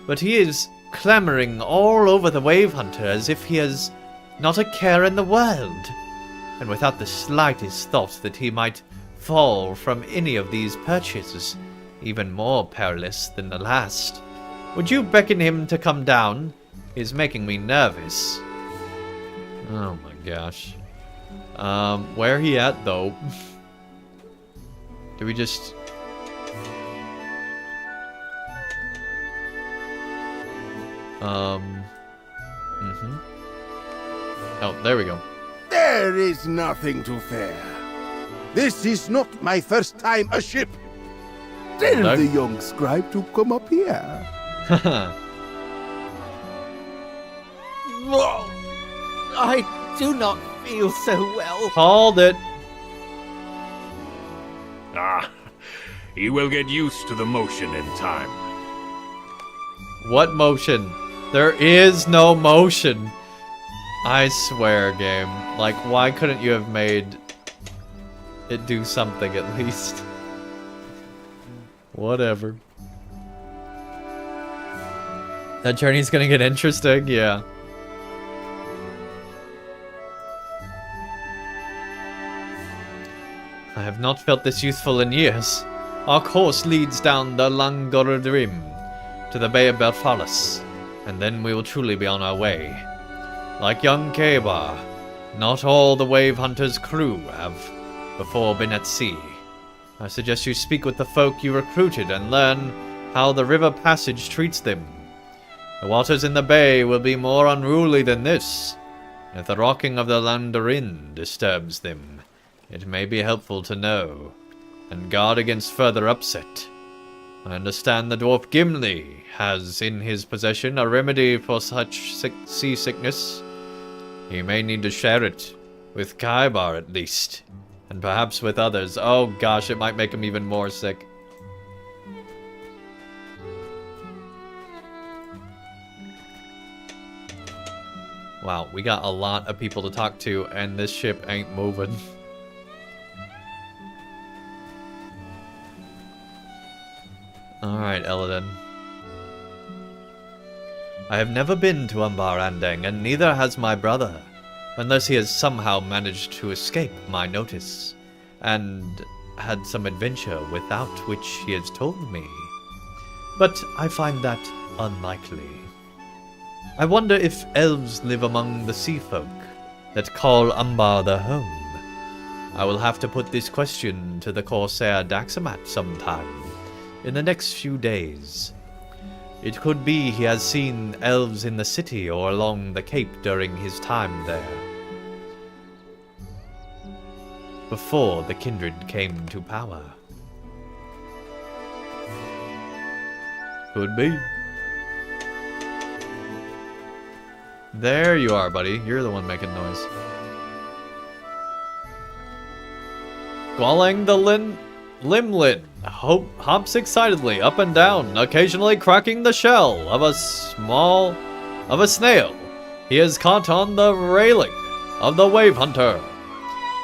But he is clamoring all over the Wave Hunter as if he has not a care in the world, and without the slightest thought that he might fall from any of these perches, even more perilous than the last. Would you beckon him to come down? He's making me nervous. Oh my gosh. Where he at though? Do we just... Oh, there we go. There is nothing to fear. This is not my first time aship. Tell No. the young scribe to come up here. I do not feel so well. Called it. Ah, you will get used to the motion in time. What motion? There is no motion. I swear, game. Like, why couldn't you have made it do something at least? Whatever. That journey's gonna get interesting, yeah. I have not felt this youthful in years. Our course leads down the Langorodrim to the Bay of Belfalis, and then we will truly be on our way. Like young Kabar, not all the Wave Hunter's crew have before been at sea. I suggest you speak with the folk you recruited and learn how the river passage treats them. The waters in the bay will be more unruly than this. If the rocking of the Landorin disturbs them, it may be helpful to know, and guard against further upset. I understand the dwarf Gimli has in his possession a remedy for such seasickness. He may need to share it, with Kaibar at least, and perhaps with others. Oh gosh, it might make him even more sick. Wow, we got a lot of people to talk to, and this ship ain't moving. Alright, Eladin. I have never been to Umbar Andang, and neither has my brother, unless he has somehow managed to escape my notice, and had some adventure without which he has told me. But I find that unlikely. I wonder if elves live among the sea folk that call Umbar their home. I will have to put this question to the Corsair Daxamat sometime, in the next few days. It could be he has seen elves in the city or along the cape during his time there, before the kindred came to power. Could be. There you are, buddy. You're the one making noise. Squalling the limlin hops excitedly up and down, occasionally cracking the shell of a snail he has caught on the railing of the Wave Hunter.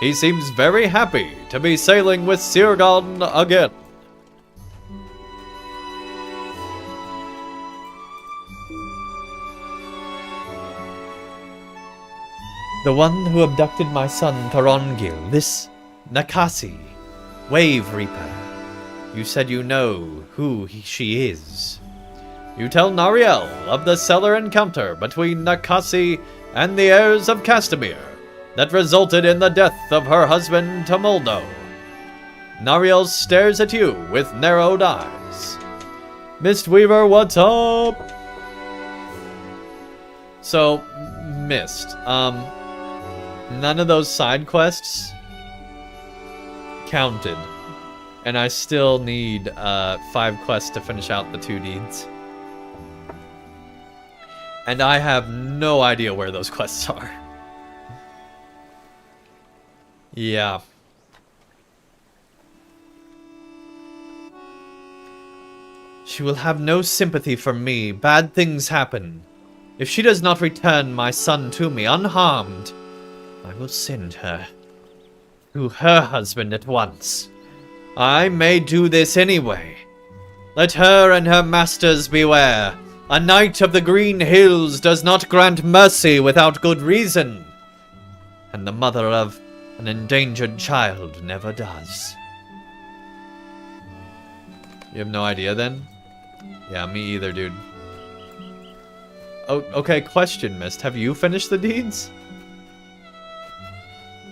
He seems very happy to be sailing with Sirgon again. The one who abducted my son Thorongil, this Nakasi, Wave Reaper. You said you know who she is. You tell Nariel of the cellar encounter between Nakasi and the heirs of Castamere that resulted in the death of her husband Tumuldo. Nariel stares at you with narrowed eyes. Mistweaver, what's up? So, Mist, none of those side quests counted. And I still need 5 quests to finish out the 2 deeds. And I have no idea where those quests are. Yeah. She will have no sympathy for me. Bad things happen. If she does not return my son to me unharmed, I will send her to her husband at once. I may do this anyway. Let her and her masters beware. A knight of the Green Hills does not grant mercy without good reason. And the mother of an endangered child never does. You have no idea then? Yeah, me either, dude. Oh, okay, question, Mist. Have you finished the deeds?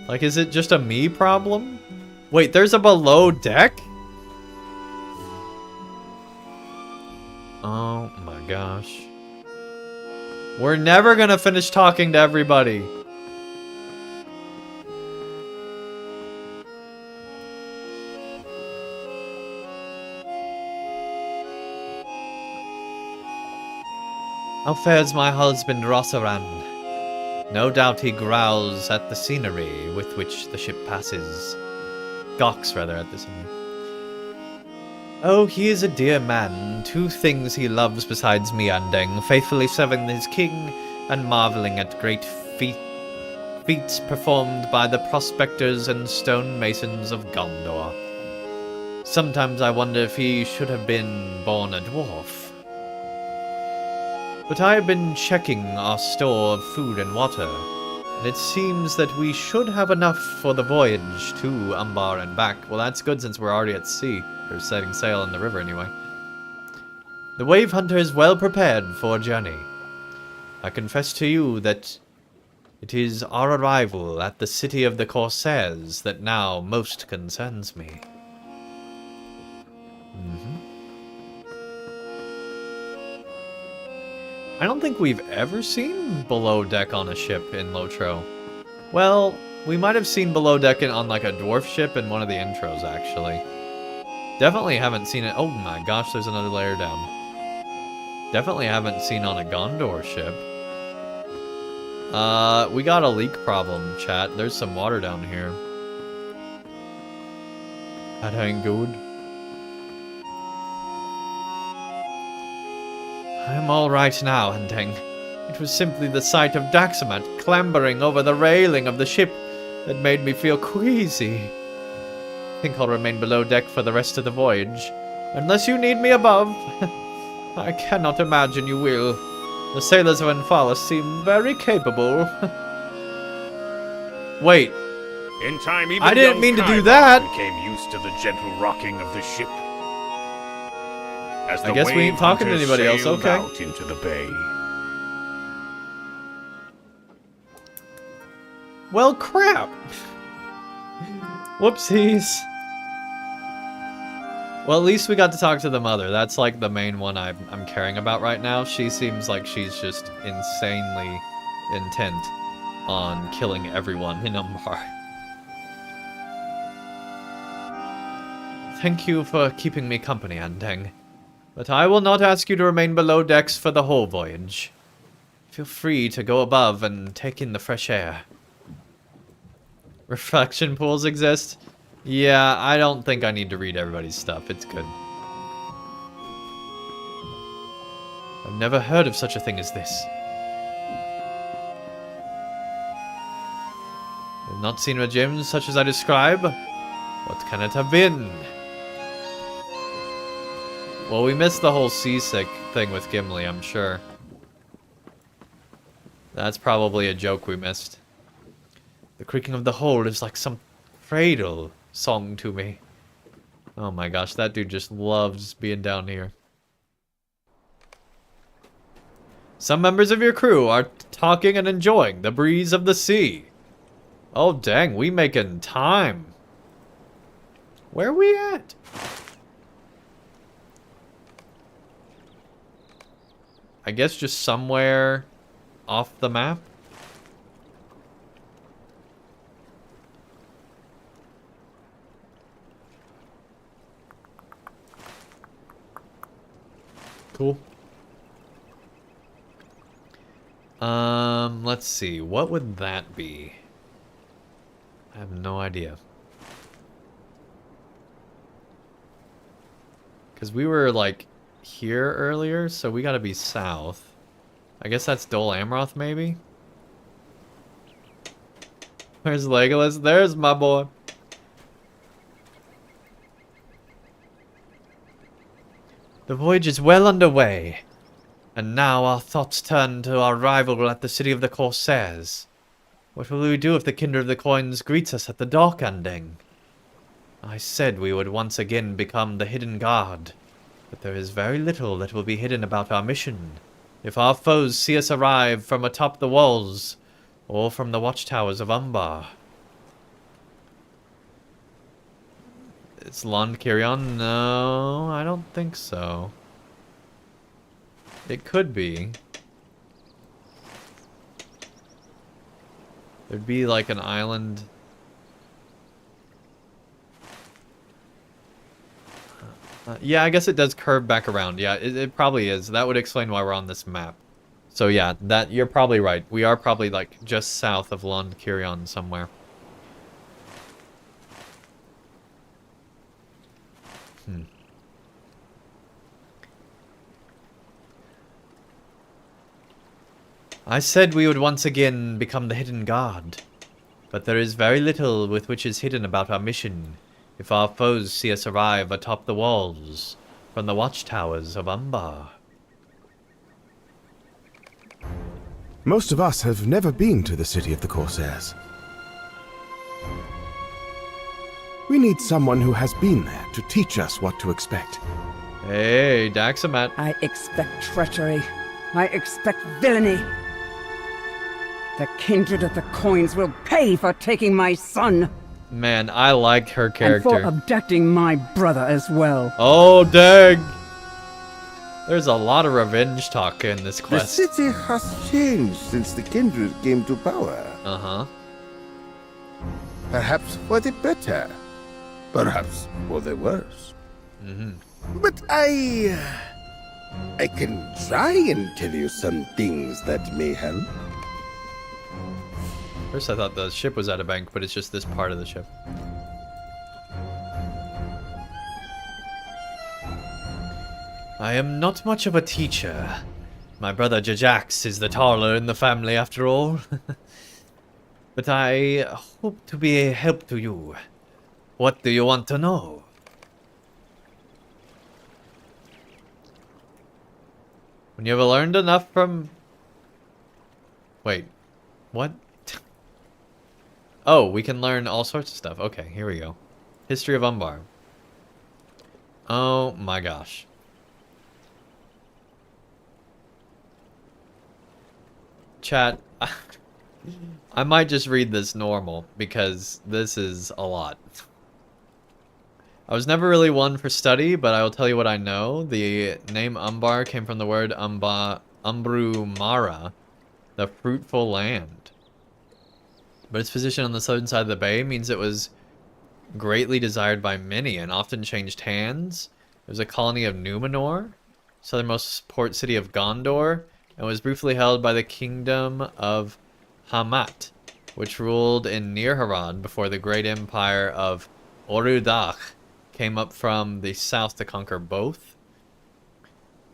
Like, is it just a me problem? Wait, there's a below deck? Oh my gosh. We're never gonna finish talking to everybody. How fares my husband Rossaran? No doubt he growls at the scenery with which the ship passes. Gawks, rather, at the scenery. Oh, he is a dear man. 2 things he loves besides me, Andang, faithfully serving his king and marveling at great feats performed by the prospectors and stonemasons of Gondor. Sometimes I wonder if he should have been born a dwarf. But I have been checking our store of food and water, and it seems that we should have enough for the voyage to Umbar and back. Well, that's good since we're already at sea, or setting sail in the river anyway. The Wave Hunter is well prepared for a journey. I confess to you that it is our arrival at the city of the Corsairs that now most concerns me. I don't think we've ever seen below deck on a ship in LOTRO. Well, we might have seen below deck on like a dwarf ship in one of the intros, actually. Definitely haven't seen it. Oh my gosh, there's another layer down. Definitely haven't seen on a Gondor ship. We got a leak problem, chat. There's some water down here. That ain't good. I'm alright now, Andang. It was simply the sight of Daxamat clambering over the railing of the ship that made me feel queasy. I think I'll remain below deck for the rest of the voyage. Unless you need me above. I cannot imagine you will. The sailors of Umbar seem very capable. Wait. In time, even I didn't mean to do that. Became used to the gentle rocking of the ship. As I guess we ain't talking to anybody else, okay. Out into the bay. Well, crap. Whoopsies. Well, at least we got to talk to the mother. That's like the main one I'm caring about right now. She seems like she's just insanely intent on killing everyone in Umbar. Thank you for keeping me company, Andang. But I will not ask you to remain below decks for the whole voyage. Feel free to go above and take in the fresh air. Reflection pools exist? Yeah, I don't think I need to read everybody's stuff. It's good. I've never heard of such a thing as this. I've not seen a gem such as I describe. What can it have been? Well, we missed the whole seasick thing with Gimli, I'm sure. That's probably a joke we missed. The creaking of the hold is like some cradle song to me. Oh my gosh, that dude just loves being down here. Some members of your crew are talking and enjoying the breeze of the sea. Oh dang, we making time. Where are we at? I guess just somewhere off the map. Cool. Let's see. What would that be? I have no idea. Because we were, like, here earlier, so we gotta be south. I guess that's Dol Amroth, maybe? Where's Legolas? There's my boy. The voyage is well underway. And now our thoughts turn to our arrival at the city of the Corsairs. What will we do if the Kindred of the Coins greets us at the dock, Andang? I said we would once again become the hidden guard, but there is very little that will be hidden about our mission. If our foes see us arrive from atop the walls, or from the watchtowers of Umbar. It's Lond Kirion? No, I don't think so. It could be. There'd be like an island. Yeah, I guess it does curve back around. Yeah, it probably is. That would explain why we're on this map. So yeah, that you're probably right. We are probably like just south of Lond Kirion somewhere. I said we would once again become the hidden guard, but there is very little with which is hidden about our mission if our foes see us arrive atop the walls from the watchtowers of Umbar. Most of us have never been to the city of the Corsairs. We need someone who has been there to teach us what to expect. Hey, Daxamat. I expect treachery. I expect villainy. The Kindred of the Coins will pay for taking my son. Man, I like her character. And for abducting my brother as well. Oh, dang. There's a lot of revenge talk in this quest. The city has changed since the Kindred came to power. Uh-huh. Perhaps for the better. Perhaps for the worse. But I can try and tell you some things that may help. First I thought the ship was at a bank, but it's just this part of the ship. I am not much of a teacher. My brother Jajax is the taller in the family after all. But I hope to be a help to you. What do you want to know? When you have learned enough from... Wait, what? Oh, we can learn all sorts of stuff. Okay, here we go. History of Umbar. Oh my gosh. Chat, I might just read this normal because this is a lot. I was never really one for study, but I will tell you what I know. The name Umbar came from the word Umbru Mara, the fruitful land. But its position on the southern side of the bay means it was greatly desired by many and often changed hands. It was a colony of Numenor, southernmost port city of Gondor, and was briefly held by the kingdom of Hamat, which ruled in Near Harad before the great empire of Orudach came up from the south to conquer both.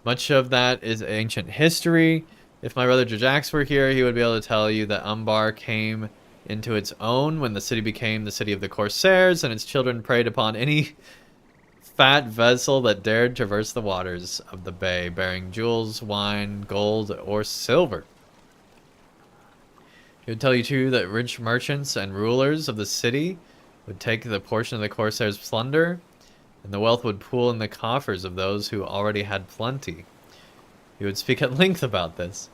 Much of that is ancient history. If my brother Jajax were here, he would be able to tell you that Umbar came into its own when the city became the city of the Corsairs, and its children preyed upon any fat vessel that dared traverse the waters of the bay, bearing jewels, wine, gold, or silver. He would tell you too that rich merchants and rulers of the city would take the portion of the Corsairs' plunder, and the wealth would pool in the coffers of those who already had plenty. He would speak at length about this.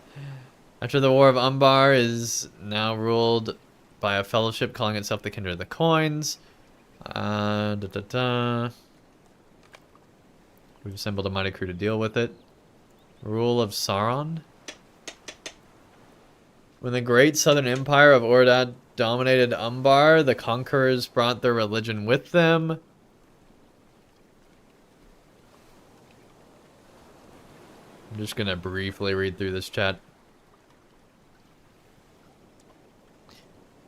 After the War of Umbar is now ruled by a fellowship calling itself the Kindred of the Coins. We've assembled a mighty crew to deal with it. Rule of Sauron. When the great southern empire of Ordad dominated Umbar, the conquerors brought their religion with them. I'm just gonna briefly read through this chat.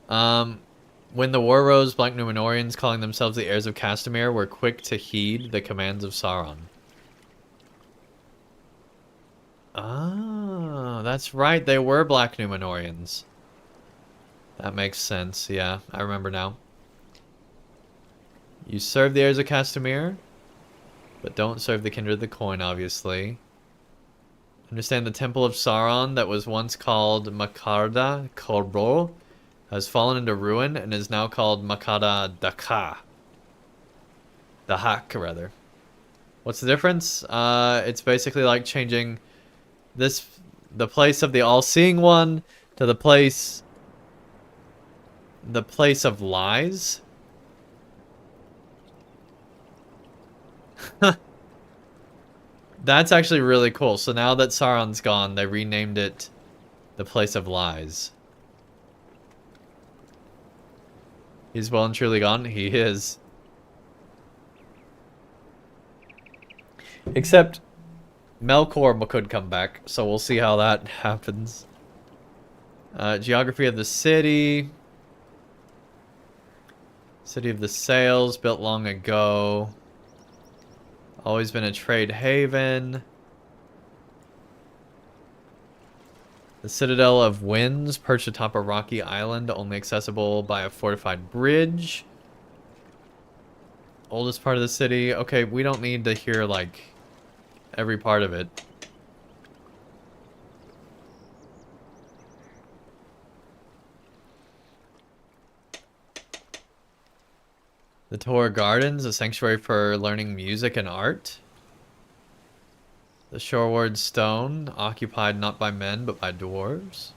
When the war rose, Black Númenóreans, calling themselves the heirs of Castamere, were quick to heed the commands of Sauron. Ah, that's right, they were Black Númenóreans. That makes sense, yeah, I remember now. You serve the heirs of Castamere, but don't serve the Kindred of the Coin, obviously. Understand the Temple of Sauron that was once called Makarda Korbol has fallen into ruin and is now called Makada Daka. Dahak, rather. What's the difference? It's basically like changing the place of the all-seeing one to the place of lies. That's actually really cool. So now that Sauron's gone, they renamed it the Place of Lies. He's well and truly gone. He is. Except Melkor could come back, so we'll see how that happens. Geography of the city. City of the Sails, built long ago. Always been a trade haven. The Citadel of Winds, perched atop a rocky island, only accessible by a fortified bridge. Oldest part of the city. Okay, we don't need to hear, like, every part of it. The Tor Gardens, a sanctuary for learning music and art. The Shoreward Stone, occupied not by men but by dwarves.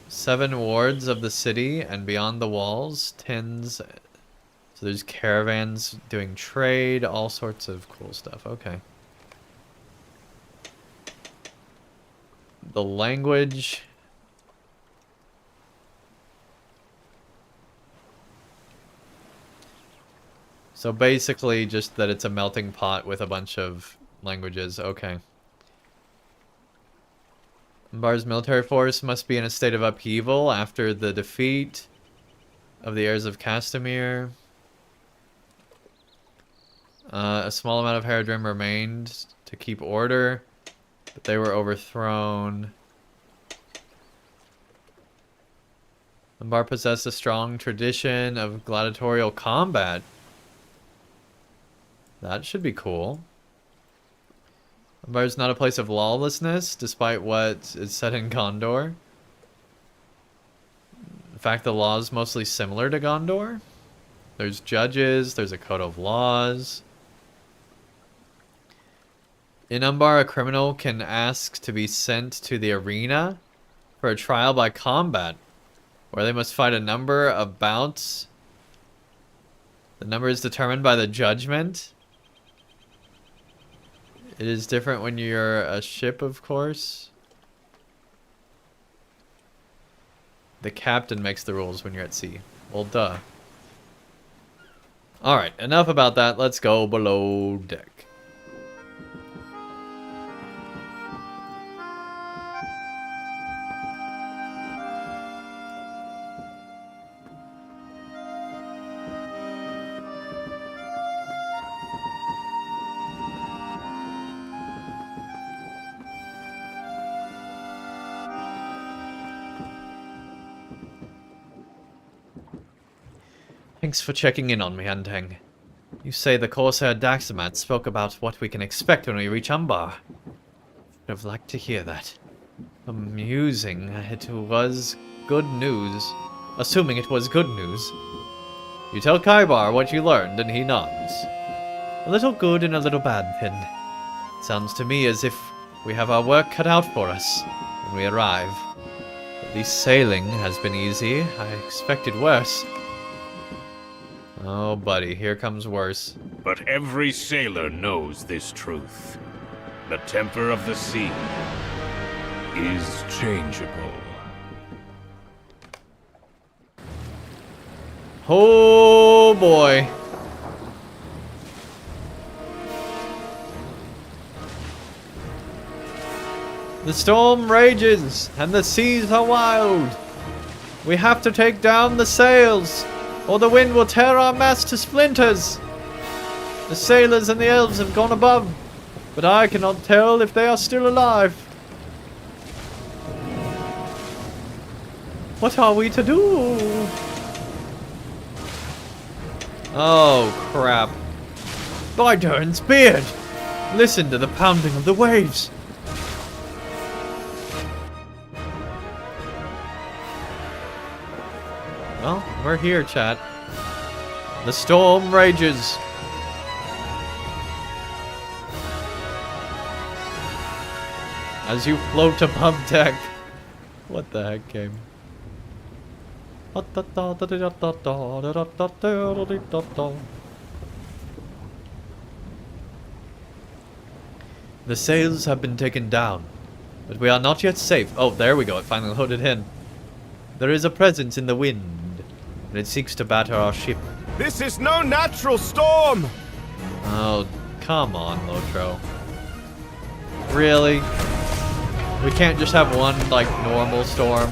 7 wards of the city and beyond the walls, tins. So there's caravans doing trade, all sorts of cool stuff. Okay. The language. So basically just that it's a melting pot with a bunch of languages. Okay. Umbar's military force must be in a state of upheaval after the defeat of the heirs of Castamere. A small amount of Haradrim remained to keep order, but they were overthrown. Umbar possessed a strong tradition of gladiatorial combat. That should be cool. Umbar is not a place of lawlessness, despite what is said in Gondor. In fact, the law is mostly similar to Gondor. There's judges, there's a code of laws. In Umbar, a criminal can ask to be sent to the arena for a trial by combat, where they must fight a number of bouts. The number is determined by the judgment. It is different when you're a ship, of course. The captain makes the rules when you're at sea. Well, duh. Alright, enough about that. Let's go below deck. Thanks for checking in on me, Andang. You say the Corsair Daxamat spoke about what we can expect when we reach Umbar. I'd have liked to hear that. Amusing. It was good news. Assuming it was good news. You tell Kaibar what you learned, and he nods. A little good and a little bad, then. Sounds to me as if we have our work cut out for us when we arrive. At least sailing has been easy. I expected worse. Oh, buddy, here comes worse. But every sailor knows this truth. The temper of the sea is changeable. Oh, boy. The storm rages, and the seas are wild. We have to take down the sails, or the wind will tear our mast to splinters. The sailors and the elves have gone above, but I cannot tell if they are still alive. What are we to do? Oh, crap. By Durin's beard! Listen to the pounding of the waves. Well, we're here, chat. The storm rages. As you float above deck. What the heck came? The sails have been taken down, but we are not yet safe. Oh, there we go. It finally loaded in. There is a presence in the wind, and it seeks to batter our ship. This is no natural storm! Oh, come on, Lotro. Really? We can't just have one, like, normal storm?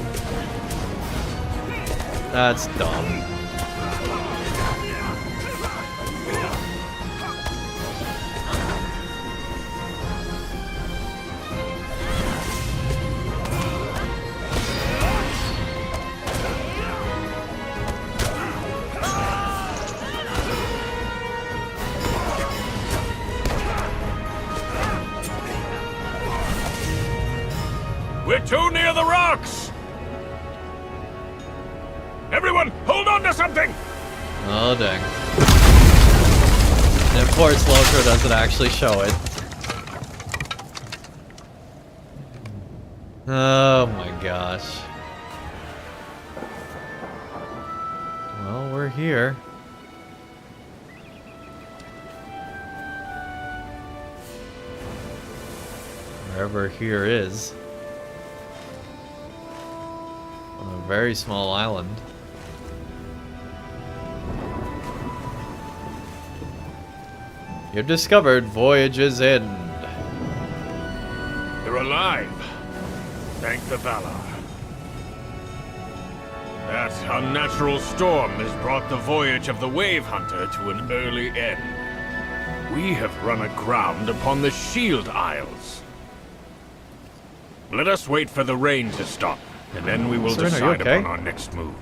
That's dumb. We're too near the rocks! Everyone, hold on to something! Oh, dang. And of course, LOTRO doesn't actually show it. Oh my gosh. Well, we're here. Wherever here is. On a very small island. You've discovered Voyage's End. They're alive. Thank the Valar. That unnatural storm has brought the voyage of the Wave Hunter to an early end. We have run aground upon the Shield Isles. Let us wait for the rain to stop, and then we will decide upon our next move.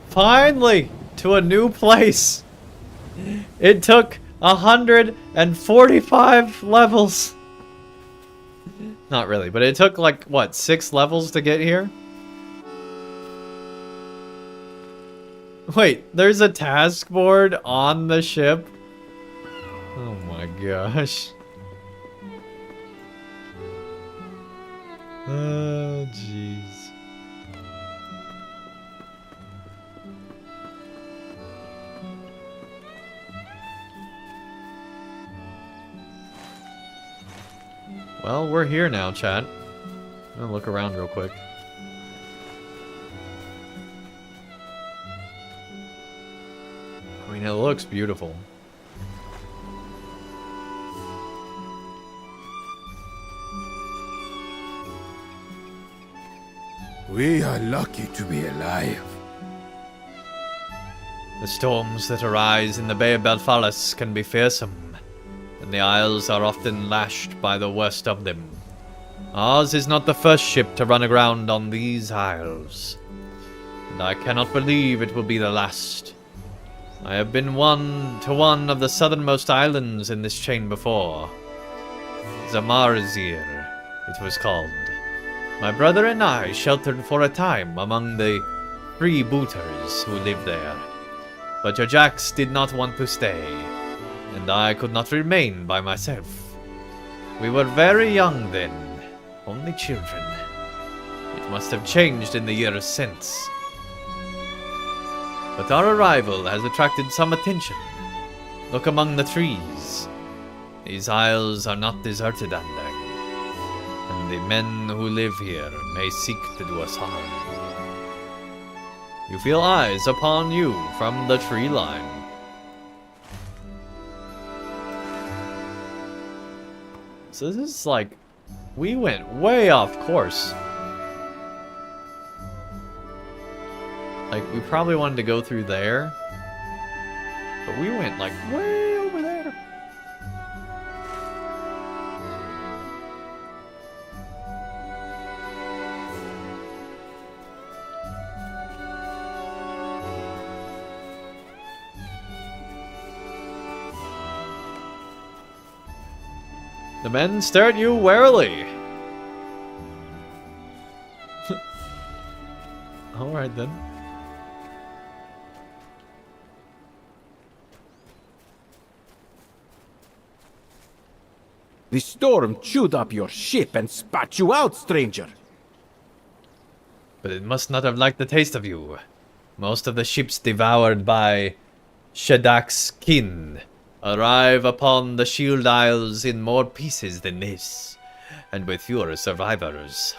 Finally! To a new place! It took 145 levels! Not really, but it took like, what, 6 levels to get here? Wait, there's a task board on the ship? Oh my gosh. Oh, jeez. Well, we're here now, chat. I'm gonna look around real quick. I mean, it looks beautiful. We are lucky to be alive. The storms that arise in the Bay of Belfalis can be fearsome, and the Isles are often lashed by the worst of them. Ours is not the first ship to run aground on these isles, and I cannot believe it will be the last. I have been one of the southernmost islands in this chain before. Zamarzir, it was called. My brother and I sheltered for a time among the freebooters who lived there, but your Jacks did not want to stay, and I could not remain by myself. We were very young then, only children. It must have changed in the years since. But our arrival has attracted some attention. Look among the trees. These isles are not deserted, Andang, and the men who live here may seek to do us harm. You feel eyes upon you from the tree line. So this is like, we went way off course. Like, we probably wanted to go through there, but we went like way over there. The men stare at you warily. Alright then. The storm chewed up your ship and spat you out, stranger. But it must not have liked the taste of you. Most of the ships devoured by Shadak's kin arrive upon the Shield Isles in more pieces than this, and with fewer survivors.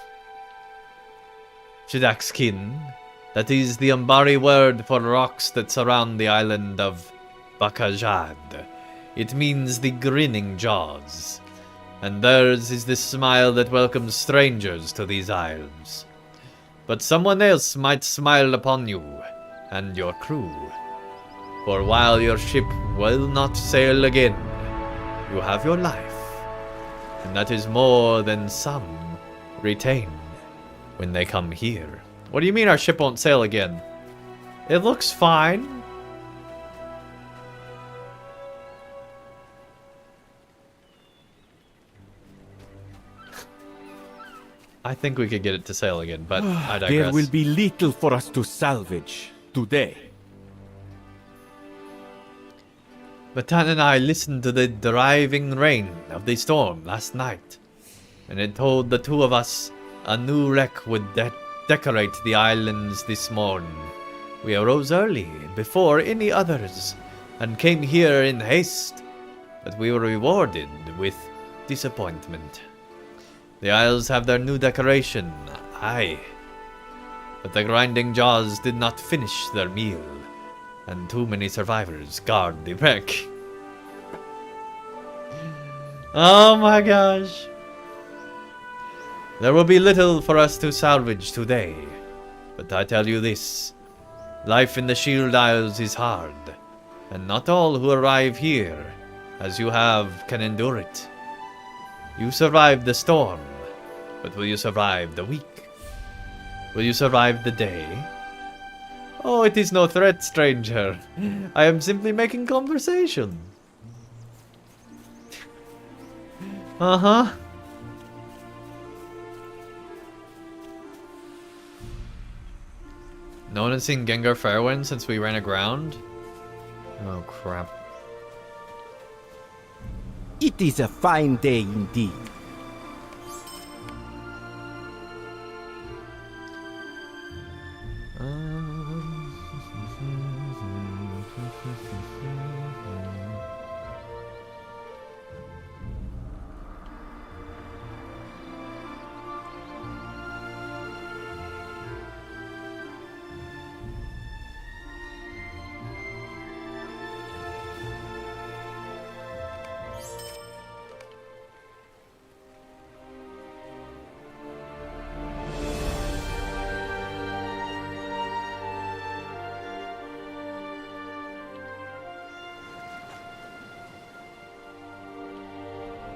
Shadak's kin, that is the Umbari word for rocks that surround the island of Bakajad. It means the grinning jaws, and theirs is the smile that welcomes strangers to these isles. But someone else might smile upon you and your crew. For while your ship will not sail again, you have your life, and that is more than some retain when they come here. What do you mean our ship won't sail again? It looks fine. I think we could get it to sail again, but I digress. There will be little for us to salvage today. Batan and I listened to the driving rain of the storm last night, and it told the two of us a new wreck would decorate the islands this morn. We arose early, before any others, and came here in haste, but we were rewarded with disappointment. The isles have their new decoration, aye, but the grinding jaws did not finish their meal, and too many survivors guard the wreck. Oh my gosh. There will be little for us to salvage today, but I tell you this, life in the Shield Isles is hard, and not all who arrive here, as you have, can endure it. You survived the storm, but will you survive the week? Will you survive the day? Oh, it is no threat, stranger. I am simply making conversation. Uh-huh. No one has seen Gengar Fairwind since we ran aground? Oh, crap. It is a fine day indeed.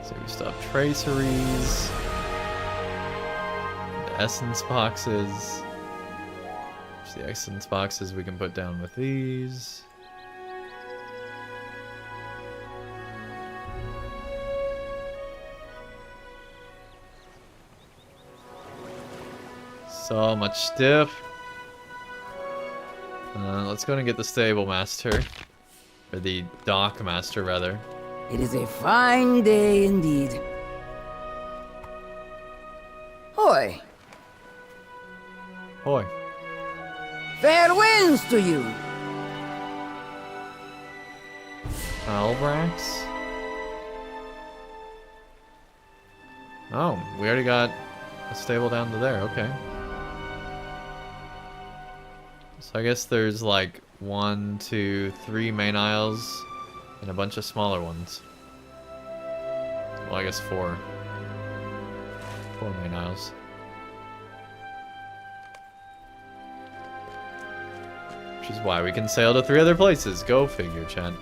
So we stop traceries. essence boxes. The essence boxes we can put down with these. So much stuff. Let's go and get the stable master. Or the dock master, rather. It is a fine day indeed. Hoy. Hoy. Fair winds to you. Albrax? Oh, we already got a stable down to there, okay. So I guess there's like 1, 2, 3 main aisles and a bunch of smaller ones. Well, I guess 4. 4 main aisles. Which is why we can sail to 3 other places. Go figure, chat.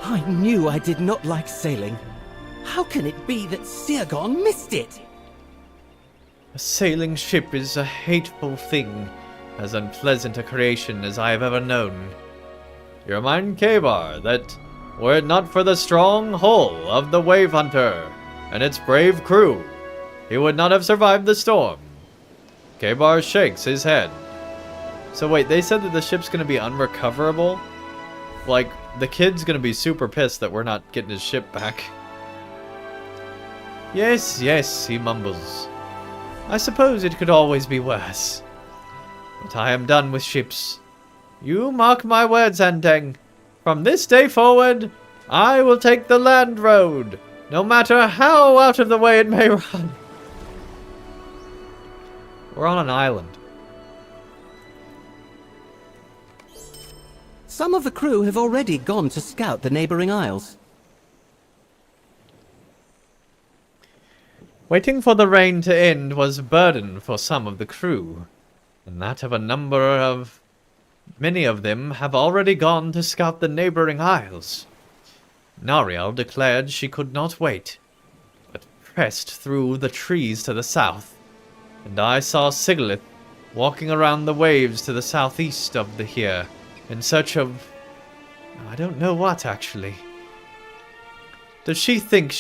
I knew I did not like sailing. How can it be that Sirgon missed it? A sailing ship is a hateful thing, as unpleasant a creation as I have ever known. You remind Kabar that, were it not for the strong hull of the Wave Hunter and its brave crew, he would not have survived the storm. Kabar shakes his head. So wait, they said that the ship's gonna be unrecoverable? Like, the kid's gonna be super pissed that we're not getting his ship back. Yes, yes, he mumbles. I suppose it could always be worse. But I am done with ships. You mark my words, Andang. From this day forward, I will take the land road, no matter how out of the way it may run. We're on an island. Some of the crew have already gone to scout the neighboring isles. Waiting for the rain to end was a burden for some of the crew, and that of many of them have already gone to scout the neighboring isles. Nariel declared she could not wait, but pressed through the trees to the south, and I saw Sigilith walking around the waves to the southeast of the here, in search of... I don't know what, actually. Does she think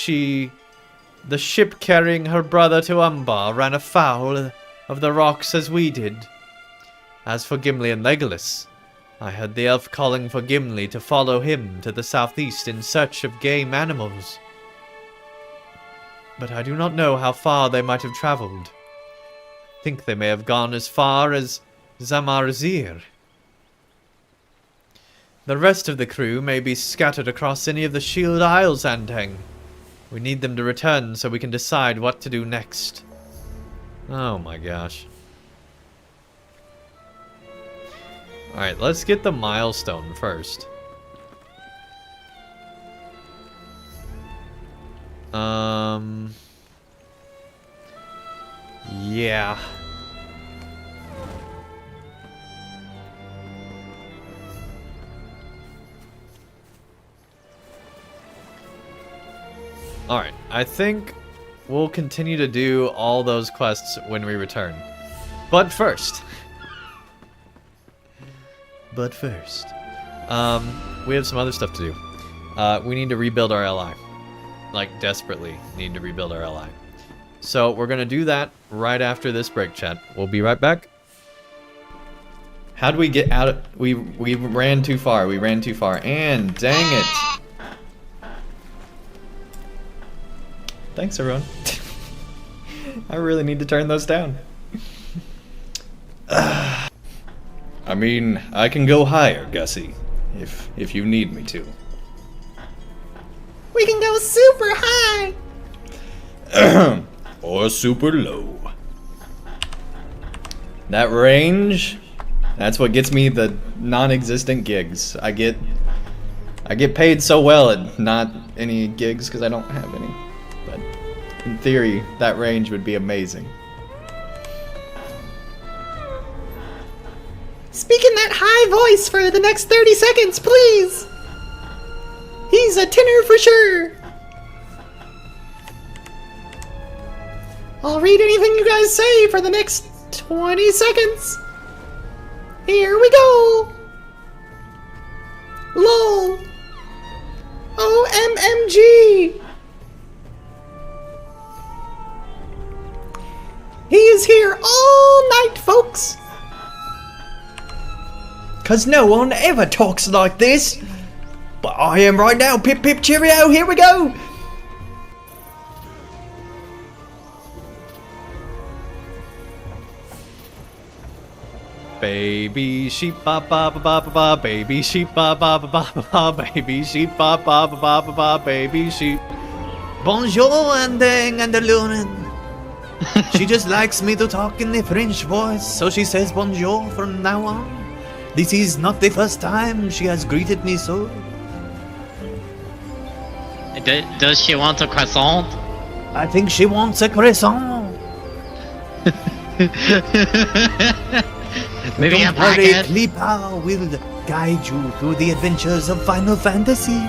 the ship carrying her brother to Umbar ran afoul of the rocks as we did? As for Gimli and Legolas, I heard the elf calling for Gimli to follow him to the southeast in search of game animals. But I do not know how far they might have traveled. I think they may have gone as far as Zamarzir. The rest of the crew may be scattered across any of the Shield Isles, Andang. We need them to return so we can decide what to do next. Oh my gosh. Alright, let's get the milestone first. Yeah. Alright, I think we'll continue to do all those quests when we return. But first... we have some other stuff to do. We need to rebuild our LI. Like, desperately need to rebuild our LI. So, we're gonna do that right after this break, chat. We'll be right back. How'd we get out of... We ran too far. We ran too far. And dang it. Thanks, everyone. I really need to turn those down. I mean, I can go higher, Gussie, if you need me to. We can go super high! Or super low. That range, that's what gets me the non-existent gigs. I get paid so well at not any gigs because I don't have any. But in theory, that range would be amazing. Speak in that high voice for the next 30 seconds, please! He's a tenor for sure! I'll read anything you guys say for the next 20 seconds. Here we go. LOL. OMMG. He is here all night, folks. 'Cause no one ever talks like this. But I am right now. Pip pip cheerio, here we go. Baby sheep ba ba ba ba ba ba, baby sheep ba ba ba ba ba ba, baby sheep ba ba ba ba ba ba, baby sheep. Bonjour, Andang and the Lunan. She just likes me to talk in the French voice, so she says bonjour from now on. This is not the first time she has greeted me so. Does she want a croissant? I think she wants a croissant. Maybe Don't a packet? worry, Klippa will guide you through the adventures of Final Fantasy.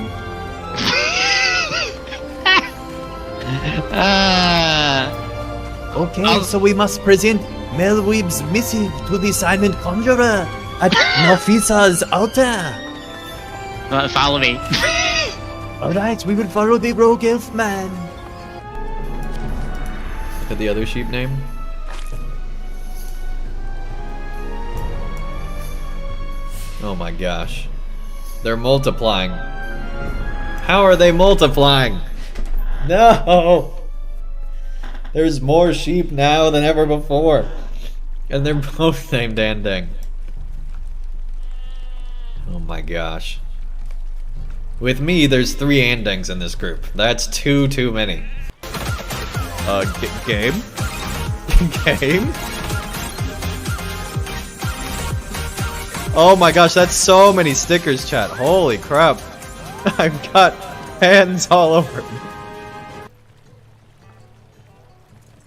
Okay, so we must present Melweeb's missive to the Silent Conjurer at Nafisa's altar. Follow me. Alright, we will follow the rogue elf man. Look at the other sheep name. Oh my gosh. They're multiplying. How are they multiplying? No! There's more sheep now than ever before. And they're both named Andang. Oh my gosh. With me, there's 3 Andangs in this group. That's too many. Game? Game? Oh my gosh, that's so many stickers, chat. Holy crap. I've got hands all over me.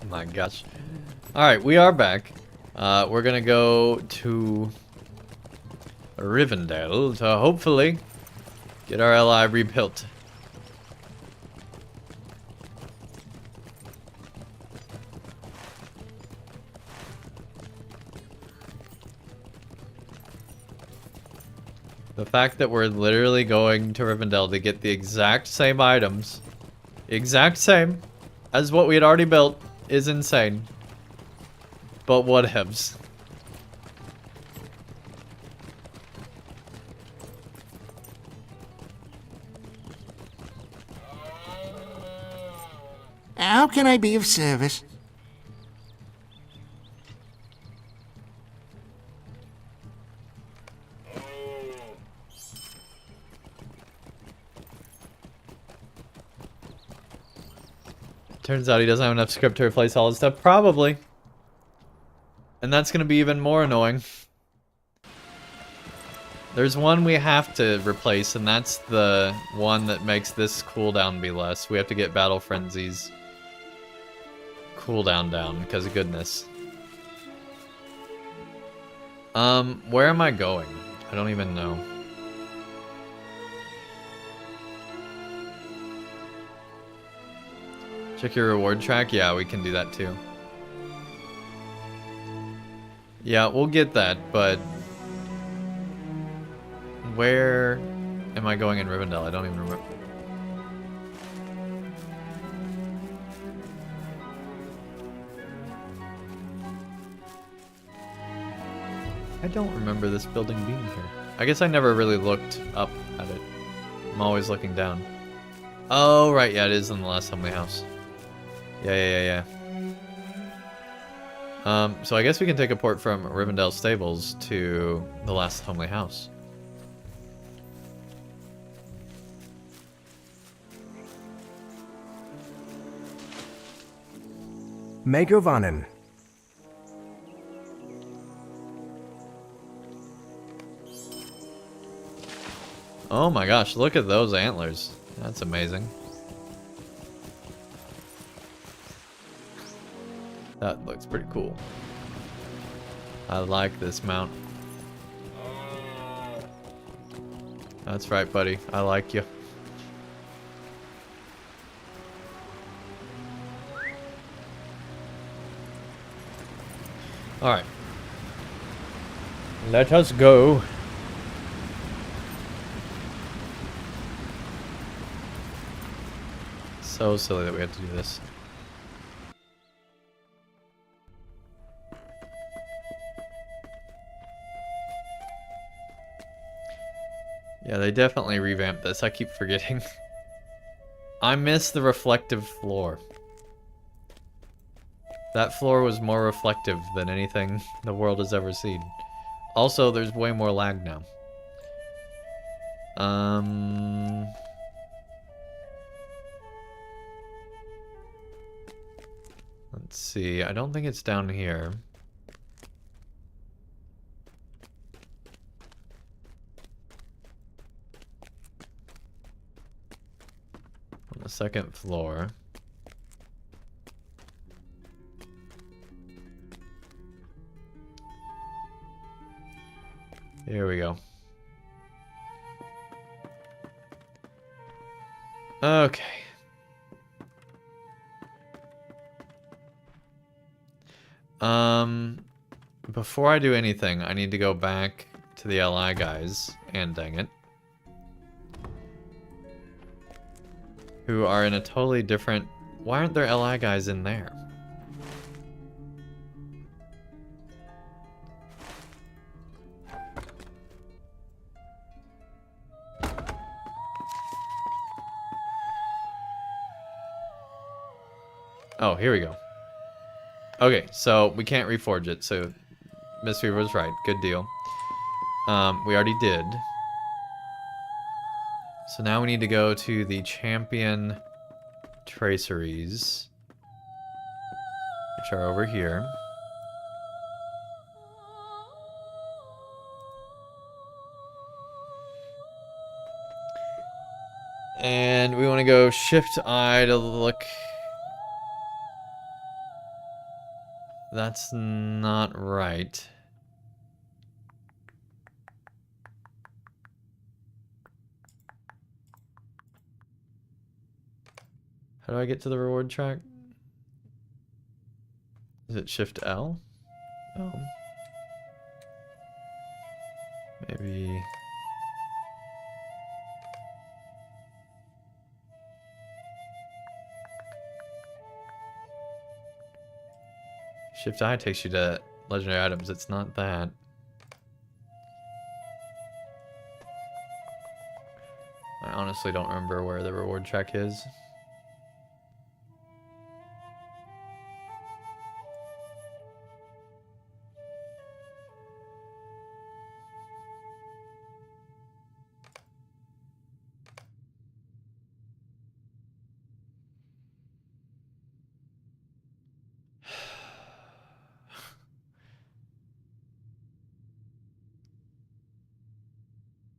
Oh my gosh. Alright, we are back. We're gonna go to Rivendell to hopefully get our ally rebuilt. The fact that we're literally going to Rivendell to get the exact same items, exact same, as what we had already built, is insane. But whatevs. How can I be of service? Turns out he doesn't have enough script to replace all his stuff. Probably. And that's going to be even more annoying. There's one we have to replace, and that's the one that makes this cooldown be less. We have to get Battle Frenzy's cooldown down, because of goodness. Where am I going? I don't even know. Check your reward track? Yeah, we can do that too. Yeah, we'll get that, but where am I going in Rivendell? I don't even remember. I don't remember this building being here. I guess I never really looked up at it. I'm always looking down. Oh, right, yeah, it is in the last Homely House. Yeah. So I guess we can take a port from Rivendell Stables to the last Homely House. Megovanen. Oh my gosh, look at those antlers. That's amazing. That looks pretty cool. I like this mount. That's right, buddy. I like you. Alright. Let us go. So silly that we have to do this. Yeah, they definitely revamped this. I keep forgetting. I miss the reflective floor. That floor was more reflective than anything the world has ever seen. Also, there's way more lag now. Let's see. I don't think it's down here. On the second floor. Here we go. Okay. Before I do anything, I need to go back to the LI guys, and dang it, who are in a totally different... Why aren't there LI guys in there? Oh, here we go. Okay, so we can't reforge it, so Miss Fever was right. Good deal. We already did. So now we need to go to the champion traceries, which are over here. And we want to go Shift I to look. That's not right. How do I get to the reward track? Is it Shift L? Oh. Maybe... Shift I takes you to legendary items. It's not that. I honestly don't remember where the reward track is.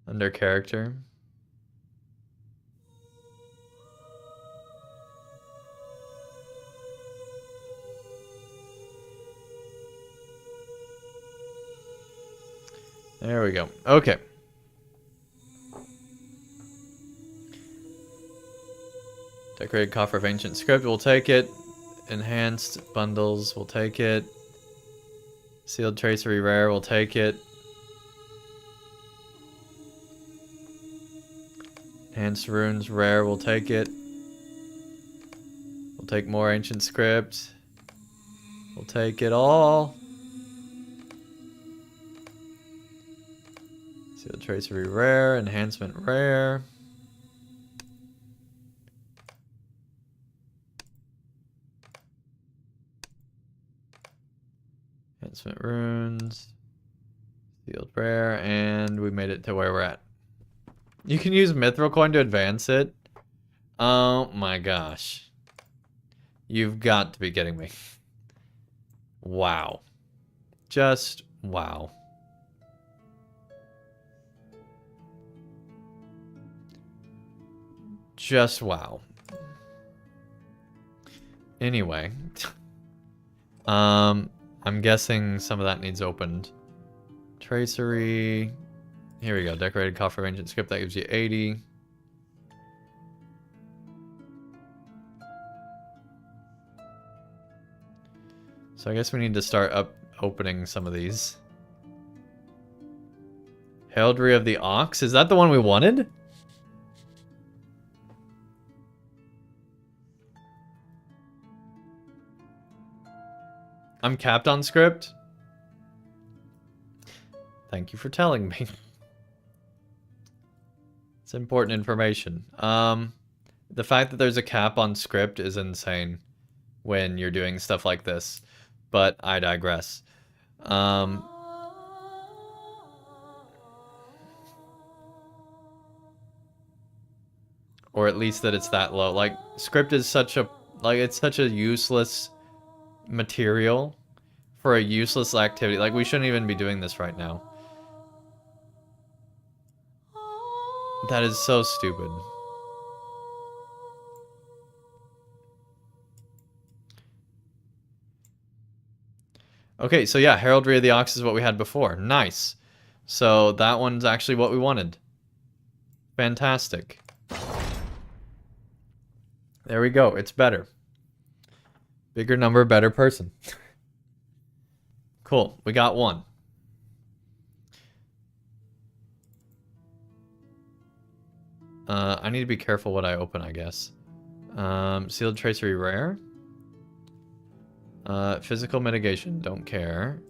Under character. There we go. Okay. Decorated coffer of ancient script, we'll take it. Enhanced bundles, we'll take it. Sealed tracery rare, we'll take it. Enhanced runes rare, we'll take it. We'll take more ancient script. We'll take it all. Sealed tracery rare, enhancement rare. Enhancement runes. Sealed rare, and we made it to where we're at. You can use Mithril Coin to advance it? Oh my gosh. You've got to be kidding me. Wow. Just wow. Just wow. Anyway. I'm guessing some of that needs opened. Tracery. Here we go. Decorated coffer of ancient script. That gives you 80. So I guess we need to start opening some of these. Heraldry of the Ox? Is that the one we wanted? I'm capped on script? Thank you for telling me. It's important information. The fact that there's a cap on script is insane when you're doing stuff like this, but I digress. Or at least that it's that low. Like, script is such a, like, it's such a useless material for a useless activity. Like, we shouldn't even be doing this right now. That is so stupid. Okay, so yeah, Heraldry of the Ox is what we had before. Nice. So that one's actually what we wanted. Fantastic. There we go. It's better. Bigger number, better person. Cool. We got one. I need to be careful what I open, I guess. Sealed Tracery Rare. Physical Mitigation. Don't care.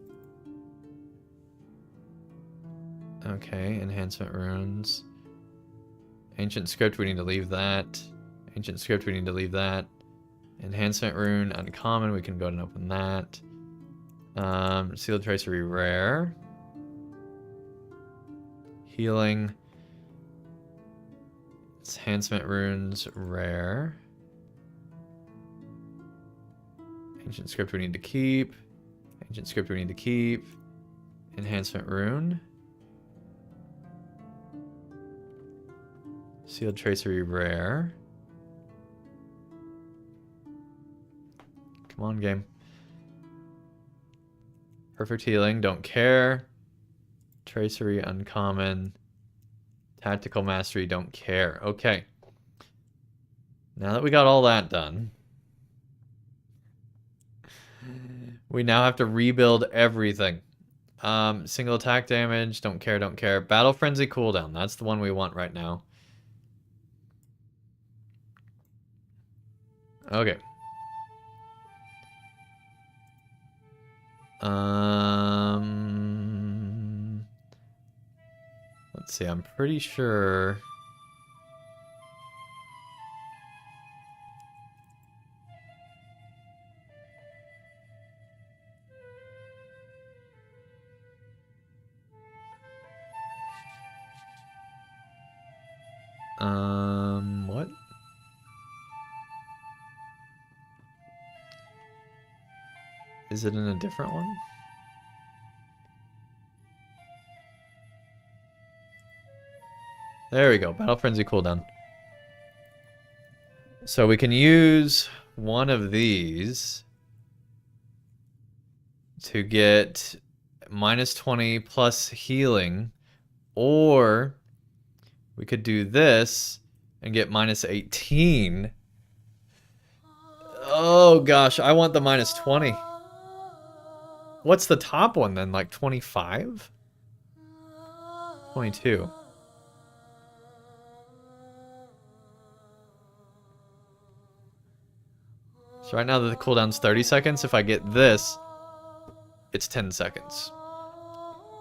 Okay. Enhancement Runes. Ancient Script. We need to leave that. Ancient Script, we need to leave that. Enhancement Rune, Uncommon, we can go and open that. Sealed Tracery Rare. Healing. Enhancement Runes, Rare. Ancient Script we need to keep. Ancient Script we need to keep. Enhancement Rune. Sealed Tracery Rare. Come on, game. Perfect Healing, don't care. Tracery, Uncommon. Tactical Mastery, don't care. Okay. Now that we got all that done, we now have to rebuild everything. Single attack damage, don't care, don't care. Battle Frenzy cooldown, that's the one we want right now. Okay. Let's see, I'm pretty sure. What? Is it in a different one? There we go. Battle Frenzy cooldown. So we can use one of these to get -20 plus healing, or we could do this and get -18. Oh gosh, I want the -20. What's the top one then? Like 25? 22. So right now the cooldown's 30 seconds. If I get this, it's 10 seconds.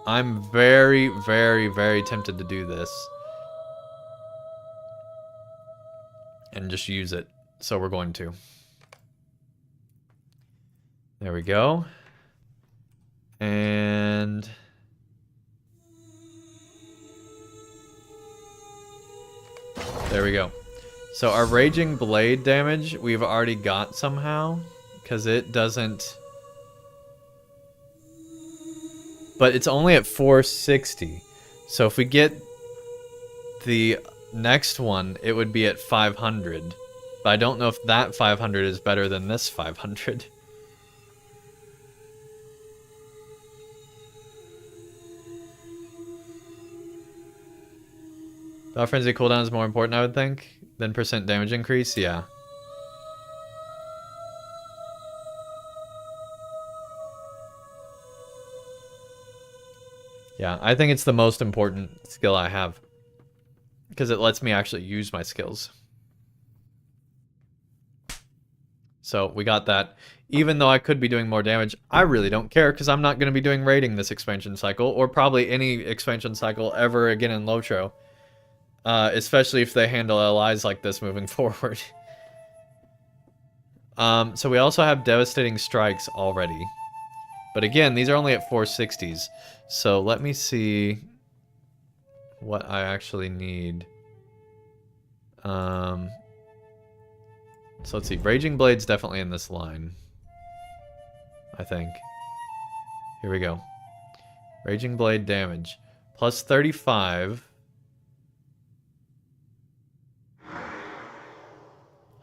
I'm very, very, very tempted to do this. And just use it. So we're going to. There we go. And there we go. So our Raging Blade damage we've already got somehow, because it doesn't, but it's only at 460. So if we get the next one, it would be at 500. But I don't know if that 500 is better than this 500. Battle Frenzy cooldown is more important, I would think, than percent damage increase. Yeah. Yeah, I think it's the most important skill I have. Because it lets me actually use my skills. So, we got that. Even though I could be doing more damage, I really don't care because I'm not going to be doing raiding this expansion cycle, or probably any expansion cycle ever again in LOTRO. Especially if they handle allies like this moving forward. So we also have devastating strikes already. But again, these are only at 460s. So let me see what I actually need. So let's see. Raging Blade's definitely in this line. I think. Here we go. Raging Blade damage. Plus 35.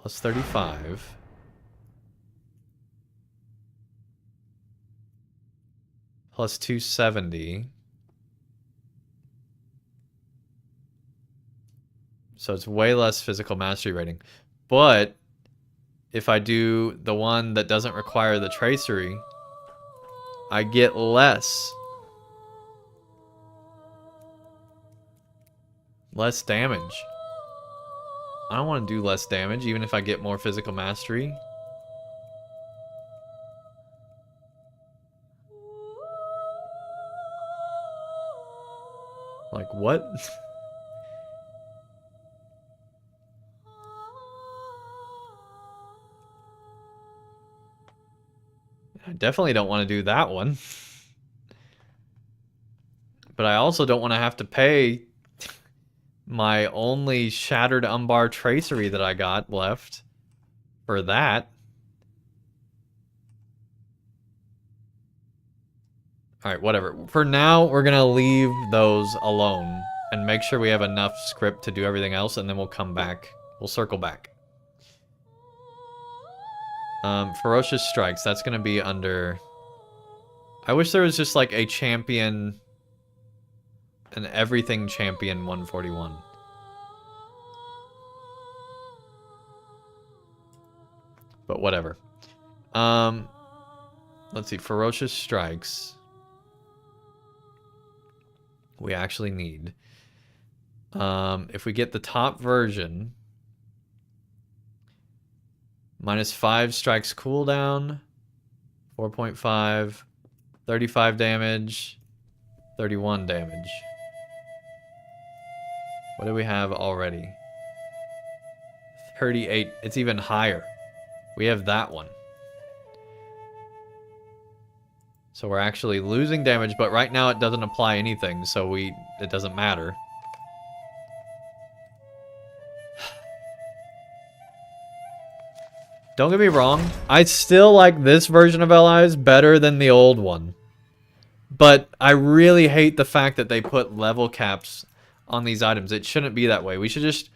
Plus 35. Plus 270. So it's way less physical mastery rating. But if I do the one that doesn't require the tracery, I get less. Less damage. I don't want to do less damage, even if I get more physical mastery. Like, what? I definitely don't want to do that one. But I also don't want to have to pay my only Shattered Umbar Tracery that I got left for that. Alright, whatever. For now, we're going to leave those alone and make sure we have enough script to do everything else, and then we'll come back. We'll circle back. Ferocious Strikes, that's going to be under... I wish there was just like a champion... an everything champion 141. But whatever. Let's see, Ferocious Strikes. We actually need. If we get the top version, -5 strikes cooldown, 4.5, 35 damage, 31 damage. What do we have already? 38. It's even higher. We have that one. So we're actually losing damage, but right now it doesn't apply anything, so it doesn't matter. Don't get me wrong, I still like this version of allies better than the old one. But I really hate the fact that they put level caps on these items. It shouldn't be that way. We should just,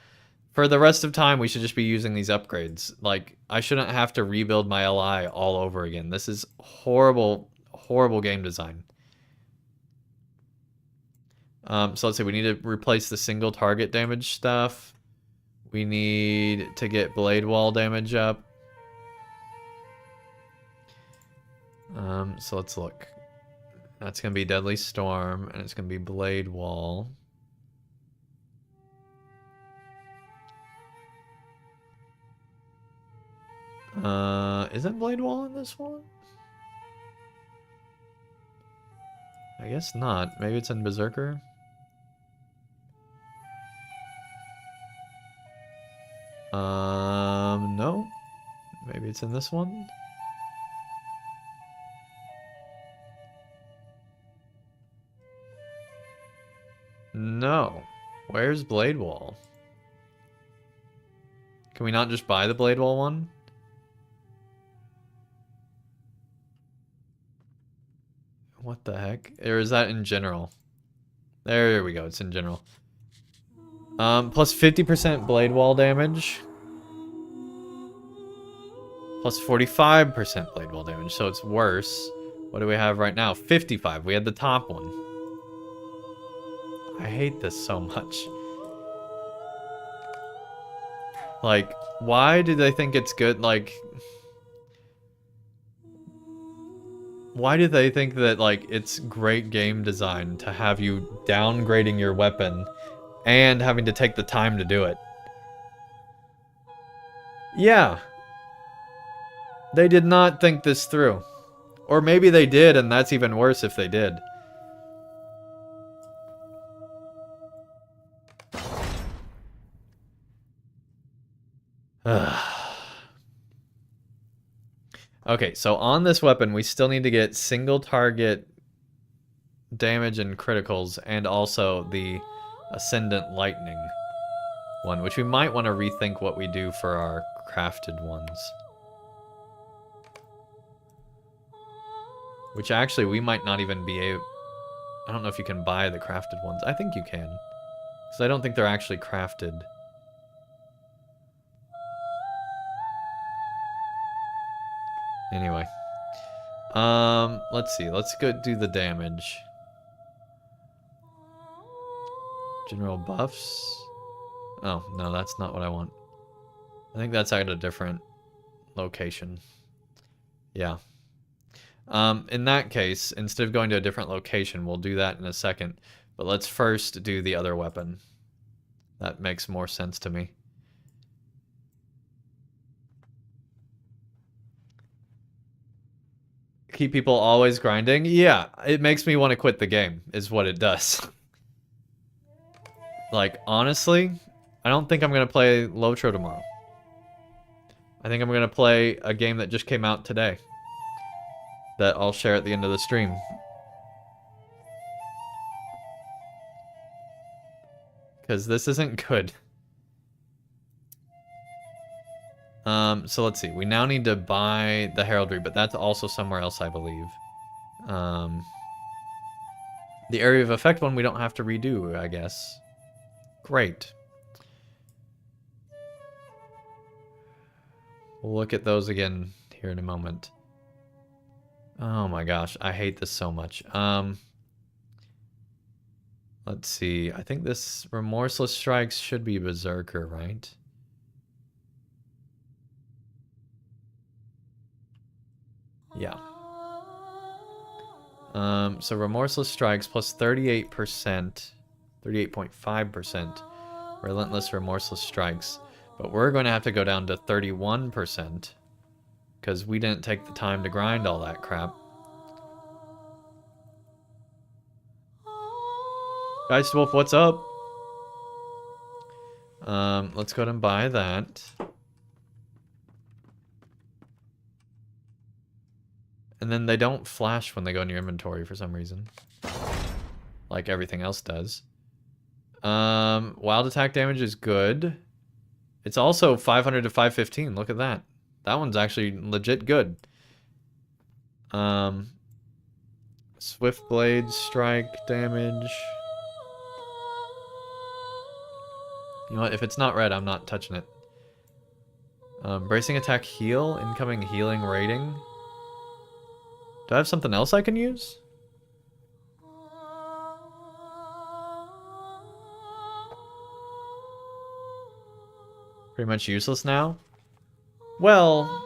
for the rest of time, we should just be using these upgrades. Like, I shouldn't have to rebuild my ally all over again. This is horrible, horrible game design. So let's see, we need to replace the single target damage stuff. We need to get blade wall damage up. So let's look. That's going to be Deadly Storm, and it's going to be Blade Wall. Isn't Blade Wall in this one? I guess not. Maybe it's in Berserker? No. Maybe it's in this one? No. Where's Blade Wall? Can we not just buy the Blade Wall one? What the heck? Or is that in general? There we go, it's in general. Plus 50% Blade Wall damage. Plus 45% Blade Wall damage, so it's worse. What do we have right now? 55. We had the top one. I hate this so much. Like, why do they think it's good? Like, Why do they think that, like, it's great game design to have you downgrading your weapon and having to take the time to do it? Yeah. They did not think this through. Or maybe they did, and that's even worse if they did. Okay, so on this weapon, we still need to get single target damage and criticals, and also the Ascendant Lightning one, which we might want to rethink what we do for our crafted ones. Which actually, we might not even be able... I don't know if you can buy the crafted ones. I think you can. Because I don't think they're actually crafted. Anyway. Let's see. Let's go do the damage. General buffs. Oh, no, that's not what I want. I think that's at a different location. Yeah. In that case, instead of going to a different location, we'll do that in a second. But let's first do the other weapon. That makes more sense to me. Keep people always grinding? Yeah, it makes me want to quit the game, is what it does. Like, honestly, I don't think I'm going to play LOTRO tomorrow. I think I'm going to play a game that just came out today. That I'll share at the end of the stream. Because this isn't good. So let's see. We now need to buy the heraldry, but that's also somewhere else, I believe. The area of effect one we don't have to redo, I guess. Great. We'll look at those again here in a moment. Oh my gosh, I hate this so much. Let's see. I think this Remorseless Strikes should be Berserker, right? Yeah. So Remorseless Strikes plus 38%, 38.5% Relentless Remorseless Strikes. But we're going to have to go down to 31% because we didn't take the time to grind all that crap. Geist Wolf, what's up? Let's go ahead and buy that. And then they don't flash when they go in your inventory for some reason. Like everything else does. Wild attack damage is good. It's also 500 to 515. Look at that. That one's actually legit good. Swift Blade strike damage. You know what? If it's not red, I'm not touching it. Bracing attack heal. Incoming healing rating. Do I have something else I can use? Pretty much useless now? Well...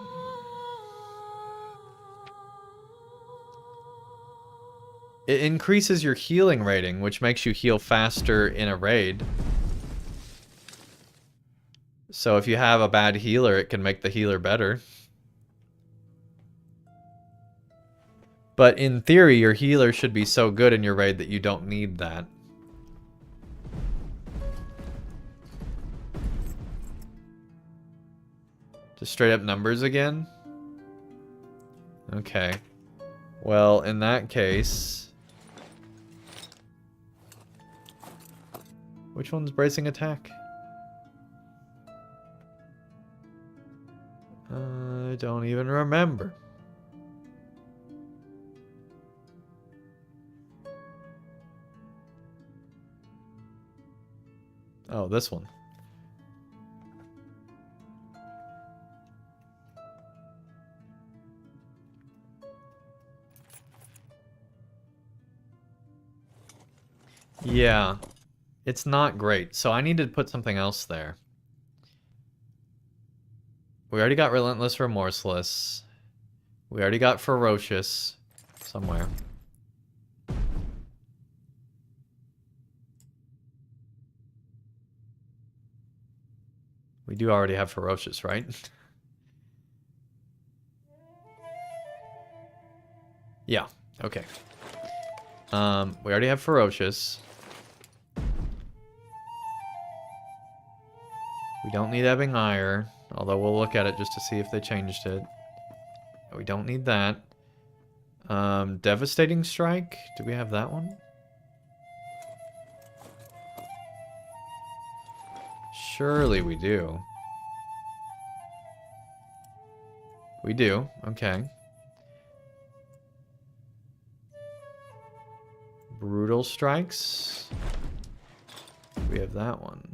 it increases your healing rating, which makes you heal faster in a raid. So if you have a bad healer, it can make the healer better. But in theory, your healer should be so good in your raid that you don't need that. Just straight up numbers again? Okay. Well, in that case... which one's bracing attack? I don't even remember. Oh, this one. Yeah. It's not great, so I need to put something else there. We already got Relentless Remorseless. We already got Ferocious. somewhere. We do already have ferocious, right? Yeah, okay. We already have ferocious. We don't need ebbing ire, although we'll look at it just to see if they changed it. We don't need that. Devastating strike. Do we have that one? Surely we do. We do. Okay. Brutal strikes. We have that one.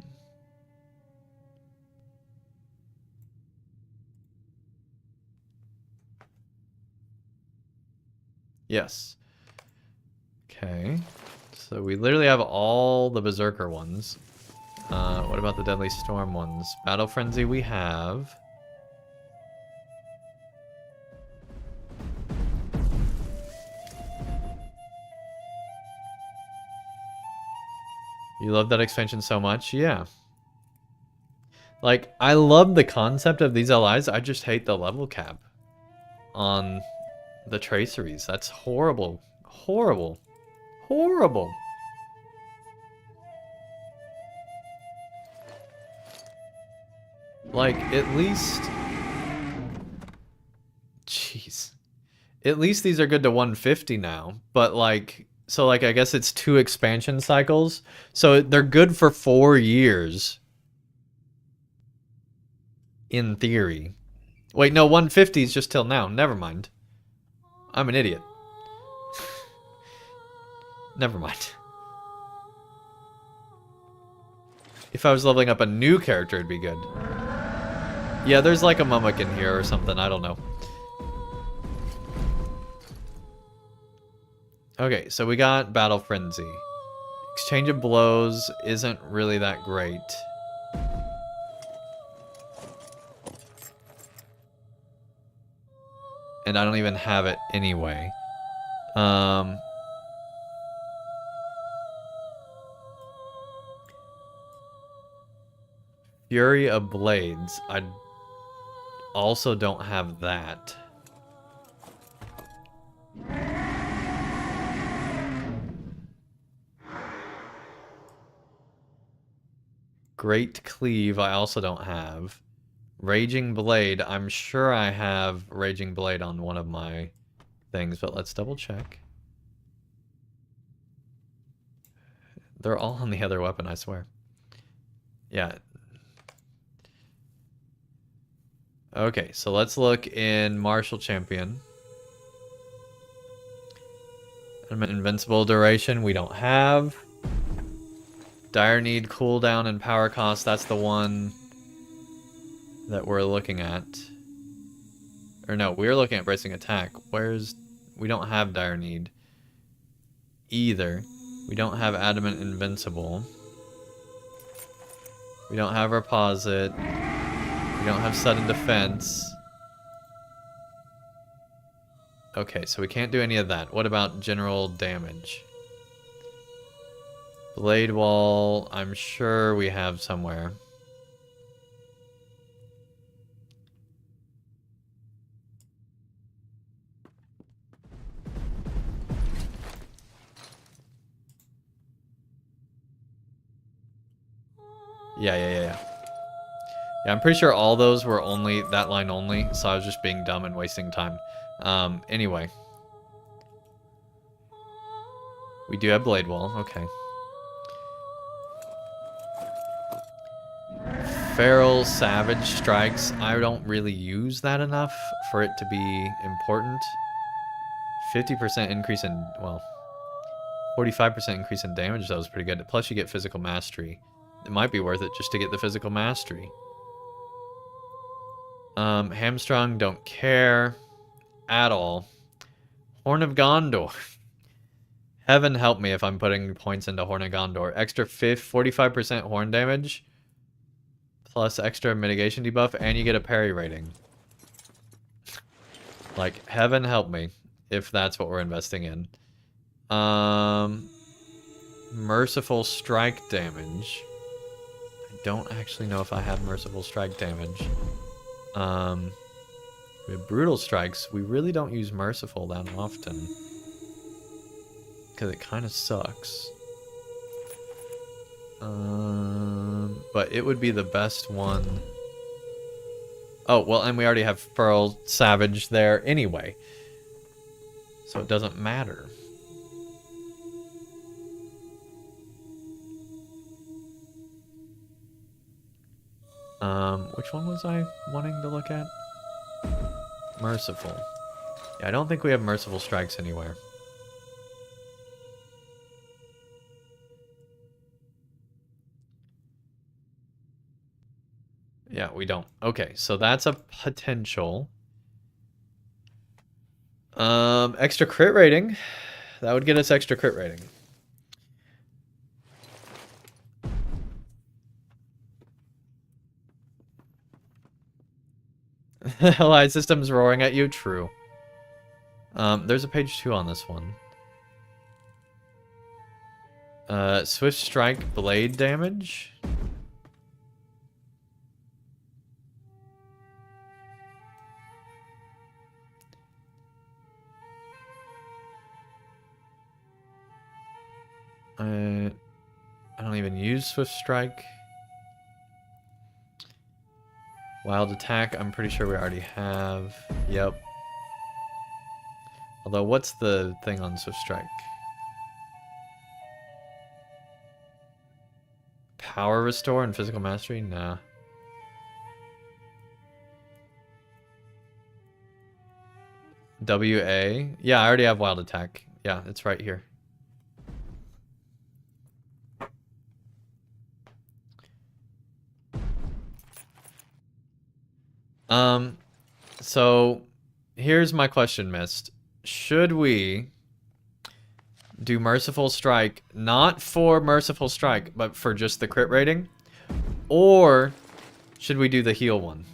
Yes. Okay. So we literally have all the Berserker ones. What about the Deadly Storm ones? Battle Frenzy we have. You love that expansion so much? Yeah. Like, I love the concept of these allies. I just hate the level cap on the traceries. That's horrible. Horrible. Horrible. Like, at least... Jeez. At least these are good to 150 now. But, like... So, like, I guess it's 2 expansion cycles. So, they're good for 4 years. In theory. Wait, no, 150 is just till now. Never mind. I'm an idiot. Never mind. If I was leveling up a new character, it'd be good. Yeah, there's like a mummic in here or something. I don't know. Okay, so we got Battle Frenzy. Exchange of Blows isn't really that great. And I don't even have it anyway. Fury of Blades. I also don't have that. Great Cleave I also don't have. Raging Blade, I'm sure I have Raging Blade on one of my things, but let's double check. They're all on the other weapon, I swear. Yeah. Okay, so let's look in Martial Champion. Invincible Duration, we don't have. Dire Need, cooldown, and power cost, that's the one that we're looking at. Or no, we're looking at Bracing Attack. We don't have Dire Need either. We don't have Adamant Invincible. We don't have Reposit. We don't have Sudden Defense. Okay, so we can't do any of that. What about General Damage? Blade Wall, I'm sure we have somewhere. Yeah, I'm pretty sure all those were only that line only, so I was just being dumb and wasting time. Anyway. We do have Blade Wall, okay. Feral Savage Strikes, I don't really use that enough for it to be important. 50% increase in, well, 45% increase in damage, that was pretty good. Plus you get Physical Mastery. It might be worth it just to get the Physical Mastery. Hamstrung, don't care at all. Horn of Gondor. Heaven help me if I'm putting points into Horn of Gondor. Extra 45% horn damage. Plus extra mitigation debuff, and you get a parry rating. Like, heaven help me if that's what we're investing in. Merciful strike damage. I don't actually know if I have merciful strike damage. We have brutal strikes. We really don't use merciful that often, because it kind of sucks. But it would be the best one. Oh, well, and we already have Feral Savage there anyway, so it doesn't matter. Which one was I wanting to look at? Merciful. Yeah, I don't think we have merciful strikes anywhere. Yeah, we don't. Okay, so that's a potential. Extra crit rating. That would get us extra crit rating. Allied systems roaring at you. True. There's a page 2 on this one. Swift strike blade damage. I don't even use Swift Strike. Wild Attack, I'm pretty sure we already have. Yep. Although, what's the thing on Swift Strike? Power Restore and Physical Mastery? Nah. WA? Yeah, I already have Wild Attack. Yeah, it's right here. So here's my question, Mist. Should we do Merciful Strike, not for Merciful Strike, but for just the crit rating? Or should we do the heal one?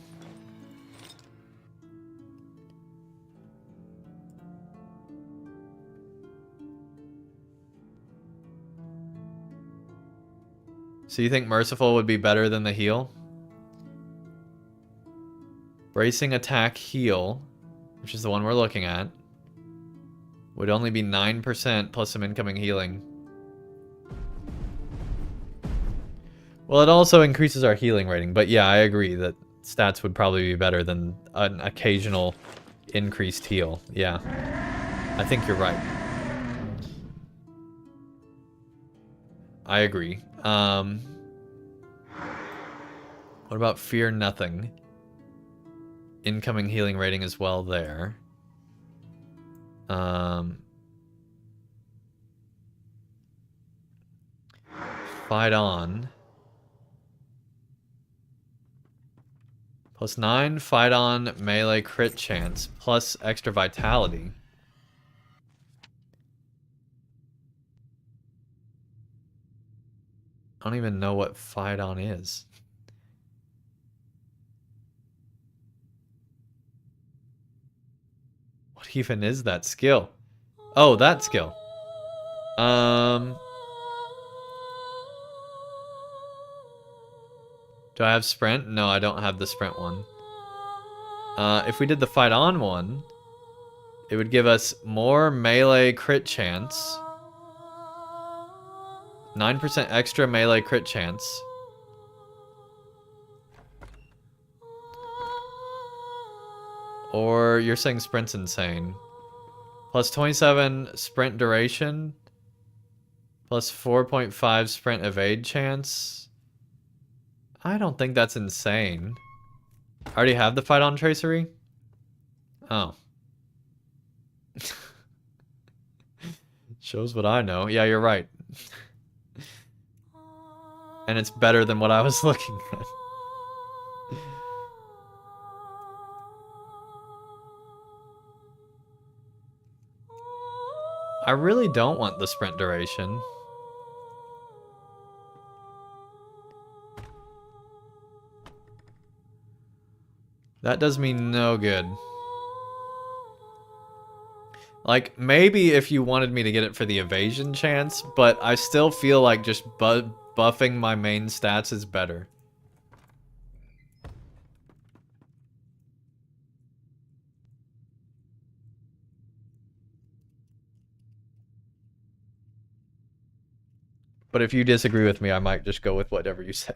So you think Merciful would be better than the heal? Bracing attack heal, which is the one we're looking at, would only be 9% plus some incoming healing. Well, it also increases our healing rating, but yeah, I agree that stats would probably be better than an occasional increased heal. Yeah, I think you're right. I agree. What about Fear Nothing? Incoming healing rating as well there. Fight On. Plus 9, Fight On, melee crit chance, plus extra vitality. I don't even know what Fight On is. What even is that skill? Oh, that skill. Do I have sprint? No, I don't have the sprint one. If we did the Fight On one, it would give us more melee crit chance. 9% extra melee crit chance. Or you're saying sprint's insane. Plus 27 sprint duration. Plus 4.5 sprint evade chance. I don't think that's insane. I already have the Fight On Tracery? Oh. Shows what I know. Yeah, you're right. And it's better than what I was looking at. I really don't want the sprint duration. That does me no good. Like, maybe if you wanted me to get it for the evasion chance, but I still feel like just buffing my main stats is better. But if you disagree with me, I might just go with whatever you say.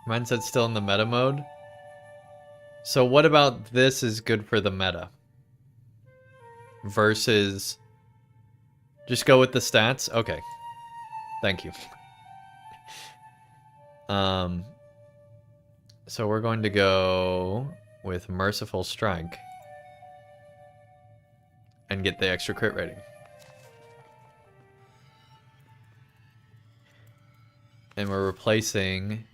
Mine said still in the meta mode. So what about this is good for the meta? Versus... Just go with the stats? Okay. Thank you. So we're going to go with Merciful Strike. And get the extra crit rating. And we're replacing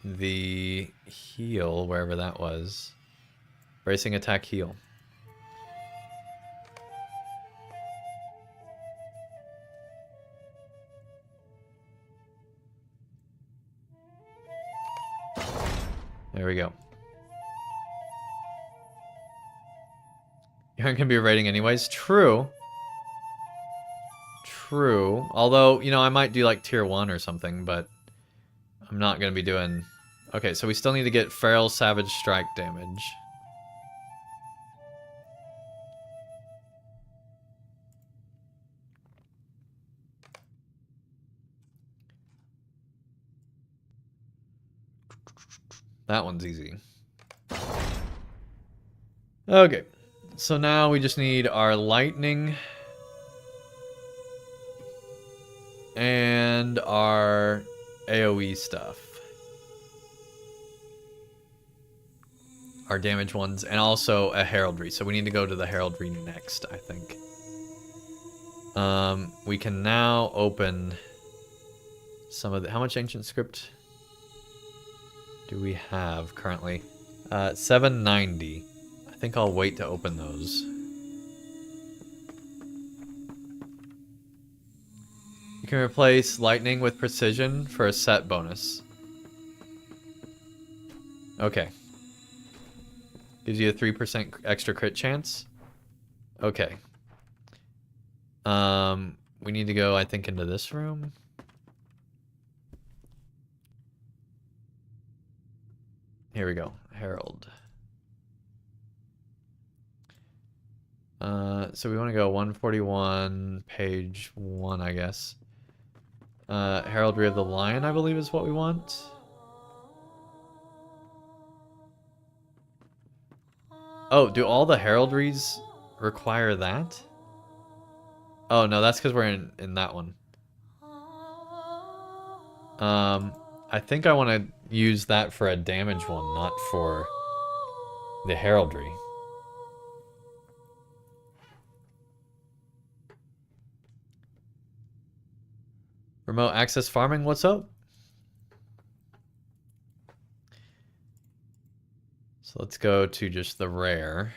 the heal, wherever that was. Bracing attack heal. There we go. You aren't going to be rating anyways. True. True. Although, you know, I might do like tier 1 or something, but I'm not going to be doing... Okay, so we still need to get Feral Savage Strike damage. That one's easy. Okay, so now we just need our lightning and our AoE stuff. Our damage ones, and also a heraldry. So we need to go to the heraldry next, I think. We can now open some of the... How much ancient script do we have currently? 790. I think I'll wait to open those. You can replace lightning with precision for a set bonus. Okay. Gives you a 3% extra crit chance. Okay. We need to go, I think, into this room. Here we go. Herald. So we want to go 141, page 1, I guess. Heraldry of the Lion, I believe, is what we want. Oh, do all the heraldries require that? Oh, no, that's because we're in that one. I think I want to use that for a damage one, not for the heraldry. Remote access farming, what's up? So let's go to just the rare.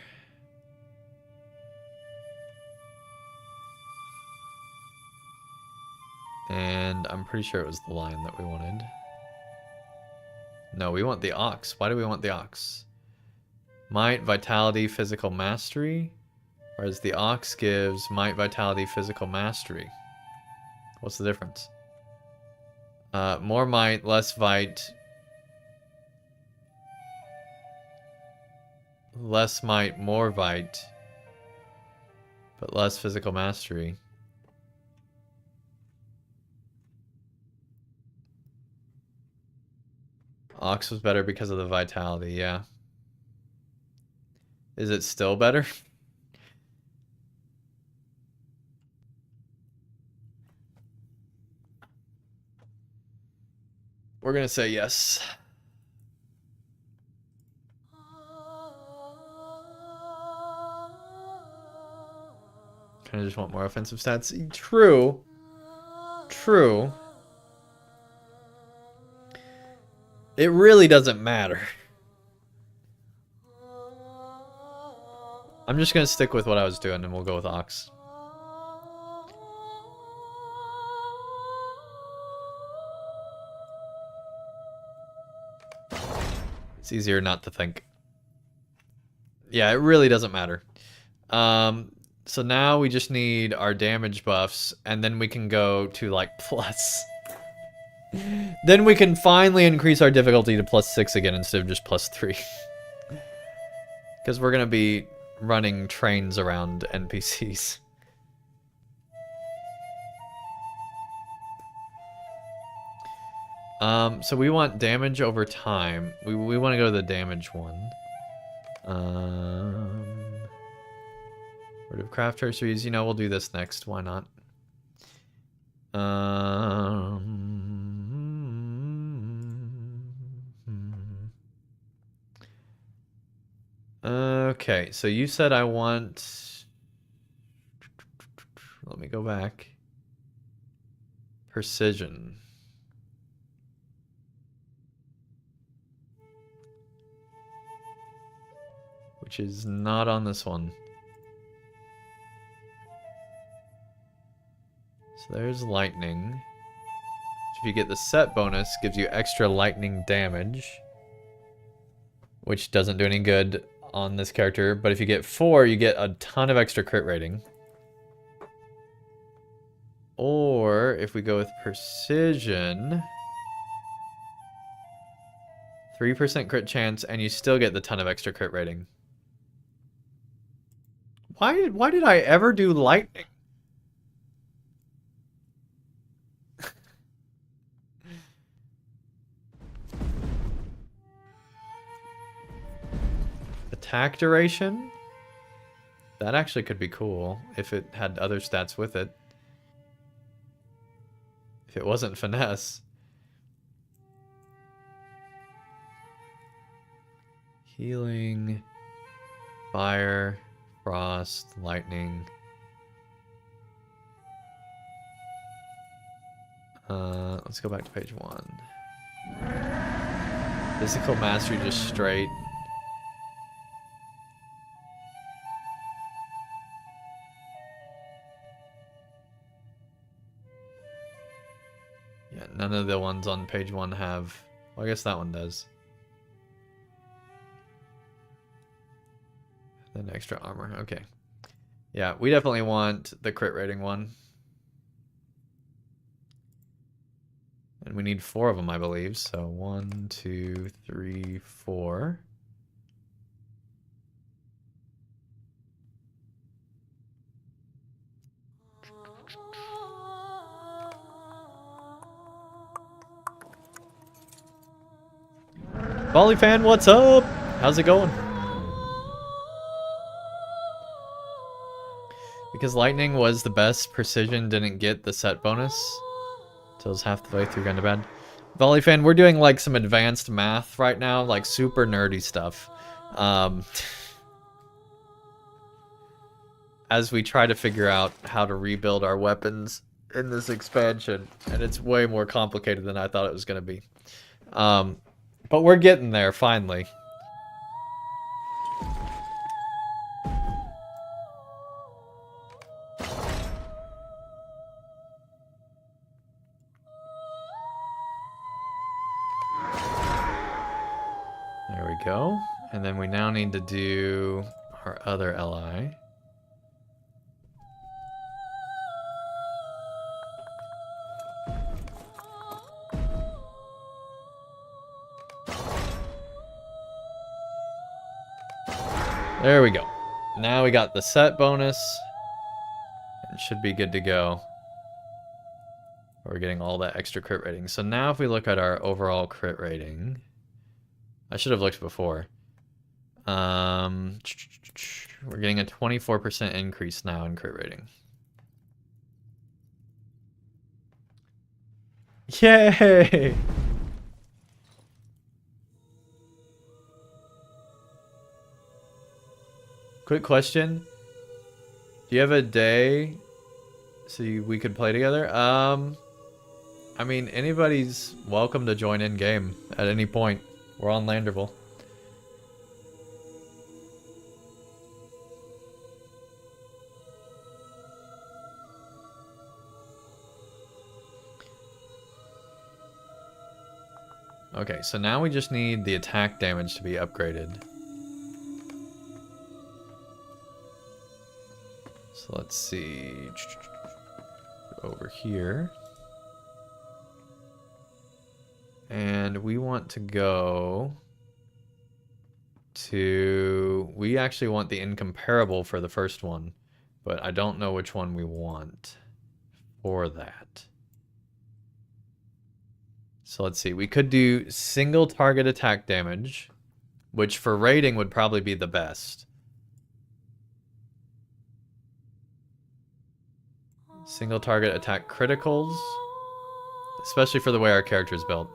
And I'm pretty sure it was the lion that we wanted. No, we want the ox. Why do we want the ox? Might, vitality, physical mastery. Whereas the ox gives might, vitality, physical mastery. What's the difference? More might, less vite. Less might, more vite. But less physical mastery. Ox was better because of the vitality, yeah. Is it still better? We're gonna say yes. Kinda just want more offensive stats. True. True. It really doesn't matter. I'm just gonna stick with what I was doing and we'll go with Ox. It's easier not to think. Yeah, it really doesn't matter. So now we just need our damage buffs, and then we can go to like plus. Then we can finally increase our difficulty to +6 again instead of just +3. Because we're gonna be running trains around NPCs. So we want damage over time. We want to go to the damage one. Rid of craft traceries. You know, we'll do this next. Why not? Okay, so you said I want... Let me go back. Precision. Which is not on this one. So there's lightning. Which if you get the set bonus, gives you extra lightning damage. Which doesn't do any good on this character. But if you get 4, you get a ton of extra crit rating. Or if we go with precision... 3% crit chance, and you still get the ton of extra crit rating. Why did I ever do lightning? Attack duration? That actually could be cool if it had other stats with it. If it wasn't finesse. Healing, fire, frost, lightning. Let's go back to page 1. Physical mastery, just straight. Yeah, none of the ones on page 1 have... Well, I guess that one does. Then extra armor, okay. Yeah, we definitely want the crit rating one. And we need 4 of them, I believe. So 1, 2, 3, 4. Volley fan, what's up? How's it going? Because lightning was the best, precision didn't get the set bonus. So it was half the way through kind of bad. Volley fan, we're doing like some advanced math right now, like super nerdy stuff. As we try to figure out how to rebuild our weapons in this expansion. And it's way more complicated than I thought it was going to be. But we're getting there, finally. There we go. And then we now need to do our other LI. There we go. Now we got the set bonus. It should be good to go. We're getting all that extra crit rating. So now if we look at our overall crit rating... I should have looked before. We're getting a 24% increase now in crit rating. Yay! Quick question. Do you have a day so we could play together? I mean, anybody's welcome to join in game at any point. We're on Landerville. Okay, so now we just need the attack damage to be upgraded. So let's see. Over here. And we want to go to... We actually want the incomparable for the first one, but I don't know which one we want for that. So let's see. We could do single target attack damage, which for rating would probably be the best. Single target attack criticals, especially for the way our character is built.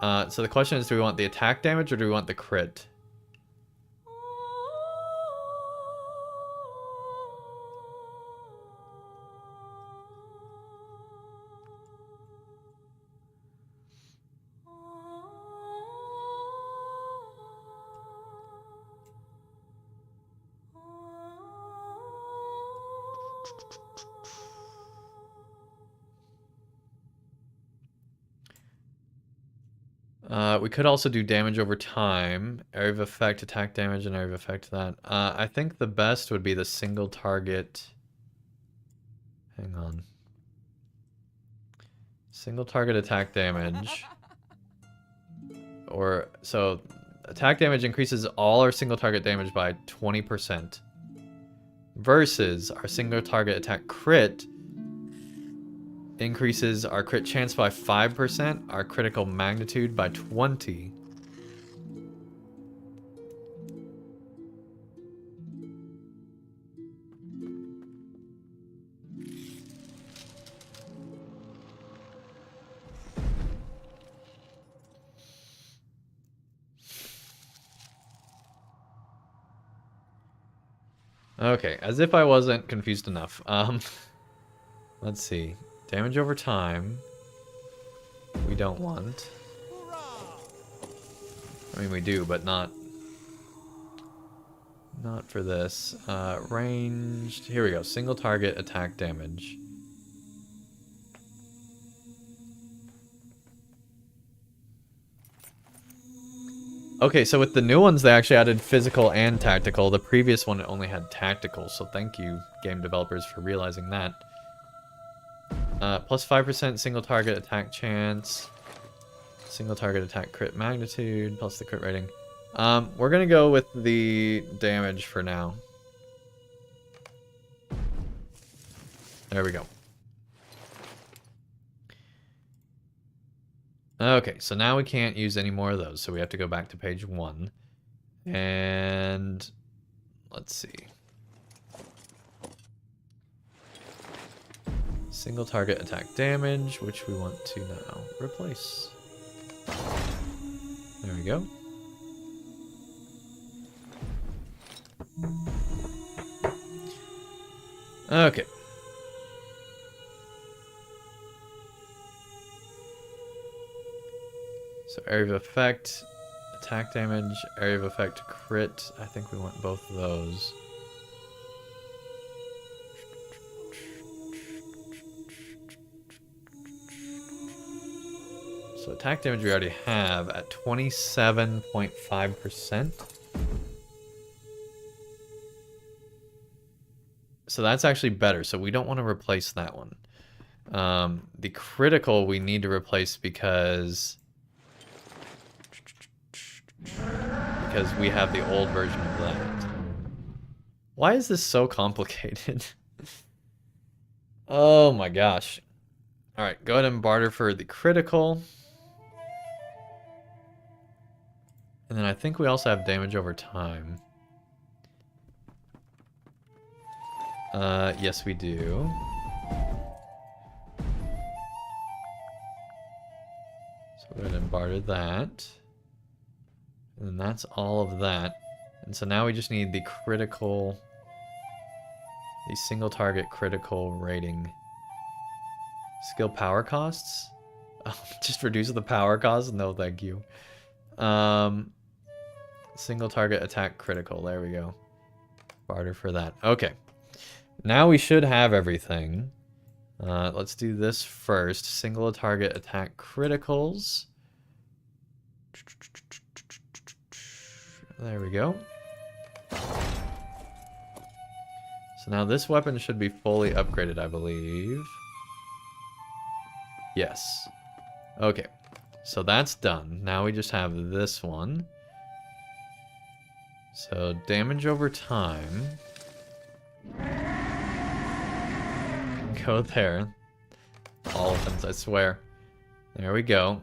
So the question is, do we want the attack damage or do we want the crit? We could also do damage over time, area of effect, attack damage, and area of effect that. I think the best would be the single target. Hang on. Single target attack damage. Or, so, attack damage increases all our single target damage by 20%. Versus our single target attack crit increases our crit chance by 5%, our critical magnitude by 20. Okay, as if I wasn't confused enough. Let's see. Damage over time. We don't want. I mean, we do, but not for this. Ranged. Here we go. Single target attack damage. Okay, so with the new ones, they actually added physical and tactical. The previous one only had tactical, so thank you, game developers, for realizing that. Plus 5% single target attack chance. Single target attack crit magnitude, plus the crit rating. We're gonna go with the damage for now. There we go. Okay, so now we can't use any more of those, so we have to go back to page 1. And let's see. Single target attack damage, which we want to now replace. There we go. Okay. So area of effect, attack damage, area of effect, crit. I think we want both of those. So attack damage we already have at 27.5%. So that's actually better. So we don't want to replace that one. The critical we need to replace because we have the old version of that. Why is this so complicated? Oh my gosh. Alright, go ahead and barter for the critical. And then I think we also have damage over time. Yes we do. So go ahead and barter that. And then that's all of that. And so now we just need the critical, the single target critical rating. Skill power costs? Oh, just reduce the power cost? No, thank you. Single target attack critical. There we go. Barter for that. Okay. Now we should have everything. Let's do this first. Single target attack criticals. There we go. So now this weapon should be fully upgraded, I believe. Yes. Okay. So that's done. Now we just have this one. So damage over time. Go there. All offense, I swear. There we go.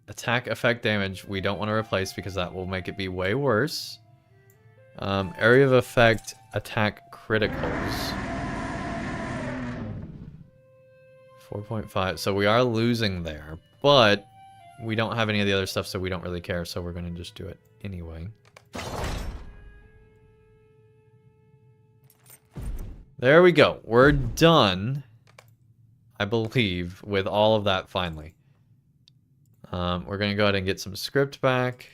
Attack effect damage we don't want to replace because that will make it be way worse. Area of effect attack criticals. 4.5. So we are losing there, but we don't have any of the other stuff, so we don't really care. So we're going to just do it anyway. There we go. We're done, I believe, with all of that finally. We're going to go ahead and get some script back.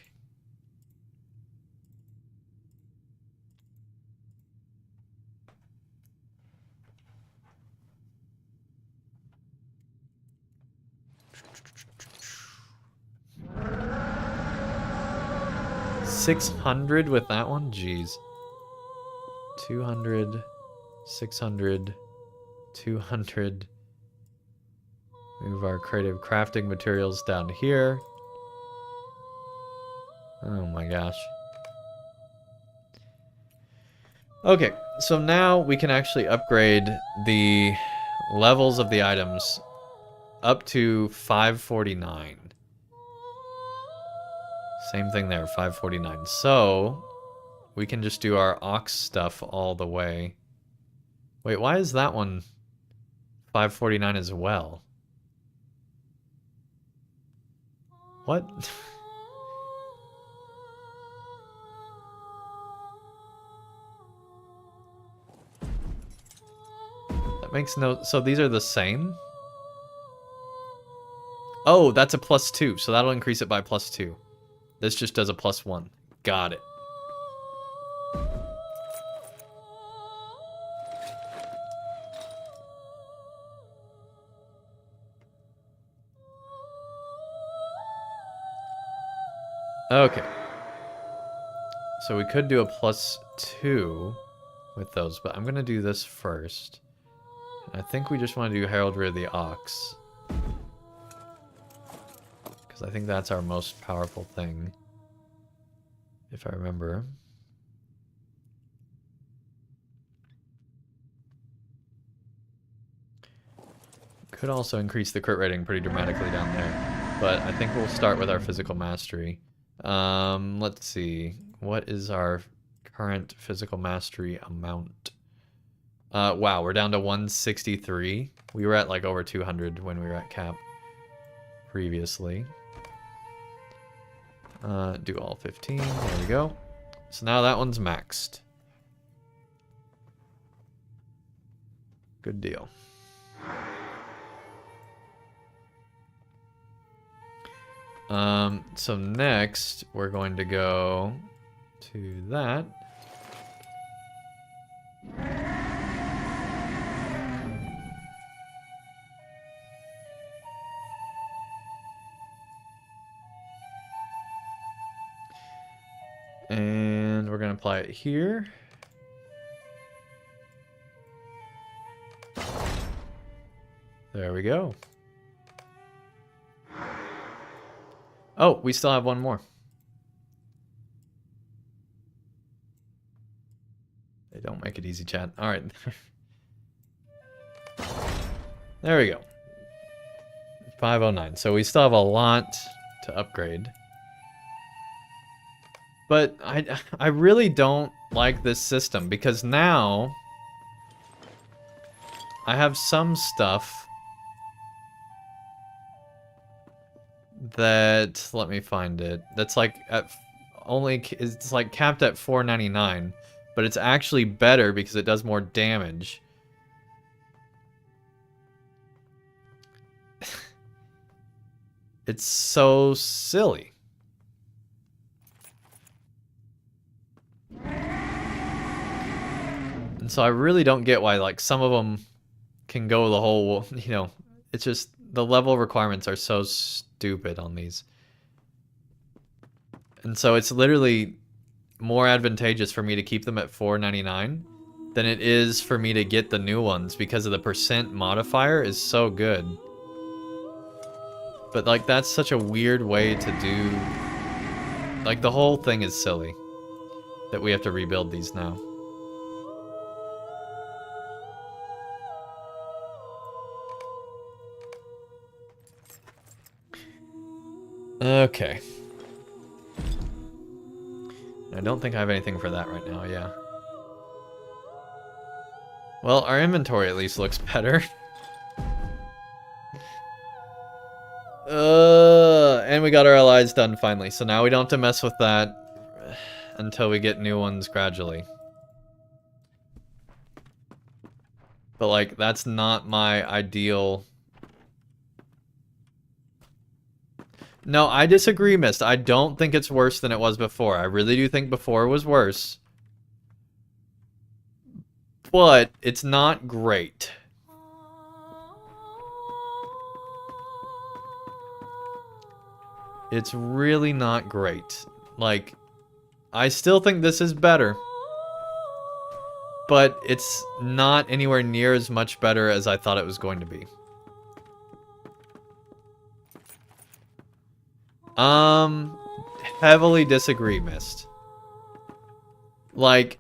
$600 with that one? Jeez. 200, 600, 200. Move our creative crafting materials down here. Oh my gosh. Okay, so now we can actually upgrade the levels of the items up to 549. Same thing there, 549. So we can just do our ox stuff all the way. Wait, why is that one 549 as well? What? That makes no... So these are the same? Oh, that's a +2, so that'll increase it by +2. This just does a +1. Got it. Okay. So we could do a +2 with those, but I'm going to do this first. I think we just want to do Heraldry of the Ox. Because I think that's our most powerful thing. If I remember. Could also increase the crit rating pretty dramatically down there. But I think we'll start with our physical mastery. Let's see. What is our current physical mastery amount? Wow, we're down to 163. We were at like over 200 when we were at cap previously. Do all 15. There we go. So now that one's maxed. Good deal. So next we're going to go to that. And we're going to apply it here. There we go. Oh, we still have one more. They don't make it easy, chat. All right. There we go. 509. So we still have a lot to upgrade. But I really don't like this system because now I have some stuff that, let me find it, that's like at only, it's like capped at 499, but it's actually better because it does more damage. It's so silly. And so I really don't get why, like, some of them can go the whole, you know, it's just the level requirements are so stupid on these. And so it's literally more advantageous for me to keep them at 499 than it is for me to get the new ones because of the percent modifier is so good. But like that's such a weird way to do, like the whole thing is silly that we have to rebuild these now. Okay. I don't think I have anything for that right now, yeah. Well, our inventory at least looks better. And we got our allies done finally, so now we don't have to mess with that until we get new ones gradually. But like, that's not my ideal... No, I disagree, Mist. I don't think it's worse than it was before. I really do think before was worse. But it's not great. It's really not great. Like, I still think this is better. But it's not anywhere near as much better as I thought it was going to be. Heavily disagree, Mist. Like,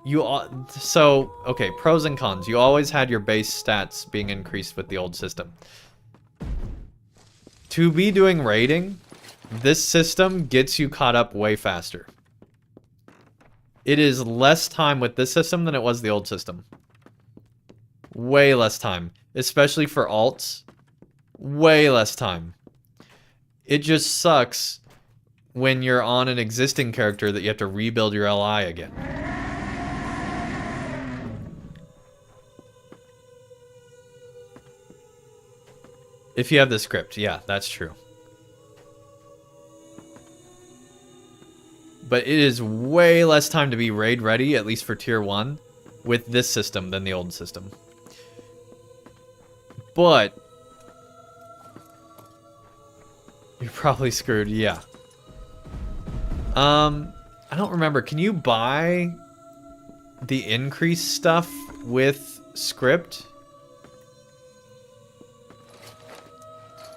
okay, pros and cons. You always had your base stats being increased with the old system. To be doing raiding, this system gets you caught up way faster. It is less time with this system than it was the old system. Way less time. Especially for alts. Way less time. It just sucks when you're on an existing character that you have to rebuild your LI again. If you have the script, yeah, that's true. But it is way less time to be raid ready, at least for tier 1, with this system than the old system. But you're probably screwed, yeah. I don't remember. Can you buy the increase stuff with script?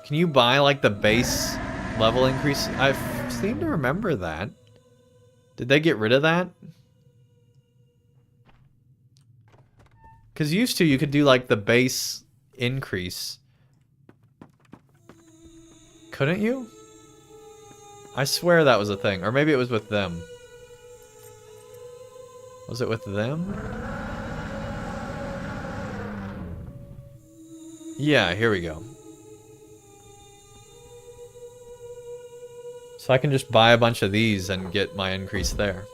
Can you buy, like, the base level increase? I seem to remember that. Did they get rid of that? Because used to, you could do, like, the base increase. Couldn't you? I swear that was a thing. Or maybe it was with them. Was it with them? Yeah, here we go. So I can just buy a bunch of these and get my increase there.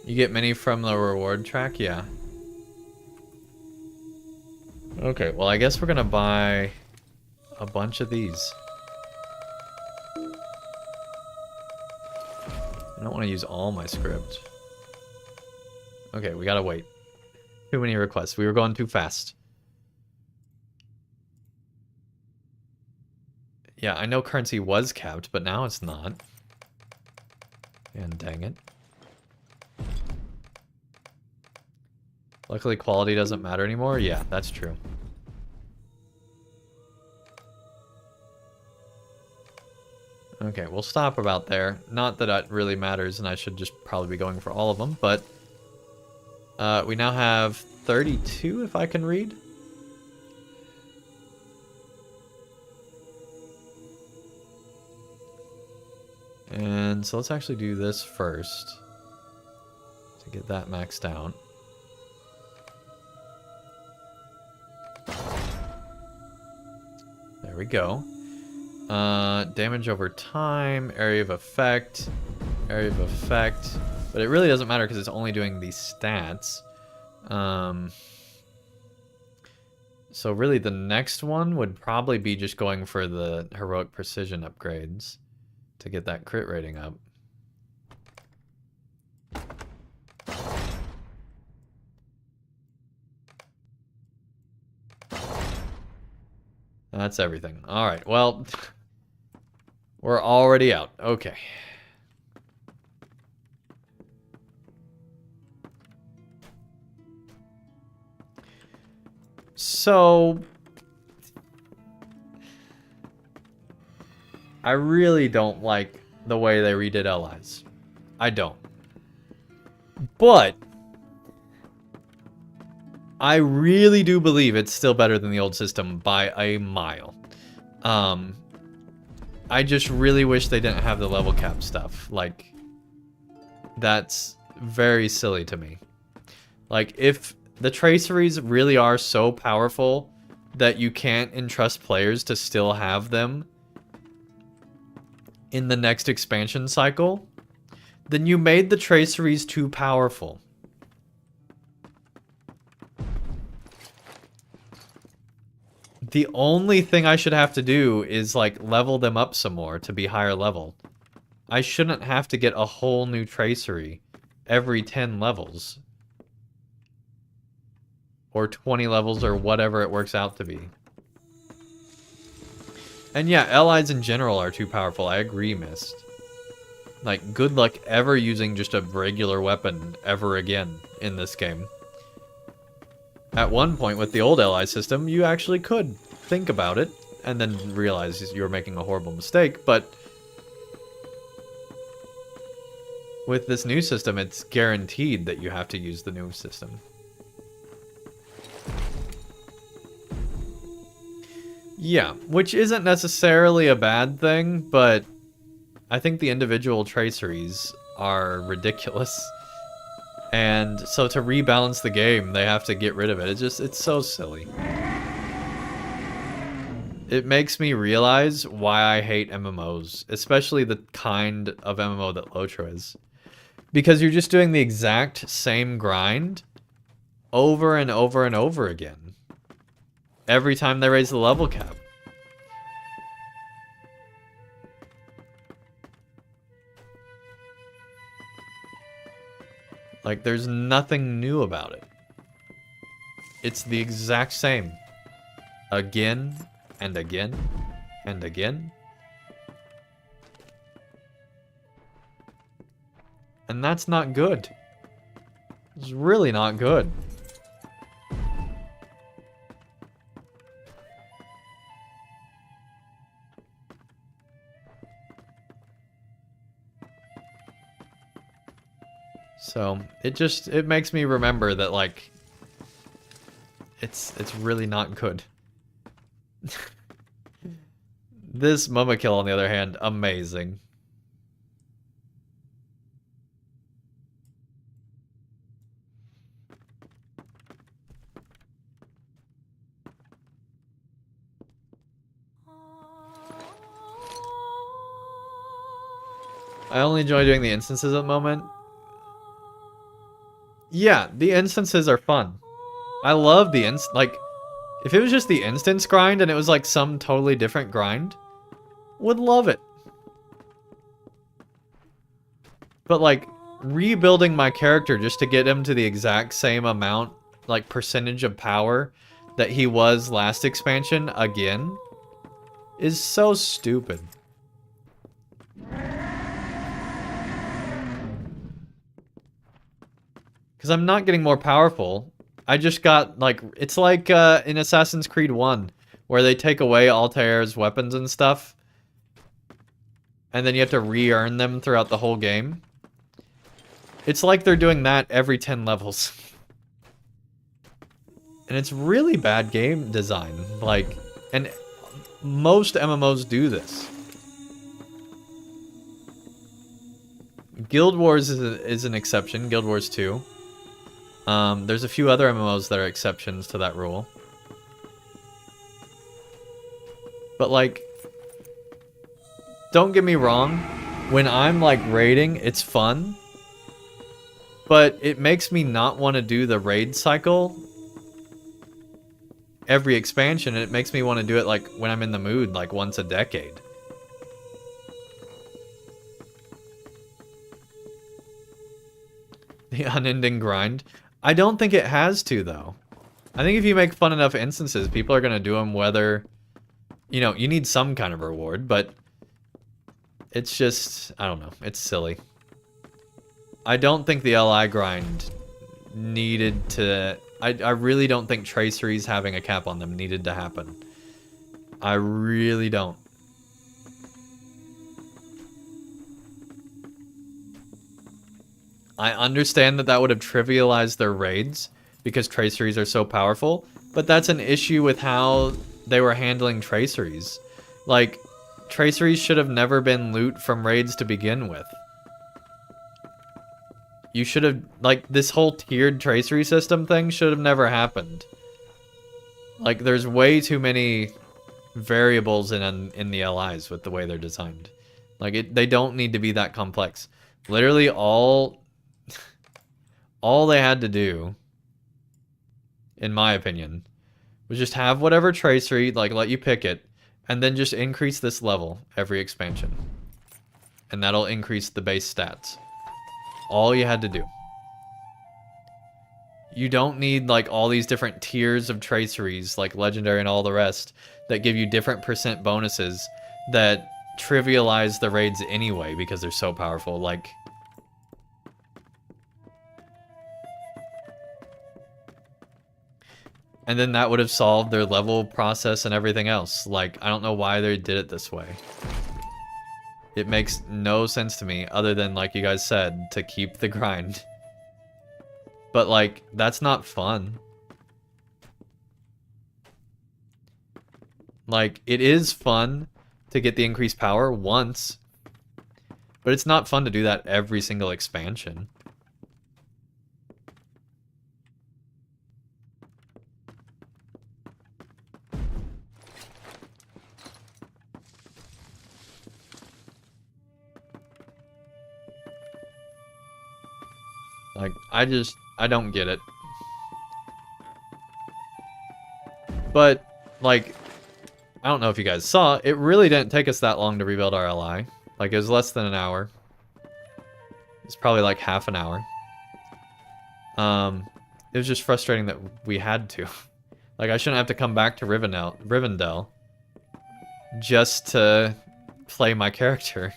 You get many from the reward track? Yeah. Okay, well I guess we're gonna buy a bunch of these. I don't want to use all my script. Okay, we gotta wait. Too many requests. We were going too fast. Yeah, I know currency was capped, but now it's not. And dang it. Luckily, quality doesn't matter anymore. Yeah, that's true. Okay, we'll stop about there. Not that it really matters, and I should just probably be going for all of them, but... we now have 32, if I can read. And so let's actually do this first. To get that maxed out. There we go. Damage over time, area of effect, but it really doesn't matter because it's only doing these stats. So really the next one would probably be just going for the heroic precision upgrades to get that crit rating up. That's everything. Alright, well, we're already out. Okay. So, I really don't like the way they redid allies. I don't. But I really do believe it's still better than the old system by a mile. I just really wish they didn't have the level cap stuff. Like, that's very silly to me. Like, if the traceries really are so powerful that you can't entrust players to still have them in the next expansion cycle, then you made the traceries too powerful. The only thing I should have to do is, like, level them up some more to be higher level. I shouldn't have to get a whole new tracery every 10 levels. Or 20 levels, or whatever it works out to be. And yeah, allies in general are too powerful. I agree, Mist. Like, good luck ever using just a regular weapon ever again in this game. At one point with the old ally system, you actually could think about it and then realize you were making a horrible mistake, but with this new system, it's guaranteed that you have to use the new system. Yeah, which isn't necessarily a bad thing, but I think the individual traceries are ridiculous. And so to rebalance the game, they have to get rid of it. It's so silly. It makes me realize why I hate MMOs, especially the kind of MMO that LOTRO is. Because you're just doing the exact same grind over and over and over again. Every time they raise the level cap. Like, there's nothing new about it. It's the exact same. Again, and again, and again. And that's not good. It's really not good. So, it makes me remember that, like, it's really not good. This Mama Kill, on the other hand, amazing. I only enjoy doing the instances at the moment. Yeah, the instances are fun. I love the like, if it was just the instance grind and it was like some totally different grind, would love it. But like, rebuilding my character just to get him to the exact same amount, like percentage of power that he was last expansion again, is so stupid. Because I'm not getting more powerful. I just got, like, it's like in Assassin's Creed 1, where they take away Altair's weapons and stuff. And then you have to re-earn them throughout the whole game. It's like they're doing that every 10 levels. And it's really bad game design. Like, and most MMOs do this. Guild Wars is an exception, Guild Wars 2. There's a few other MMOs that are exceptions to that rule. But, like, don't get me wrong, when I'm, like, raiding, it's fun. But it makes me not want to do the raid cycle every expansion, and it makes me want to do it, like, when I'm in the mood, like, once a decade. The unending grind. I don't think it has to, though. I think if you make fun enough instances, people are going to do them whether you know, you need some kind of reward, but it's just, I don't know, it's silly. I don't think the LI grind needed to... I really don't think traceries having a cap on them needed to happen. I really don't. I understand that that would have trivialized their raids because traceries are so powerful, but that's an issue with how they were handling traceries. Like, traceries should have never been loot from raids to begin with. You should have, like, this whole tiered tracery system thing should have never happened. Like, there's way too many variables in the LIs with the way they're designed. Like, they don't need to be that complex. Literally all they had to do, in my opinion, was just have whatever tracery, like, let you pick it, and then just increase this level every expansion. And that'll increase the base stats. All you had to do. You don't need, like, all these different tiers of traceries, like legendary and all the rest, that give you different % bonuses that trivialize the raids anyway because they're so powerful. Like, and then that would have solved their level process and everything else. Like, I don't know why they did it this way. It makes no sense to me, other than, like you guys said, to keep the grind. But, like, that's not fun. Like, it is fun to get the increased power once, but it's not fun to do that every single expansion. Like, I don't get it. But, like, I don't know if you guys saw, it really didn't take us that long to rebuild our LI. Like, it was less than an hour. It's probably like half an hour. It was just frustrating that we had to. Like, I shouldn't have to come back to Rivendell just to play my character.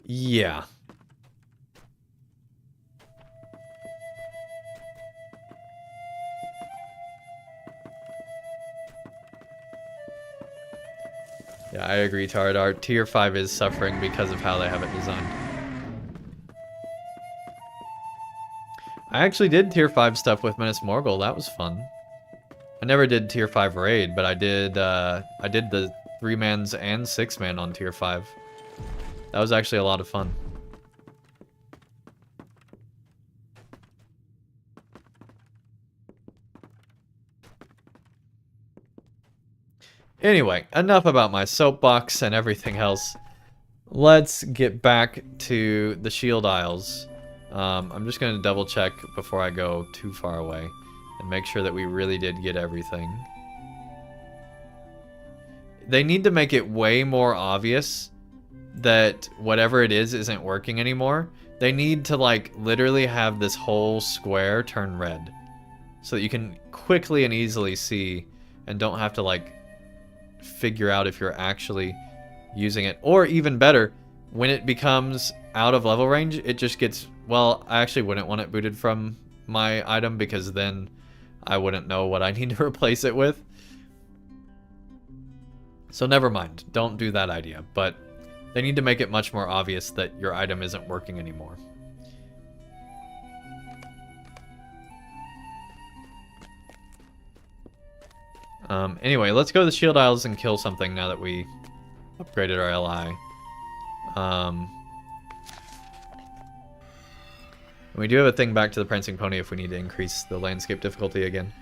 Yeah. Yeah, I agree, Tardar. Tier 5 is suffering because of how they have it designed. I actually did Tier 5 stuff with Minas Morgul. That was fun. I never did Tier 5 raid, but I did the 3-mans and 6-man on Tier 5. That was actually a lot of fun. Anyway, enough about my soapbox and everything else. Let's get back to the Shield Isles. I'm just going to double check before I go too far away and make sure that we really did get everything. They need to make it way more obvious that whatever it is isn't working anymore. They need to, like, literally have this whole square turn red so that you can quickly and easily see and don't have to, like, figure out if you're actually using it. Or even better, when it becomes out of level range, it just gets, well, I actually wouldn't want it booted from my item because then I wouldn't know what I need to replace it with. So never mind, don't do that idea, but they need to make it much more obvious that your item isn't working anymore. Anyway, let's go to the Shield Isles and kill something now that we upgraded our LI. We do have a thing back to the Prancing Pony if we need to increase the landscape difficulty again.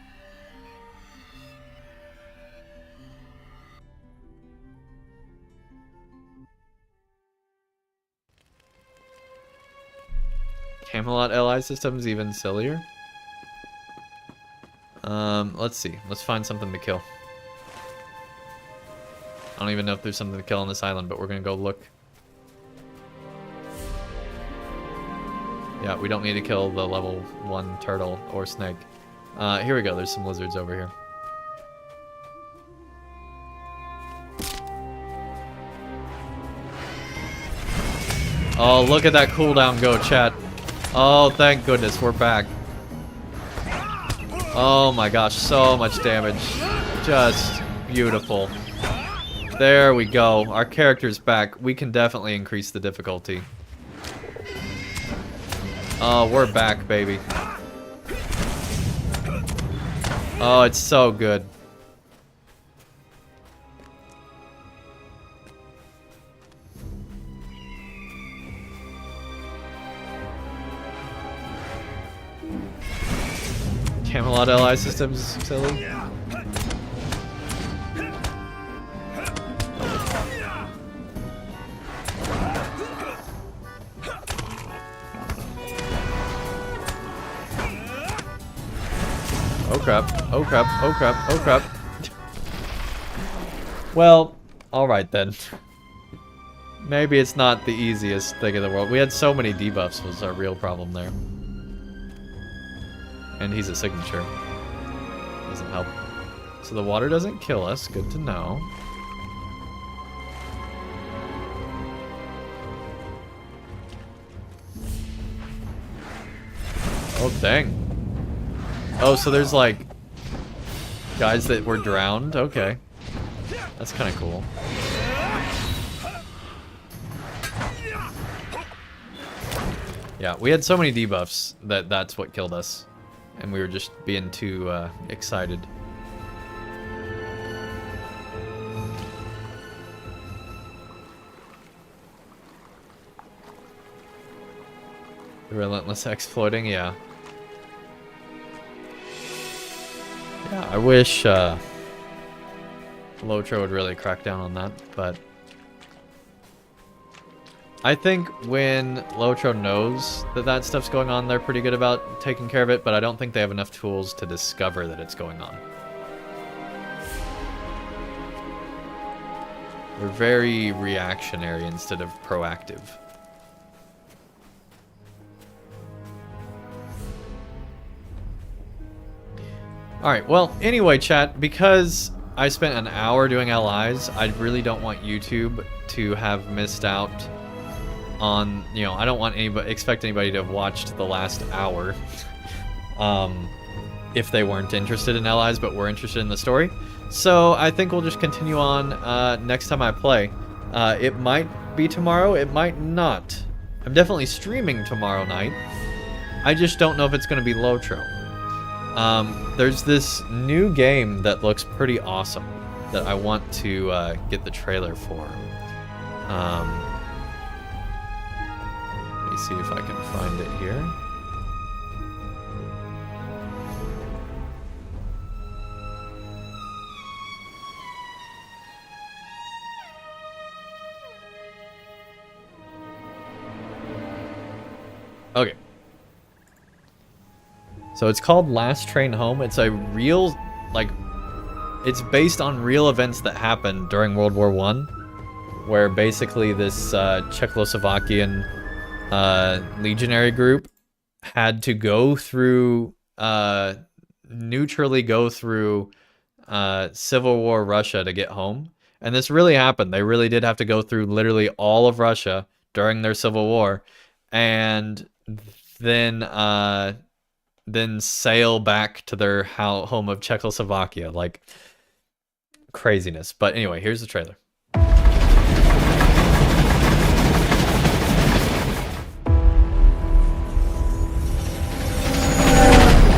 Camelot LI system's even sillier. Let's see. Let's find something to kill. I don't even know if there's something to kill on this island, but we're gonna go look. Yeah, we don't need to kill the level 1 turtle or snake. Here we go. There's some lizards over here. Oh, look at that cooldown go, chat. Oh, thank goodness, we're back. Oh my gosh, so much damage. Just beautiful. There we go. Our character's back. We can definitely increase the difficulty. Oh, we're back, baby. Oh, it's so good. Camelot LI systems, silly. Oh crap, oh crap, oh crap, oh crap. Well, alright then. Maybe it's not the easiest thing in the world. We had so many debuffs was our real problem there. And he's a signature. Doesn't help. So the water doesn't kill us. Good to know. Oh, dang. Oh, so there's like guys that were drowned? Okay. That's kind of cool. Yeah, we had so many debuffs that that's what killed us. And we were just being too excited. The relentless exploiting, yeah. Yeah, I wish LOTRO would really crack down on that, but I think when LOTRO knows that that stuff's going on, they're pretty good about taking care of it, but I don't think they have enough tools to discover that it's going on. They're very reactionary instead of proactive. Alright, well, anyway, chat, because I spent an hour doing LIs, I really don't want YouTube to have missed out on, you know, I don't want anybody, expect anybody to have watched the last hour if they weren't interested in LIs but were interested in the story. So I think we'll just continue on next time I play. It might be tomorrow, it might not. I'm definitely streaming tomorrow night. I just don't know if it's going to be LOTRO. There's this new game that looks pretty awesome that I want to get the trailer for. Let me see if I can find it here. Okay. So it's called Last Train Home. It's a real, like, it's based on real events that happened during World War I, where basically this Czechoslovakian legionary group had to go through, neutrally go through Civil War Russia to get home. And this really happened. They really did have to go through literally all of Russia during their Civil War, and then sail back to their home of Czechoslovakia. Like, craziness. But anyway, here's the trailer.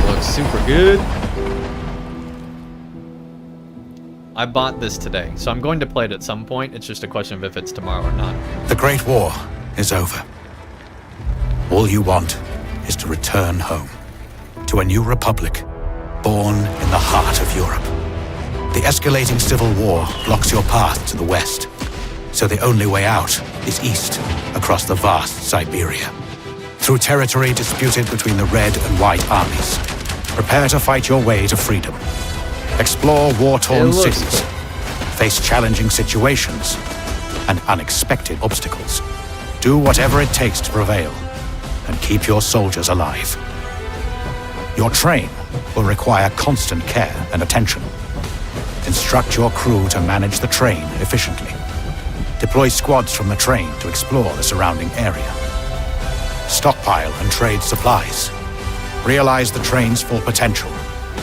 Looks super good. I bought this today, so I'm going to play it at some point. It's just a question of if it's tomorrow or not. The Great War is over. All you want is to return home. To a new republic, born in the heart of Europe. The escalating civil war blocks your path to the west, so the only way out is east, across the vast Siberia. Through territory disputed between the Red and White armies, prepare to fight your way to freedom. Explore war-torn cities, face challenging situations, and unexpected obstacles. Do whatever it takes to prevail. and keep your soldiers alive. Your train will require constant care and attention. Instruct your crew to manage the train efficiently. Deploy squads from the train to explore the surrounding area. Stockpile and trade supplies. Realize the train's full potential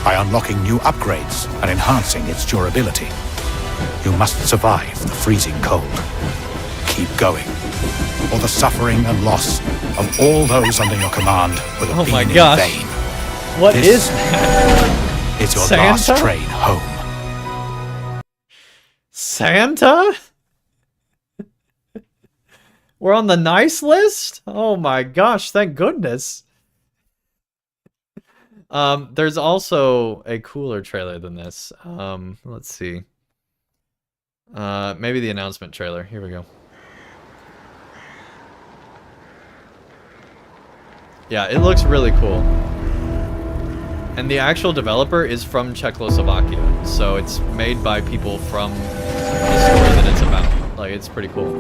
by unlocking new upgrades and enhancing its durability. You must survive the freezing cold. Keep going, or the suffering and loss of all those under your command will have been in vain. What This is that? is your Santa? last train home. Santa? We're on the nice list? Oh my gosh, thank goodness. There's also a cooler trailer than this. Let's see. Maybe the announcement trailer. Here we go. Yeah, it looks really cool. And the actual developer is from Czechoslovakia, so it's made by people from the story that it's about. Like, it's pretty cool.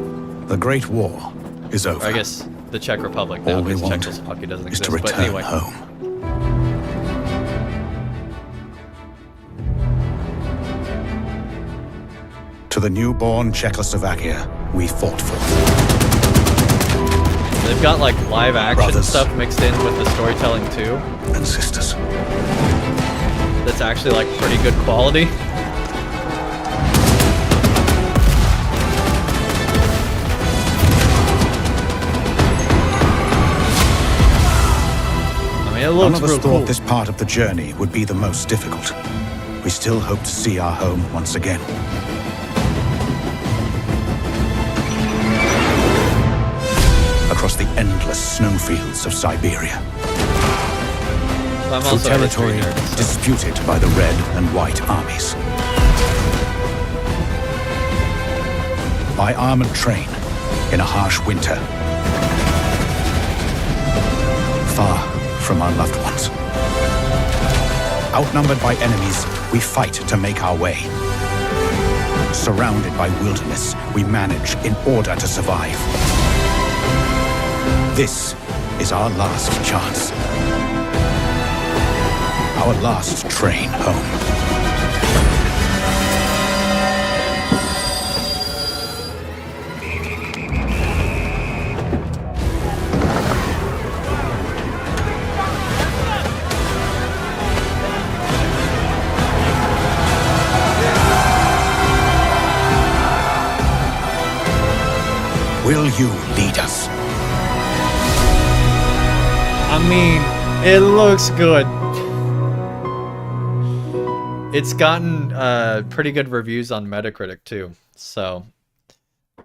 The Great War is over. Or I guess the Czech Republic now, All we because want Czechoslovakia doesn't is exist. to return But anyway. home. To the newborn Czechoslovakia we fought for. They've got like live action Brothers. stuff mixed in with the storytelling too. And sisters. That's actually like pretty good quality. I mean, it looks None of us real thought cool. this part of the journey would be the most difficult. We still hope to see our home once again. Across the endless snowfields of Siberia. I'm Through also a history territory nerd, so- disputed by the Red and White armies. By armored train in a harsh winter. Far from our loved ones. Outnumbered by enemies, we fight to make our way. Surrounded by wilderness, we manage in order to survive. This is our last chance. Our last train home. Will you lead us? I mean, it looks good. It's gotten pretty good reviews on Metacritic too, so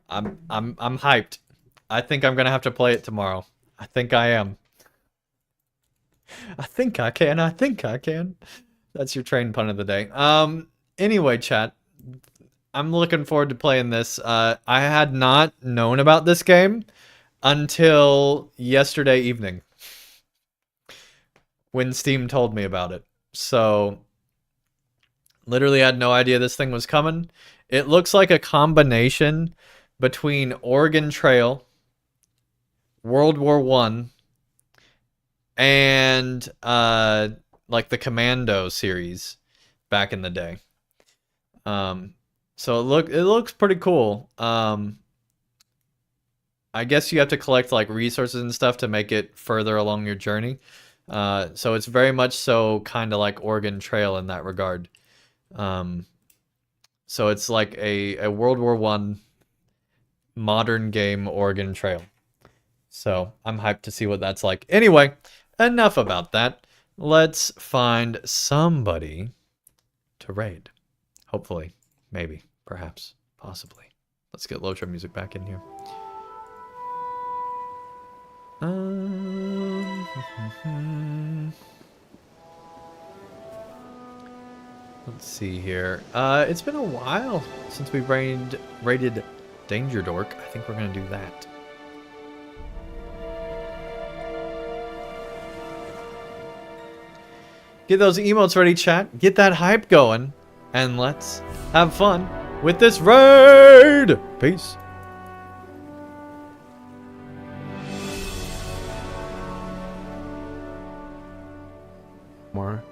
I'm hyped. I think I'm gonna have to play it tomorrow. I think I am. I think I can. I think I can. That's your train pun of the day. Anyway, chat. I'm looking forward to playing this. I had not known about this game until yesterday evening when Steam told me about it. So, literally had no idea this thing was coming. It looks like a combination between Oregon Trail, World War I, and like the Commando series back in the day. So it looks pretty cool. I guess you have to collect like resources and stuff to make it further along your journey. So it's very much so kind of like Oregon Trail in that regard. So it's like a World War I modern game Oregon Trail. So I'm hyped to see what that's like. Anyway, enough about that. Let's find somebody to raid. Hopefully. Maybe. Perhaps. Possibly. Let's get LOTRO music back in here. Let's see here. It's been a while since we raided Danger Dork. I think we're going to do that. Get those emotes ready, chat. Get that hype going. And let's have fun with this raid. Peace. more.